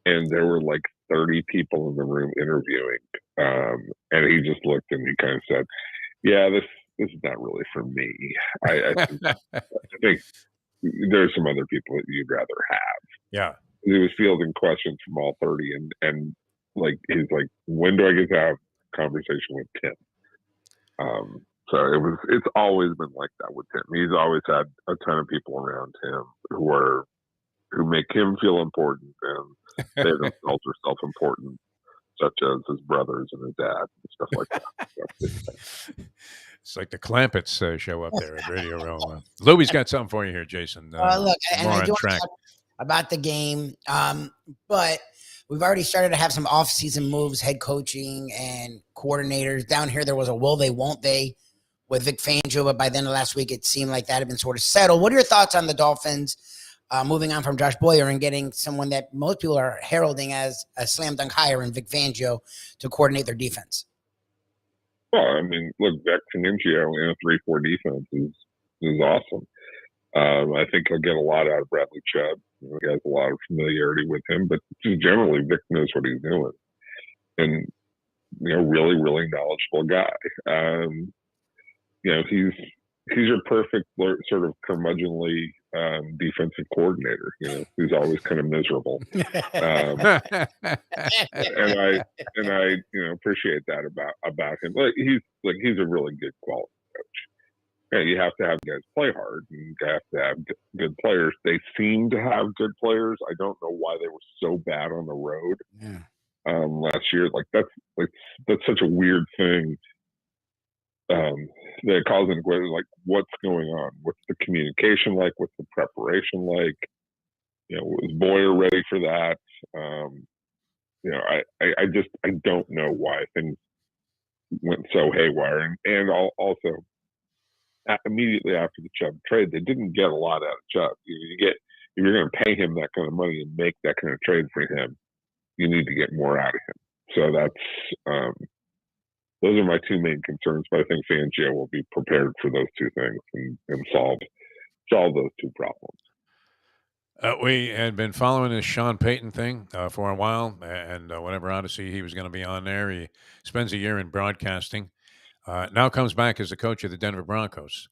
and there were like 30 people in the room interviewing. And he just looked and he kind of said, "Yeah, this is not really for me. I think there's some other people that you'd rather have." Yeah. He was fielding questions from all 30, and like he's like, "When do I get to have a conversation with Tim?" So it's always been like that with Tim. He's always had a ton of people around him who make him feel important, and they themselves are self-important, such as his brothers and his dad and stuff like that. It's like the Clampetts show up there at Radio Row. Lubie's got something for you here, Jason. Look, and I do want track. to talk about the game, but we've already started to have some off-season moves, head coaching and coordinators. Down here, there was a will they, won't they with Vic Fangio, but by the end of last week, it seemed like that had been sort of settled. What are your thoughts on the Dolphins moving on from Josh Boyer and getting someone that most people are heralding as a slam dunk hire in Vic Fangio to coordinate their defense? Well, I mean, look, Vic Fangio in a 3-4 defense is awesome. I think he'll get a lot out of Bradley Chubb. He has a lot of familiarity with him, but just generally, Vic knows what he's doing, and really, really knowledgeable guy. He's your perfect sort of curmudgeonly defensive coordinator. Who's always kind of miserable, and I appreciate that about him. He's a really good quality coach. Yeah, you have to have guys play hard, and you have to have good players. They seem to have good players. I don't know why they were so bad on the road last year. That's such a weird thing. That calls into question, like, what's going on? What's the communication like? What's the preparation like? Was Boyer ready for that? I don't know why things went so haywire. And also, immediately after the Chubb trade, they didn't get a lot out of Chubb. If you're going to pay him that kind of money and make that kind of trade for him, you need to get more out of him. So that's those are my two main concerns. But I think Fangio will be prepared for those two things and solve those two problems. We had been following this Sean Payton thing for a while, and whenever Odyssey he was going to be on there, he spends a year in broadcasting. Now comes back as the coach of the Denver Broncos.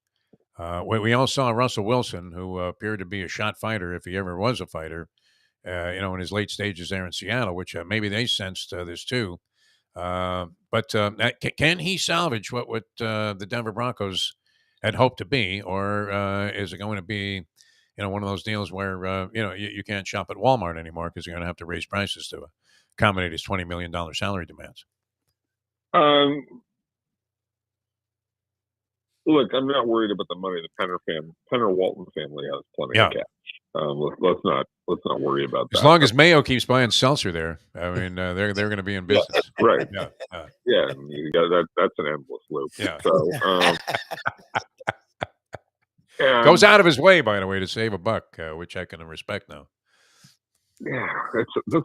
We all saw Russell Wilson, who appeared to be a shot fighter, if he ever was a fighter, in his late stages there in Seattle, which maybe they sensed this too. But can he salvage what the Denver Broncos had hoped to be, or is it going to be, one of those deals where you can't shop at Walmart anymore because you're going to have to raise prices to accommodate his $20 million salary demands? Look, I'm not worried about the money. The Penner Walton family has plenty of cash. Let's not worry about that. As long as Mayo keeps buying seltzer there, I mean, they're going to be in business. Right. Yeah. You got that's an endless loop. Yeah. So, goes out of his way, by the way, to save a buck, which I can respect now. Yeah, the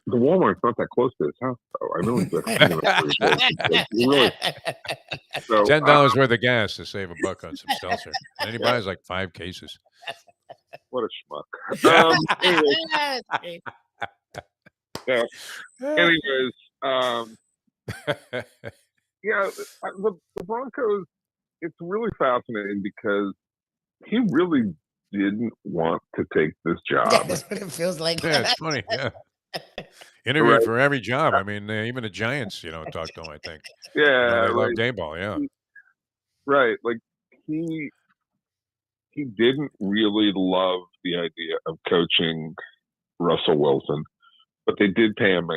Walmart's not that close to his house, though. I know he's $10 worth of gas to save a buck on some seltzer, and he buys like 5 cases. What a schmuck! Anyways, the Broncos. It's really fascinating because he really didn't want to take this job. Yeah, that's what it feels like. Yeah, it's funny. Yeah. Interviewed for every job. I mean, even the Giants, talked to him, I think. Yeah. They love Dayball, yeah. Right. Like, he didn't really love the idea of coaching Russell Wilson, but they did pay him,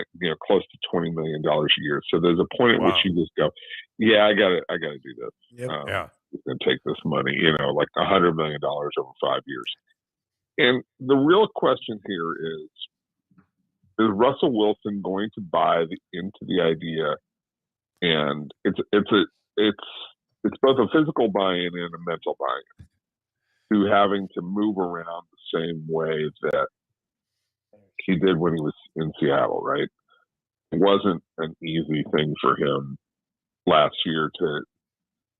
close to $20 million a year. So there's a point at which you just go, yeah, I gotta do this. Yep. Yeah. And take this money, like $100 million over 5 years. And the real question here is Russell Wilson going to buy into the idea? And it's both a physical buy-in and a mental buy-in to having to move around the same way that he did when he was in Seattle, right? It wasn't an easy thing for him last year to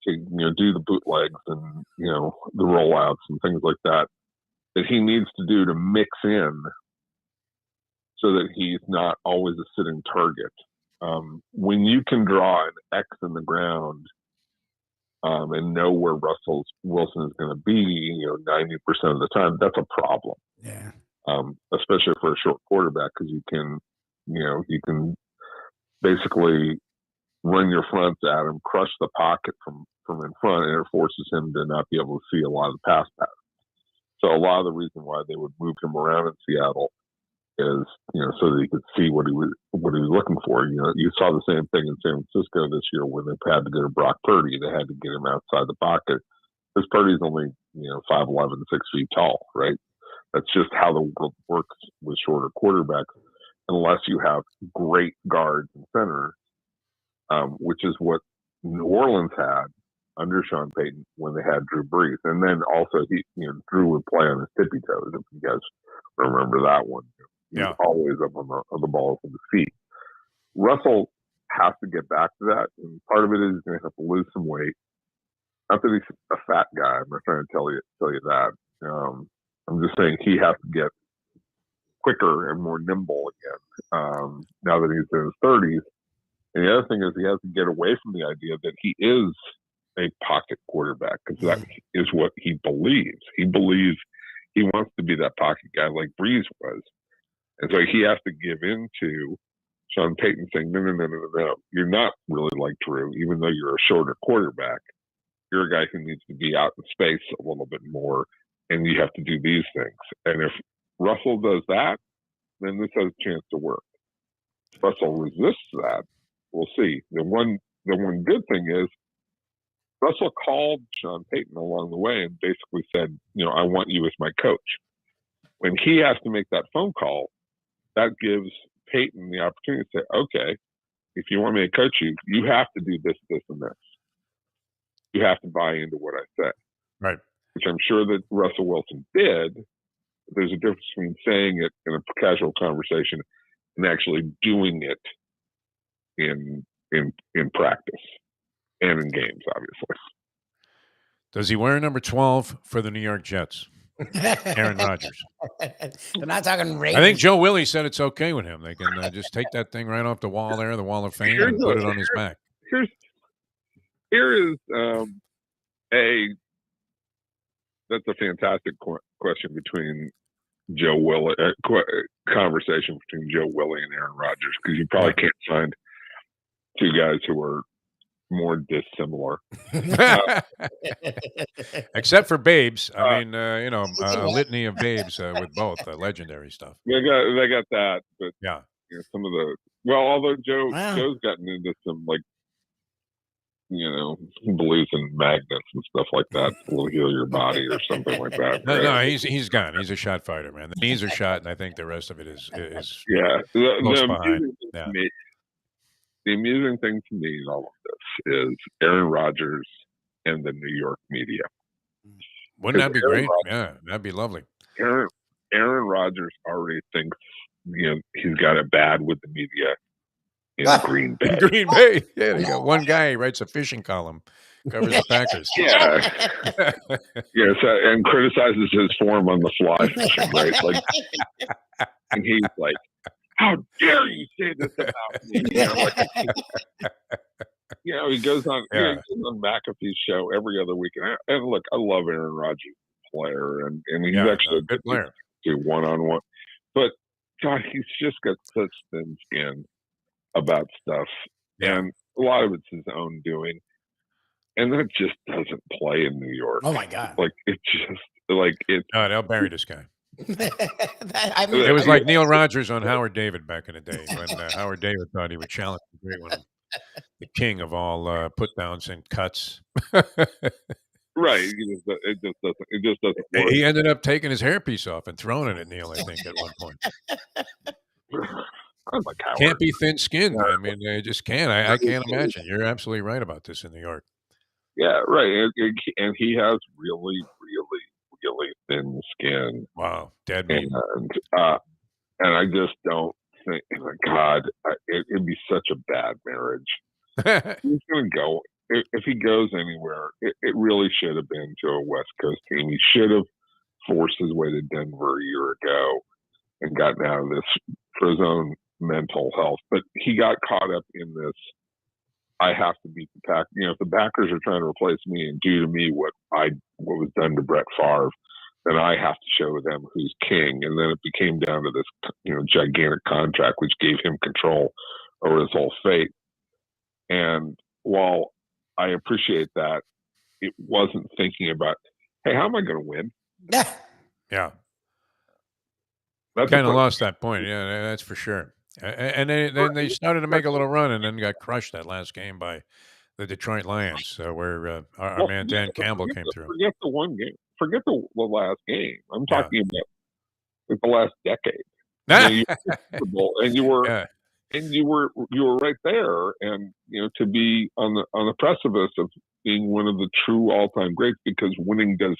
do the bootlegs and the rollouts and things like that he needs to do to mix in so that he's not always a sitting target. When you can draw an X in the ground and know where Russell Wilson is going to be, 90% of the time, that's a problem. Yeah. Especially for a short quarterback, because you can basically run your fronts at him, crush the pocket from in front, and it forces him to not be able to see a lot of the pass patterns. So a lot of the reason why they would move him around in Seattle is, so that he could see what he was looking for. You saw the same thing in San Francisco this year when they had to go to Brock Purdy. They had to get him outside the pocket because Purdy's only 5'11", 6 feet tall, right? That's just how the world works with shorter quarterbacks, unless you have great guards and centers, which is what New Orleans had under Sean Payton when they had Drew Brees. And then also Drew would play on his tippy toes, if you guys remember that one. He was always up on the balls of his feet. Russell has to get back to that, and part of it is he's going to have to lose some weight. Not that he's a fat guy. I'm not trying to tell you that. I'm just saying he has to get quicker and more nimble again now that he's in his 30s. And the other thing is he has to get away from the idea that he is a pocket quarterback, because that is what he believes. He believes he wants to be that pocket guy like Brees was. And so he has to give in to Sean Payton saying, no. You're not really like Drew, even though you're a shorter quarterback. You're a guy who needs to be out in space a little bit more, and you have to do these things. And if Russell does that, then this has a chance to work. If Russell resists that, we'll see. The one good thing is Russell called Sean Payton along the way and basically said, I want you as my coach. When he has to make that phone call, that gives Payton the opportunity to say, okay, if you want me to coach you, you have to do this, this, and this. You have to buy into what I say. Right. Which I'm sure that Russell Wilson did. There's a difference between saying it in a casual conversation and actually doing it in practice and in games, obviously. Does he wear number 12 for the New York Jets? Aaron Rodgers. We're not talking Ravens. I think Joe Willie said it's okay with him. They can just take that thing right off the wall there, the Wall of Fame, and put it on his back. Here is that's a fantastic question between Joe Willie, conversation between Joe Willie and Aaron Rodgers, because you probably can't find two guys who are more dissimilar. Except for Babes. I mean, a litany of Babes with both legendary stuff. They got that, but yeah, some of the although Joe's gotten into some he believes in magnets and stuff like that will heal your body or something like that. No, he's gone. He's a shot fighter, man. The knees are shot, and I think the rest of it is close behind. The amusing thing to me in all of this is Aaron Rodgers and the New York media. Wouldn't that be great? Yeah, that'd be lovely. Aaron Rodgers already thinks he's got it bad with the media in Green Bay. Green Bay. Yeah, they got one guy who writes a fishing column, covers the Packers. Yeah. And criticizes his form on the fly fishing, right? Like, and he's like, how dare you say this about me? He goes on McAfee's show every other week. And look, I love Aaron Rodgers, player, and he's actually a good player. Do one-on-one. But, God, he's just got such thin skin about stuff. Yeah. And a lot of it's his own doing. And that just doesn't play in New York. Oh, my God. Like, it just, like, it. Oh, they'll bury this guy. It was like Neil Rogers on Howard David back in the day when Howard David thought he would challenge the great one, the king of all put downs and cuts. Right. It just doesn't work. He ended up taking his hairpiece off and throwing it at Neil, I think, at one point. Like can't be thin-skinned. I mean, they just can't. I can't imagine. You're absolutely right about this in New York. Yeah, right. And he has really, really, really thin skin. Wow, dead meat. And I just don't think, God, it'd be such a bad marriage. He's going to go. If he goes anywhere, it really should have been to a West Coast team. He should have forced his way to Denver a year ago and gotten out of this for his own mental health. But he got caught up in this, I have to beat the Packers. If the Packers are trying to replace me and do to me what was done to Brett Favre, then I have to show them who's king. And then it became down to this, gigantic contract, which gave him control over his whole fate. And while I appreciate that, it wasn't thinking about, hey, how am I going to win? Yeah. Kind of lost that point. Yeah, that's for sure. And then they started to make a little run and then got crushed that last game by the Detroit Lions, where our man Dan Campbell came through. Forget the one game. Forget the last game. I'm talking about the last decade. And you were and you were right there, and to be on the precipice of being one of the true all-time greats, because winning does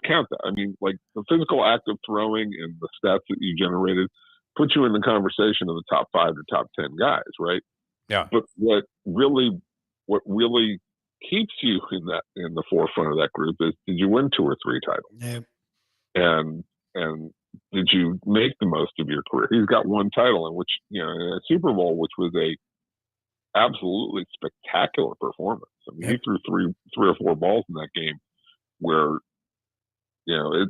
count. That, I mean, like the physical act of throwing and the stats that you generated put you in the conversation of the top 5 or top 10 guys, right? Yeah. But what really keeps you in the forefront of that group is, did you win 2 or 3 titles? Yeah. And did you make the most of your career? He's got 1 title, in which a Super Bowl, which was a absolutely spectacular performance. I mean, he threw 3 or 4 balls in that game where it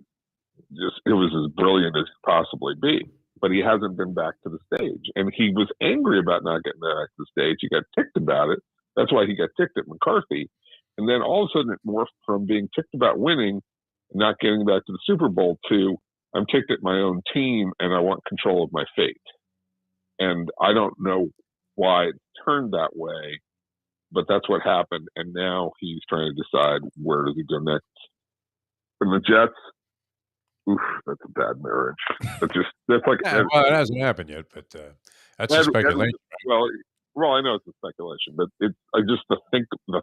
was as brilliant as it could possibly be. But he hasn't been back to the stage, and he was angry about not getting back to the stage. He got ticked about it. That's why he got ticked at McCarthy. And then all of a sudden it morphed from being ticked about winning and not getting back to the Super Bowl to, I'm ticked at my own team and I want control of my fate. And I don't know why it turned that way, but that's what happened. And now he's trying to decide, where does he go next? And the Jets, that's a bad marriage. That's like well, it hasn't happened yet, but that's a speculation. Well, I know it's a speculation, but the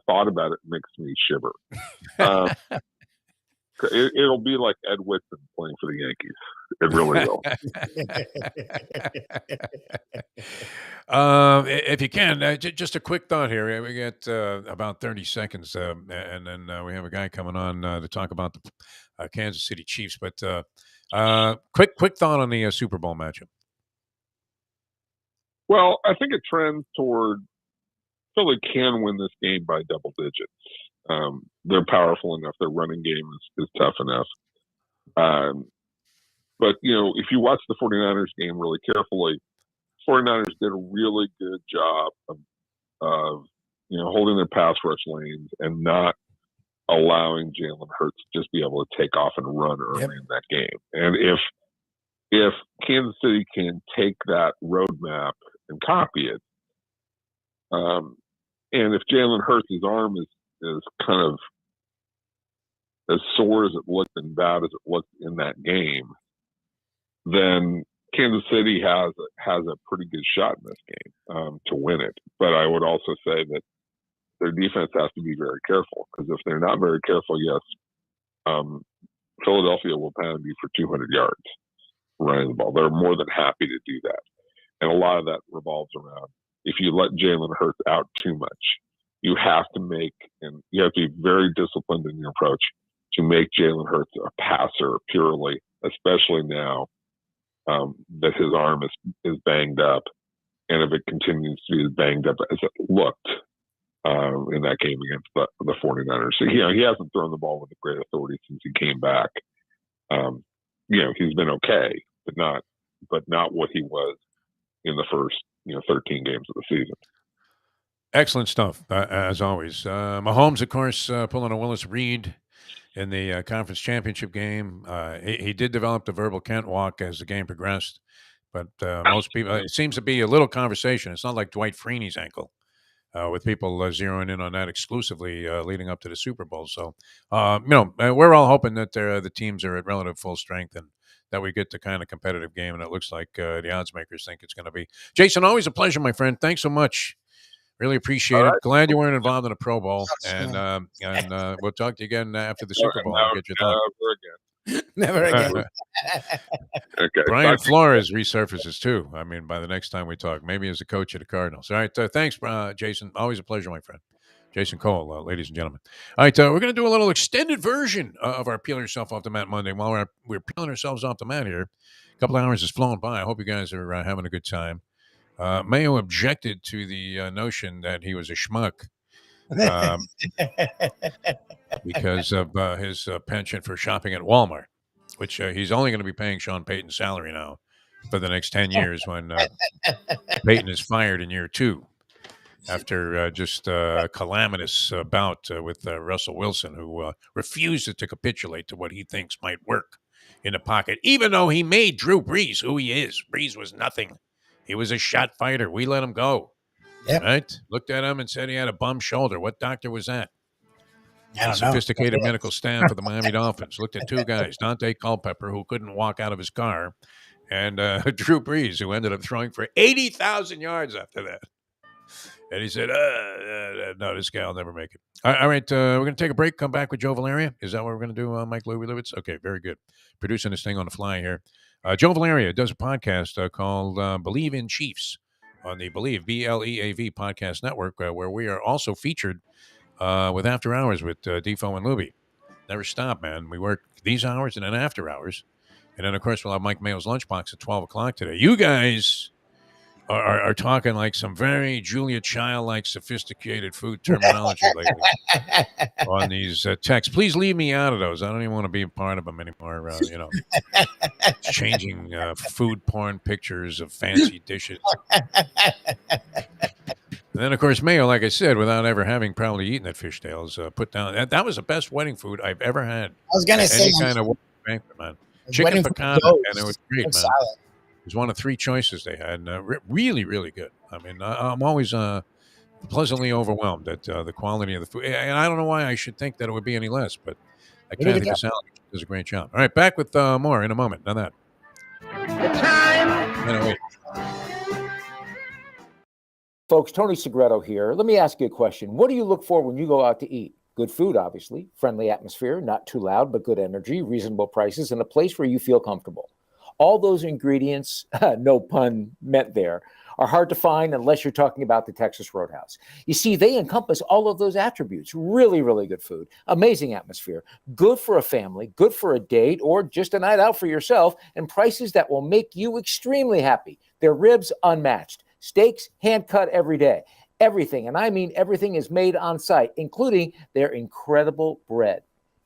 thought about it makes me shiver. It'll be like Ed Whitson playing for the Yankees. It really will. If you can, just a quick thought here. We get about 30 seconds, and then we have a guy coming on to talk about the Kansas City Chiefs. But quick thought on the Super Bowl matchup. Well, I think it trends toward Philly can win this game by double digits. They're powerful enough. Their running game is tough enough. But, if you watch the 49ers game really carefully, 49ers did a really good job of holding their pass rush lanes and not allowing Jalen Hurts to just be able to take off and run early in that game. And if Kansas City can take that roadmap and copy it, and if Jalen Hurts' arm is kind of as sore as it looked and bad as it looked in that game, then Kansas City has a pretty good shot in this game to win it. But I would also say that their defense has to be very careful, because if they're not very careful, Philadelphia will pound you for 200 yards running the ball. They're more than happy to do that. And a lot of that revolves around, if you let Jalen Hurts out too much, you have to be very disciplined in your approach to make Jalen Hurts a passer purely, especially now that his arm is banged up. And if it continues to be as banged up as it looked in that game against the 49ers. So, he hasn't thrown the ball with a great authority since he came back. He's been okay, but not what he was in the first 13 games of the season. Excellent stuff, as always. Mahomes, of course, pulling a Willis Reed in the conference championship game. He did develop the verbal can't walk as the game progressed, but most people, it seems to be a little conversation. It's not like Dwight Freeney's ankle, with people zeroing in on that exclusively leading up to the Super Bowl. So, we're all hoping that the teams are at relative full strength and that we get the kind of competitive game, and it looks like the odds makers think it's going to be. Jason, always a pleasure, my friend. Thanks so much. Really appreciate it. Glad you weren't involved in a Pro Bowl, and we'll talk to you again after the Super Bowl. And get your thoughts. Never again. Okay. Brian Flores resurfaces too. I mean, by the next time we talk, maybe as a coach of the Cardinals. All right. Thanks, Jason. Always a pleasure, my friend. Jason Cole, ladies and gentlemen. All right. We're going to do a little extended version of our Peeling Yourself Off the Mat Monday. While we're peeling ourselves off the mat here, a couple of hours has flown by. I hope you guys are having a good time. Mayo objected to the notion that he was a schmuck because of his penchant for shopping at Walmart, which he's only going to be paying Sean Payton's salary now for the next 10 years when Payton is fired in year 2 after just a calamitous bout with Russell Wilson, who refused to capitulate to what he thinks might work in the pocket, even though he made Drew Brees who he is. Brees was nothing. He was a shot fighter. We let him go. Yep. Right? Looked at him and said he had a bum shoulder. What doctor was that? I don't know. Sophisticated medical staff of the Miami Dolphins looked at 2 guys, Dante Culpepper, who couldn't walk out of his car, and Drew Brees, who ended up throwing for 80,000 yards after that. And he said, no, this guy will never make it. All right, we're going to take a break, come back with Joe Valeria. Is that what we're going to do, Mike Lubitz? Okay, very good. Producing this thing on the fly here. Joe Valeria does a podcast called Believe in Chiefs on the Believe, BLEAV podcast network, where we are also featured with After Hours with Defo and Lubie. Never stop, man. We work these hours and then after hours. And then, of course, we'll have Mike Mayo's Lunchbox at 12 o'clock today. You guys are talking like some very Julia Child-like sophisticated food terminology lately on these texts. Please leave me out of those. I don't even want to be a part of them anymore. Changing food porn pictures of fancy dishes. And then, of course, Mayo, like I said, without ever having probably eaten at Fishtails, put down that was the best wedding food I've ever had. I was gonna say any kind of banquet, man. Chicken piccata, and it was great, man. Solid. It was one of 3 choices they had. Really, really good. I mean, I'm always pleasantly overwhelmed at the quality of the food, and I don't know why I should think that it would be any less, but I can't think the salad does a great job. All right, back with more in a moment. Now that. The time. Wait. Folks, Tony Segreto here. Let me ask you a question. What do you look for when you go out to eat? Good food, obviously, friendly atmosphere, not too loud, but good energy, reasonable prices, and a place where you feel comfortable. All those ingredients, no pun meant there, are hard to find unless you're talking about the Texas Roadhouse. You see, they encompass all of those attributes. Really, really good food, amazing atmosphere, good for a family, good for a date, or just a night out for yourself, and prices that will make you extremely happy. Their ribs unmatched. Steaks hand cut every day. Everything, and I mean everything, is made on site, including their incredible bread.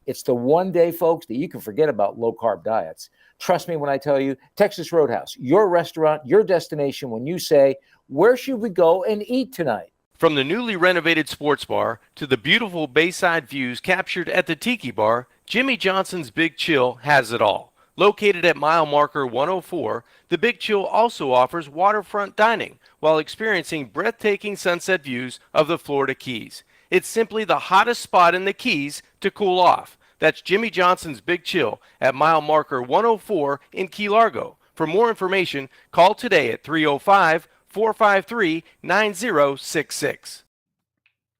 It's the one day, folks, that you can forget about low-carb diets. Trust me when I tell you, Texas Roadhouse, your restaurant, your destination when you say, where should we go and eat tonight? From the newly renovated sports bar to the beautiful bayside views captured at the Tiki Bar, Jimmy Johnson's Big Chill has it all. Located at mile marker 104, the Big Chill also offers waterfront dining while experiencing breathtaking sunset views of the Florida Keys. It's simply the hottest spot in the Keys to cool off. That's Jimmy Johnson's Big Chill at mile marker 104 in Key Largo. For more information, call today at 305-453-9066.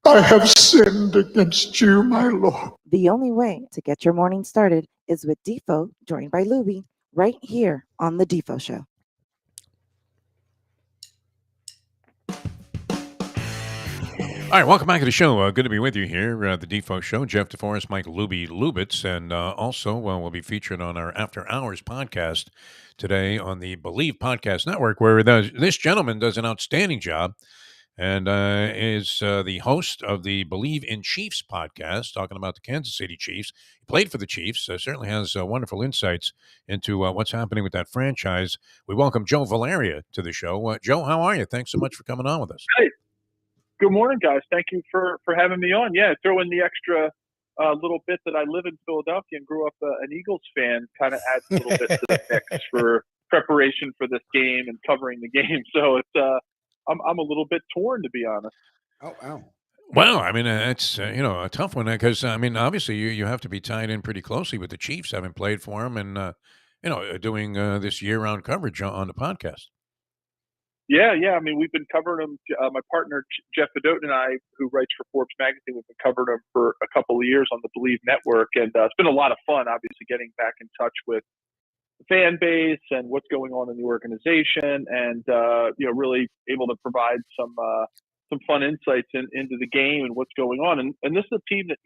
I have sinned against you, my Lord. The only way to get your morning started is with Defo, joined by Lubie, right here on The Defo Show. All right, welcome back to the show. Good to be with you here, the Defo Show. Jeff DeForest, Mike Lubitz, and also we'll be featured on our After Hours podcast today on the Believe Podcast Network, where this gentleman does an outstanding job and is the host of the Believe in Chiefs podcast, talking about the Kansas City Chiefs. He played for the Chiefs, certainly has wonderful insights into what's happening with that franchise. We welcome Joe Valeria to the show. Joe, how are you? Thanks so much for coming on with us. Hey. Good morning, guys. Thank you for having me on. Yeah, throw in the extra little bit that I live in Philadelphia and grew up an Eagles fan, kind of adds a little bit to the mix for preparation for this game and covering the game. So it's I'm a little bit torn, to be honest. Oh, wow. Well, I mean, it's a tough one because I mean, obviously you have to be tied in pretty closely with the Chiefs, having played for them, and doing this year-round coverage on the podcast. Yeah. I mean, we've been covering him. My partner Jeff Fedotin and I, who writes for Forbes magazine, we've been covering him for a couple of years on the Believe Network, and it's been a lot of fun. Obviously, getting back in touch with the fan base and what's going on in the organization, and really able to provide some fun insights into the game and what's going on. And this is a team that,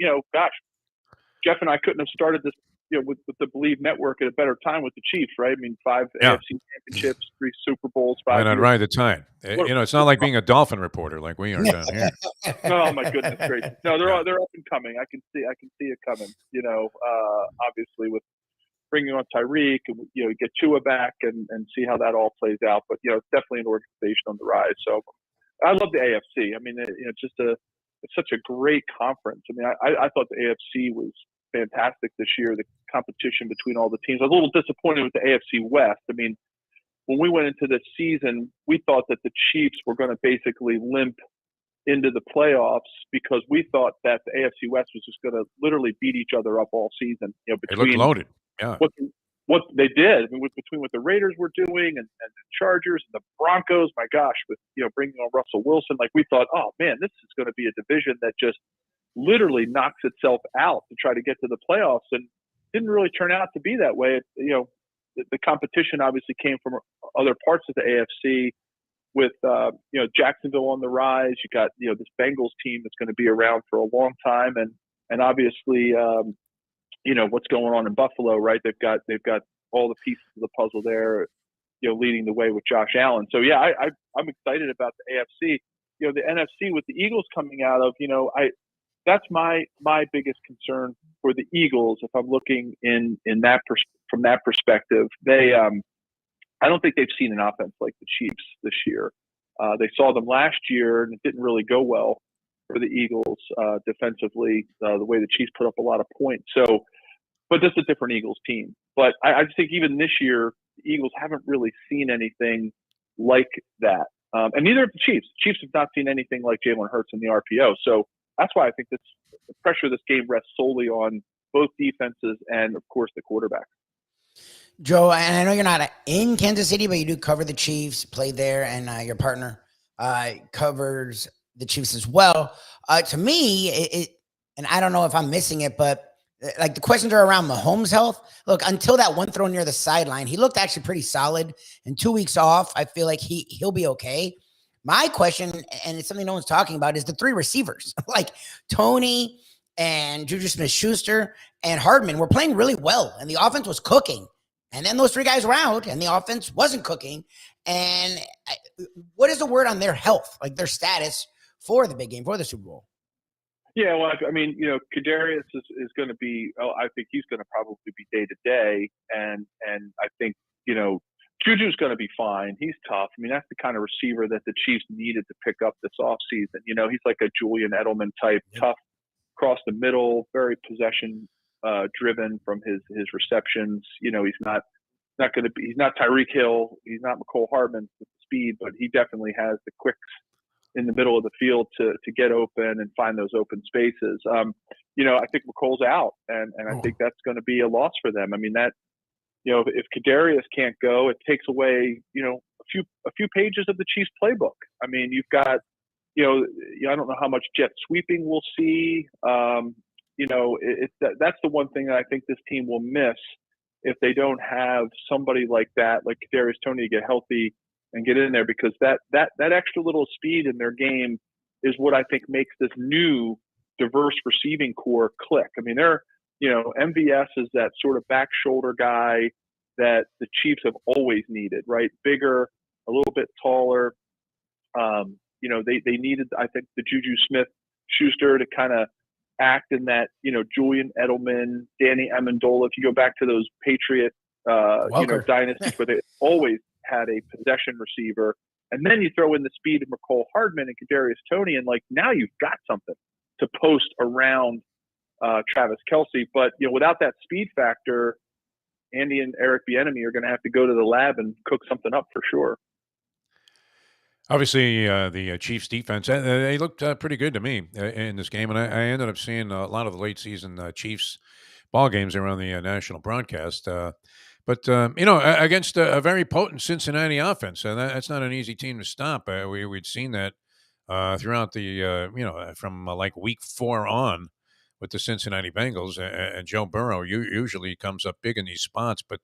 Jeff and I couldn't have started this, with the Believe Network at a better time with the Chiefs, right? I mean, 5 AFC championships, 3 Super Bowls, 5 Why not years. ride the time? It's not like being a Dolphin reporter like we are down here. Oh my goodness gracious! No, they're up and coming. I can see it coming. Obviously with bringing on Tyreek, and get Tua back and see how that all plays out. But it's definitely an organization on the rise. So I love the AFC. I mean, it's such a great conference. I mean, I thought the AFC was fantastic this year. The competition between all the teams. I was a little disappointed with the AFC West. I mean, when we went into this season, we thought that the Chiefs were going to basically limp into the playoffs because we thought that the AFC West was just going to literally beat each other up all season. They looked loaded. Yeah. What they did, I mean, between what the Raiders were doing and the Chargers and the Broncos, my gosh, with bringing on Russell Wilson, like we thought, oh man, this is going to be a division that just literally knocks itself out to try to get to the playoffs, and didn't really turn out to be that way. The competition obviously came from other parts of the AFC with Jacksonville on the rise. You got this Bengals team that's going to be around for a long time, and obviously what's going on in Buffalo, right? They've got all the pieces of the puzzle there, leading the way with Josh Allen. So yeah, I'm excited about the AFC. The NFC with the Eagles coming out of, that's my biggest concern for the Eagles. If I'm looking from that perspective, they I don't think they've seen an offense like the Chiefs this year. They saw them last year, and it didn't really go well for the Eagles defensively. The way the Chiefs put up a lot of points. So, but this is a different Eagles team. But I just think even this year, the Eagles haven't really seen anything like that, and neither have the Chiefs. The Chiefs have not seen anything like Jalen Hurts in the RPO. So that's why I think the pressure of this game rests solely on both defenses and, of course, the quarterback. Joe, and I know you're not in Kansas City, but you do cover the Chiefs, play there, and your partner covers the Chiefs as well. To me, and I don't know if I'm missing it, but like the questions are around Mahomes' health. Look, until that one throw near the sideline, he looked actually pretty solid. And 2 weeks off, I feel like he'll be okay. My question, and it's something no one's talking about, is the 3 receivers. Like Tony and Juju Smith-Schuster and Hardman were playing really well, and the offense was cooking. And then those 3 guys were out, and the offense wasn't cooking. And what is the word on their health, like their status for the big game, for the Super Bowl? Yeah, well, I mean, Kadarius is going to be. I think he's going to probably be day to day, and I think Juju's going to be fine. He's tough. I mean, that's the kind of receiver that the Chiefs needed to pick up this offseason. He's like a Julian Edelman type, tough, across the middle, very possession driven from his receptions. He's not going to be. He's not Tyreek Hill. He's not McCole Hardman with the speed, but he definitely has the quicks in the middle of the field to get open and find those open spaces. I think McColl's out, and I think that's going to be a loss for them. I mean, that if Kadarius can't go, it takes away a few pages of the Chiefs playbook. I mean, you've got I don't know how much jet sweeping we'll see. That's the one thing that I think this team will miss if they don't have somebody like that, like Kadarius Toney, to get healthy and get in there, because that extra little speed in their game is what I think makes this new diverse receiving core click. I mean, MVS is that sort of back shoulder guy that the Chiefs have always needed, right? Bigger, a little bit taller. They needed, I think, the Juju Smith-Schuster to kind of act in that, Julian Edelman, Danny Amendola. If you go back to those Patriot, dynasties where they always had a possession receiver, and then you throw in the speed of McCole Hardman and Kadarius Toney, and now you've got something to post around Travis Kelce. But without that speed factor, Andy and Eric Bieniemy are going to have to go to the lab and cook something up for sure. Obviously, the Chiefs defense, they looked pretty good to me in this game. And I ended up seeing a lot of the late season Chiefs ball games around the national broadcast. But against a very potent Cincinnati offense, and that's not an easy team to stop. We'd seen that throughout the from like week 4 on with the Cincinnati Bengals, and Joe Burrow usually comes up big in these spots. But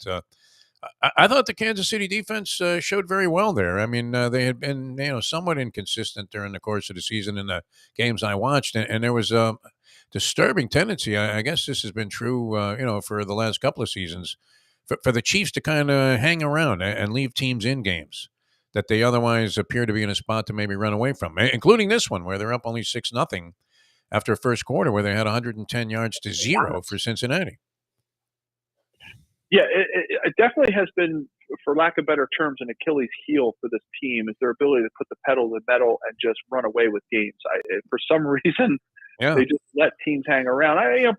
I thought the Kansas City defense showed very well there. I mean, they had been somewhat inconsistent during the course of the season in the games I watched, and there was a disturbing tendency. I guess this has been true, for the last couple of seasons, for the Chiefs to kind of hang around and leave teams in games that they otherwise appear to be in a spot to maybe run away from, including this one where they're up only 6-0 after first quarter, where they had 110 yards to 0 for Cincinnati. Yeah, it definitely has been, for lack of better terms, an Achilles heel for this team is their ability to put the pedal to the metal and just run away with games. For some reason, they just let teams hang around.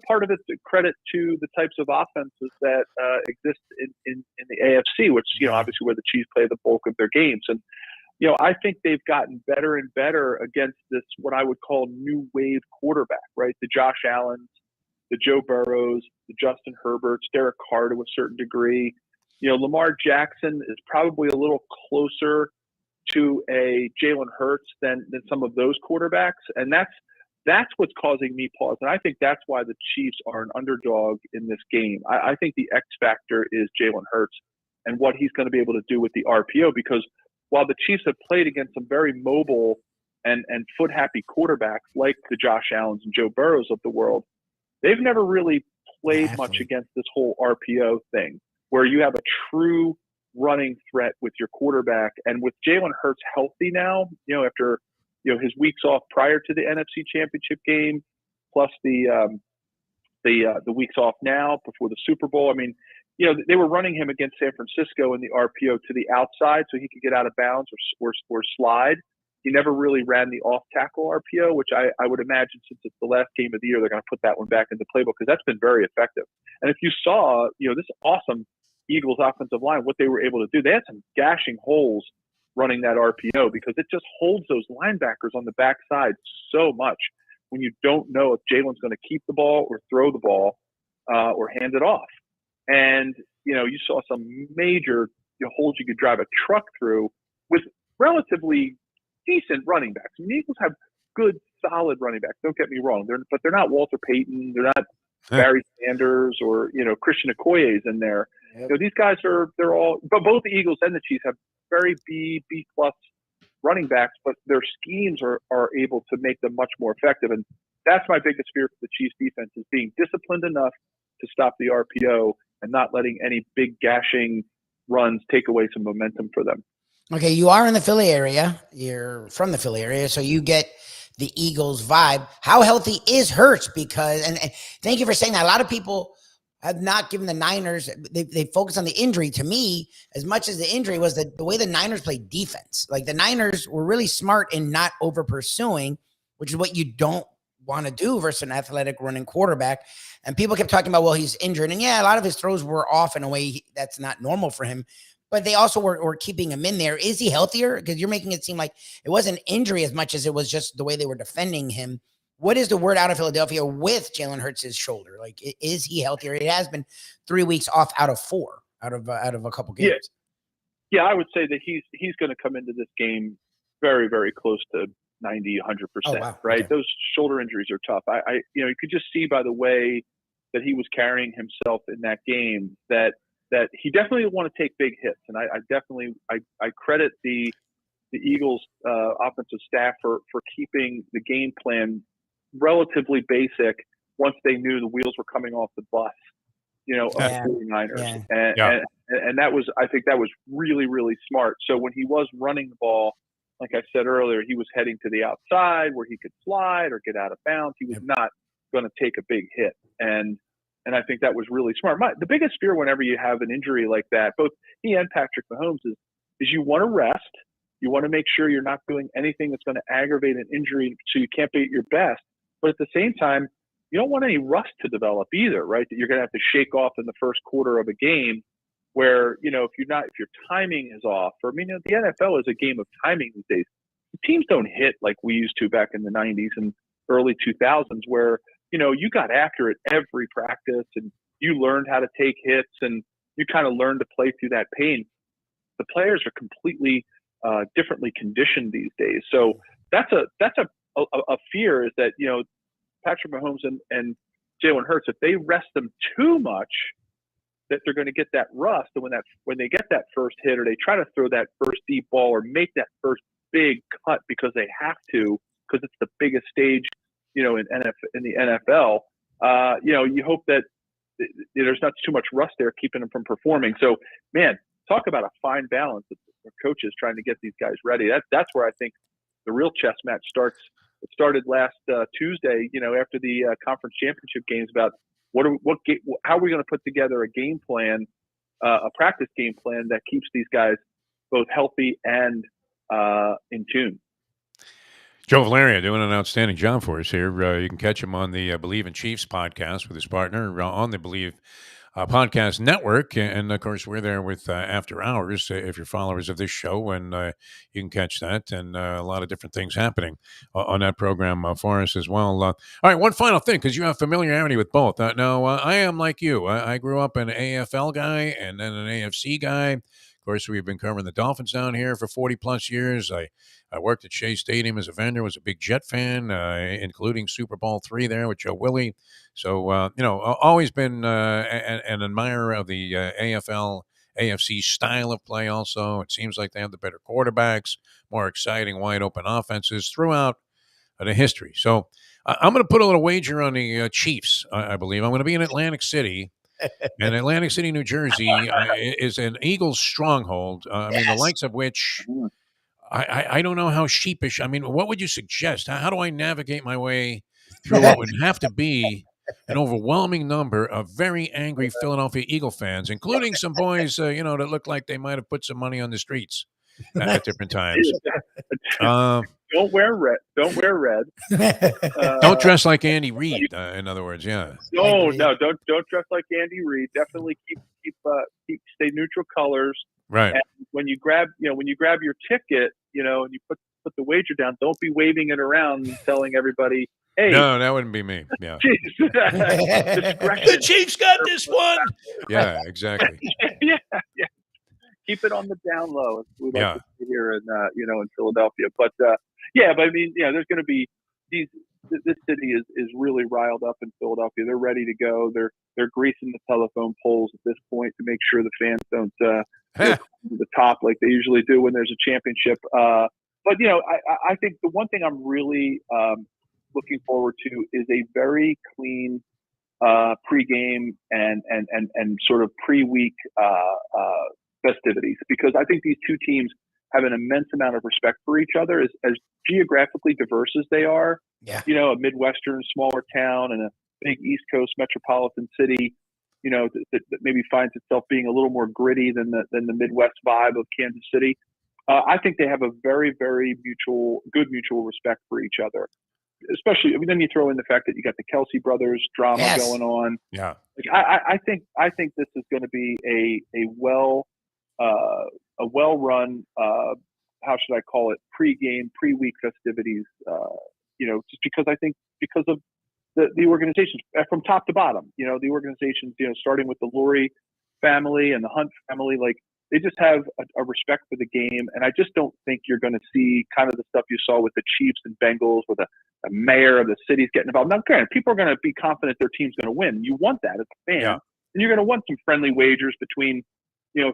Part of it's a credit to the types of offenses that exist in the AFC, which, obviously where the Chiefs play the bulk of their games. And, I think they've gotten better and better against this, what I would call new wave quarterback, right? The Josh Allens, the Joe Burrows, the Justin Herberts, Derek Carr to a certain degree. Lamar Jackson is probably a little closer to a Jalen Hurts than some of those quarterbacks. And that's what's causing me pause. And I think that's why the Chiefs are an underdog in this game. I think the X factor is Jalen Hurts and what he's going to be able to do with the RPO, because while the Chiefs have played against some very mobile and foot-happy quarterbacks like the Josh Allens and Joe Burrows of the world, they've never really played much against this whole RPO thing where you have a true running threat with your quarterback. And with Jalen Hurts healthy now, after his weeks off prior to the NFC Championship game, plus the weeks off now before the Super Bowl. I mean, they were running him against San Francisco in the RPO to the outside so he could get out of bounds or slide. He never really ran the off-tackle RPO, which I would imagine, since it's the last game of the year, they're going to put that one back in the playbook because that's been very effective. And if you saw, this awesome Eagles offensive line, what they were able to do, they had some gashing holes running that RPO because it just holds those linebackers on the backside so much when you don't know if Jalen's going to keep the ball or throw the ball or hand it off. And, you saw some major holes you could drive a truck through with relatively decent running backs. I mean, the Eagles have good, solid running backs. Don't get me wrong. But they're not Walter Payton. They're not Barry Sanders or, Christian Okoye's in there. These guys they're all, but both the Eagles and the Chiefs have very B+ running backs, but their schemes are able to make them much more effective. And that's my biggest fear for the Chiefs defense, is being disciplined enough to stop the RPO and not letting any big gashing runs take away some momentum for them. Okay, you are in the Philly area. You're from the Philly area, so you get the Eagles vibe. How healthy is Hurts? Because, and thank you for saying that. A lot of people have not given the Niners, they focus on the injury. To me, as much as the injury was the way the Niners played defense. Like, the Niners were really smart in not over pursuing, which is what you don't want to do versus an athletic running quarterback. And people kept talking about, well, he's injured. And yeah, a lot of his throws were off in a way that's not normal for him. But they also were keeping him in there. Is he healthier? Because you're making it seem like it wasn't injury as much as it was just the way they were defending him. What is the word out of Philadelphia with Jalen Hurts' shoulder? Like, is he healthier? It has been 3 weeks off out of 4, out of a couple games. Yeah, I would say that he's going to come into this game very, very close to 90, 100%, right? Okay. Those shoulder injuries are tough. You could just see by the way that he was carrying himself in that game that he definitely want to take big hits. And I credit the Eagles offensive staff for keeping the game plan relatively basic once they knew the wheels were coming off the bus, of the 49ers. And that was, I think that was really, really smart. So when he was running the ball, like I said earlier, he was heading to the outside where he could slide or get out of bounds. He was not going to take a big hit. And I think that was really smart. The biggest fear whenever you have an injury like that, both he and Patrick Mahomes, is you want to rest. You want to make sure you're not doing anything that's going to aggravate an injury so you can't be at your best. But at the same time, you don't want any rust to develop either, right? That you're going to have to shake off in the first quarter of a game where, if your timing is off, or the NFL is a game of timing these days. Teams don't hit like we used to back in the 90s and early 2000s where, you got after it every practice and you learned how to take hits and you kind of learn to play through that pain. The players are completely differently conditioned these days. So that's a fear, is that, Patrick Mahomes and Jalen Hurts, if they rest them too much, that they're going to get that rust. And when they get that first hit, or they try to throw that first deep ball or make that first big cut because they have to, because it's the biggest stage, in the NFL, you hope that there's not too much rust there keeping them from performing. So, man, talk about a fine balance of coaches trying to get these guys ready. That's where I think the real chess match starts. It started last Tuesday, after the conference championship games, about how are we going to put together a game plan, a practice game plan that keeps these guys both healthy and in tune. Joe Valeria doing an outstanding job for us here. You can catch him on the Believe in Chiefs podcast with his partner on the Believe podcast network. And, of course, we're there with After Hours if you're followers of this show, and you can catch that, and a lot of different things happening on that program for us as well. All right, one final thing, because you have familiarity with both. Now, I am like you. I grew up an AFL guy and then an AFC guy. Of course, we've been covering the Dolphins down here for 40-plus years. I worked at Shea Stadium as a vendor, was a big Jet fan, including Super Bowl III there with Joe Willie. So, always been an admirer of the AFL, AFC style of play also. It seems like they have the better quarterbacks, more exciting, wide-open offenses throughout the history. So, I'm going to put a little wager on the Chiefs, I believe. I'm going to be in Atlantic City. And Atlantic City, New Jersey is an Eagles stronghold. The likes of which I don't know how sheepish. What would you suggest? How do I navigate my way through what would have to be an overwhelming number of very angry Philadelphia Eagle fans, including some boys, that look like they might have put some money on the streets at different times? Don't wear red. Don't wear red. Don't dress like Andy Reid. In other words, yeah. No. Don't dress like Andy Reid. Definitely keep stay neutral colors. Right. And when you grab your ticket, and you put the wager down, don't be waving it around and telling everybody, "Hey." No, that wouldn't be me. Yeah. The Chiefs got this one. Yeah, exactly. yeah. Keep it on the down low. We like to see here in Philadelphia. But there's going to be this city is really riled up in Philadelphia. They're ready to go. They're greasing the telephone poles at this point to make sure the fans don't go to the top like they usually do when there's a championship. I think the one thing I'm really looking forward to is a very clean pregame and sort of pre-week festivities, because I think these two teams have an immense amount of respect for each other, as geographically diverse as they are. Yeah. A Midwestern smaller town and a big East Coast metropolitan city, that maybe finds itself being a little more gritty than the Midwest vibe of Kansas City. I think they have a very, very good mutual respect for each other. Especially, then you throw in the fact that you got the Kelsey brothers drama going on. Yeah. I think this is going to be a well-run, how should I call it, pre-game, pre-week festivities, just because I think because of the organizations from top to bottom, the organizations, starting with the Lurie family and the Hunt family, like they just have a respect for the game. And I just don't think you're going to see kind of the stuff you saw with the Chiefs and Bengals, with a mayor of the cities getting involved. Now, granted, people are going to be confident their team's going to win. You want that as a fan. Yeah. And you're going to want some friendly wagers between,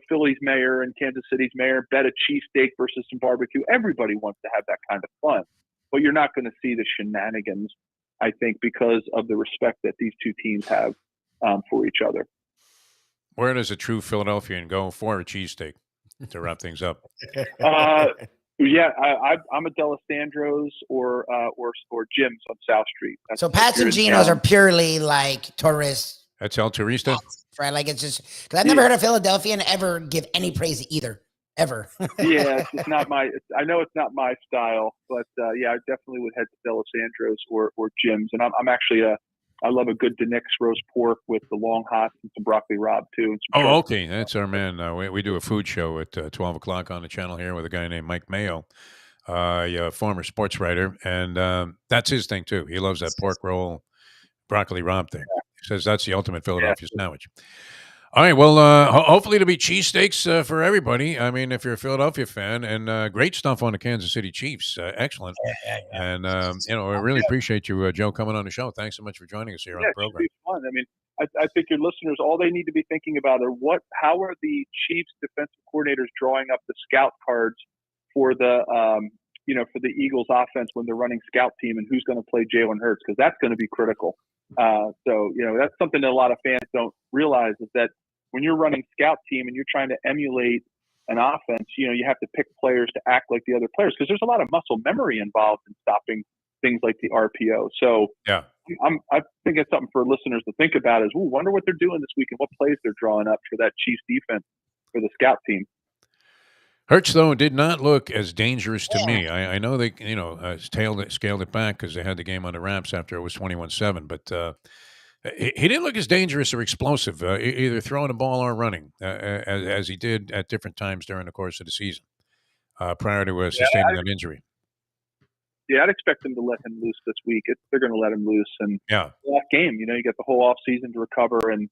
Philly's mayor and Kansas City's mayor, bet a cheesesteak versus some barbecue. Everybody wants to have that kind of fun. But you're not going to see the shenanigans, I think, because of the respect that these two teams have for each other. Where does a true Philadelphian go for a cheesesteak to wrap things up? I'm a D'Alessandro's or Jim's on South Street. So Pat's and Geno's are purely like tourists. That's El Turista? Right, like it's just because I've never heard a Philadelphian ever give any praise to either, ever. It's not my. I know it's not my style, but I definitely would head to D'Alessandro's or Jim's, and I'm actually I love a good Denix roast pork with the long hots and some broccoli rabe too. And okay, that's our man. We do a food show at 12 o'clock on the channel here with a guy named Mike Mayo, a former sports writer, and that's his thing too. He loves that pork roll, broccoli rabe thing. He says that's the ultimate Philadelphia sandwich. All right. Well, hopefully it'll be cheesesteaks for everybody. I mean, if you're a Philadelphia fan, and great stuff on the Kansas City Chiefs. Excellent. Yeah. And, I really appreciate you, Joe, coming on the show. Thanks so much for joining us here on the program. It should be fun. I mean, I think your listeners, all they need to be thinking about are how are the Chiefs defensive coordinators drawing up the scout cards for the, for the Eagles offense when they're running scout team, and who's going to play Jalen Hurts, because that's going to be critical. So, that's something that a lot of fans don't realize, is that when you're running scout team and you're trying to emulate an offense, you have to pick players to act like the other players, because there's a lot of muscle memory involved in stopping things like the RPO. So yeah, I think it's something for listeners to think about is, wonder what they're doing this week and what plays they're drawing up for that Chiefs defense for the scout team. Hurts, though, did not look as dangerous to me. I know they, scaled it back because they had the game under wraps after it was 21-7, but he didn't look as dangerous or explosive, either throwing the ball or running, as he did at different times during the course of the season prior to sustaining that injury. Yeah, I'd expect them to let him loose this week. They're going to let him loose, and that game, you get the whole off season to recover, and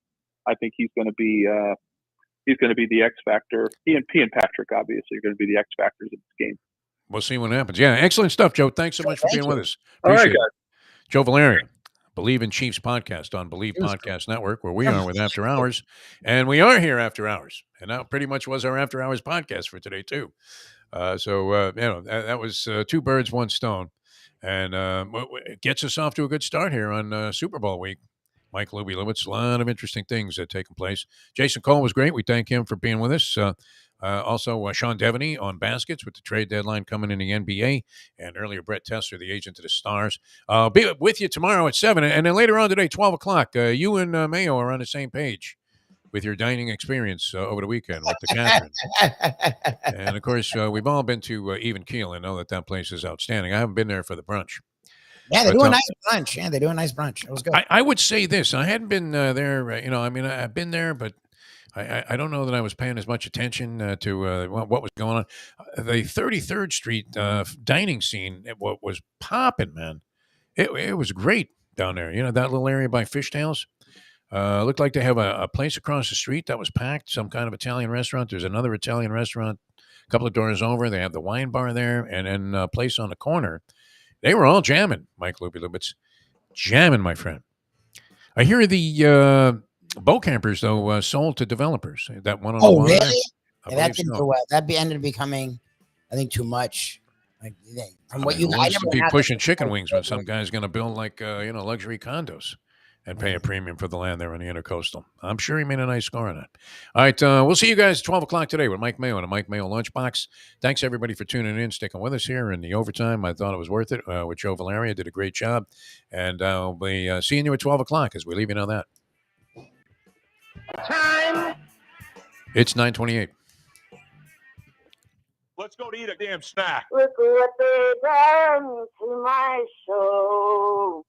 I think he's going to be the X factor. He and Patrick obviously are going to be the X factors in this game. We'll see what happens. Yeah, excellent stuff, Joe. Thanks so much for being with us. All right, Appreciate it. guys. Joe Valerian, Believe in Chiefs podcast on Believe Podcast Network, where we are with After Hours, and we are here after hours, and that pretty much was our After Hours podcast for today too. That was two birds, one stone, and it gets us off to a good start here on Super Bowl week. Mike Lubie Limits, a lot of interesting things taking place. Jason Cole was great. We thank him for being with us. Also, Sean Deveney on baskets with the trade deadline coming in the NBA, and earlier Brett Tessler, the agent of the Stars. I'll be with you tomorrow at 7, and then later on today, 12 o'clock. You and Mayo are on the same page with your dining experience over the weekend with the Catherine. And, of course, we've all been to Even Keel and know that place is outstanding. I haven't been there for the brunch. Yeah, they do a nice brunch. Yeah, they do a nice brunch. It was good. I would say this. I hadn't been there. I've been there, but I don't know that I was paying as much attention to what was going on. The 33rd Street dining scene, what was popping, man. It was great down there. That little area by Fishtails. Looked like they have a place across the street that was packed, some kind of Italian restaurant. There's another Italian restaurant a couple of doors over. They have the wine bar there, and then a place on the corner. They were all jamming, Mike Lubie Lubitz. Jamming, my friend. I hear the boat campers, though, sold to developers. That one on the water. Really? Yeah, that didn't go well. That ended up becoming, I think, too much. Like, from what you guys be pushing chicken wings when some guy's going to build luxury condos and pay a premium for the land there on the Intercoastal. I'm sure he made a nice score on that. All right, we'll see you guys at 12 o'clock today with Mike Mayo and a Mike Mayo Lunchbox. Thanks, everybody, for tuning in, sticking with us here in the overtime. I thought it was worth it with Joe Valeria. Did a great job. And I'll be seeing you at 12 o'clock as we leave you on that. Time. It's 9:28. Let's go to eat a damn snack. Look what they done to my soul.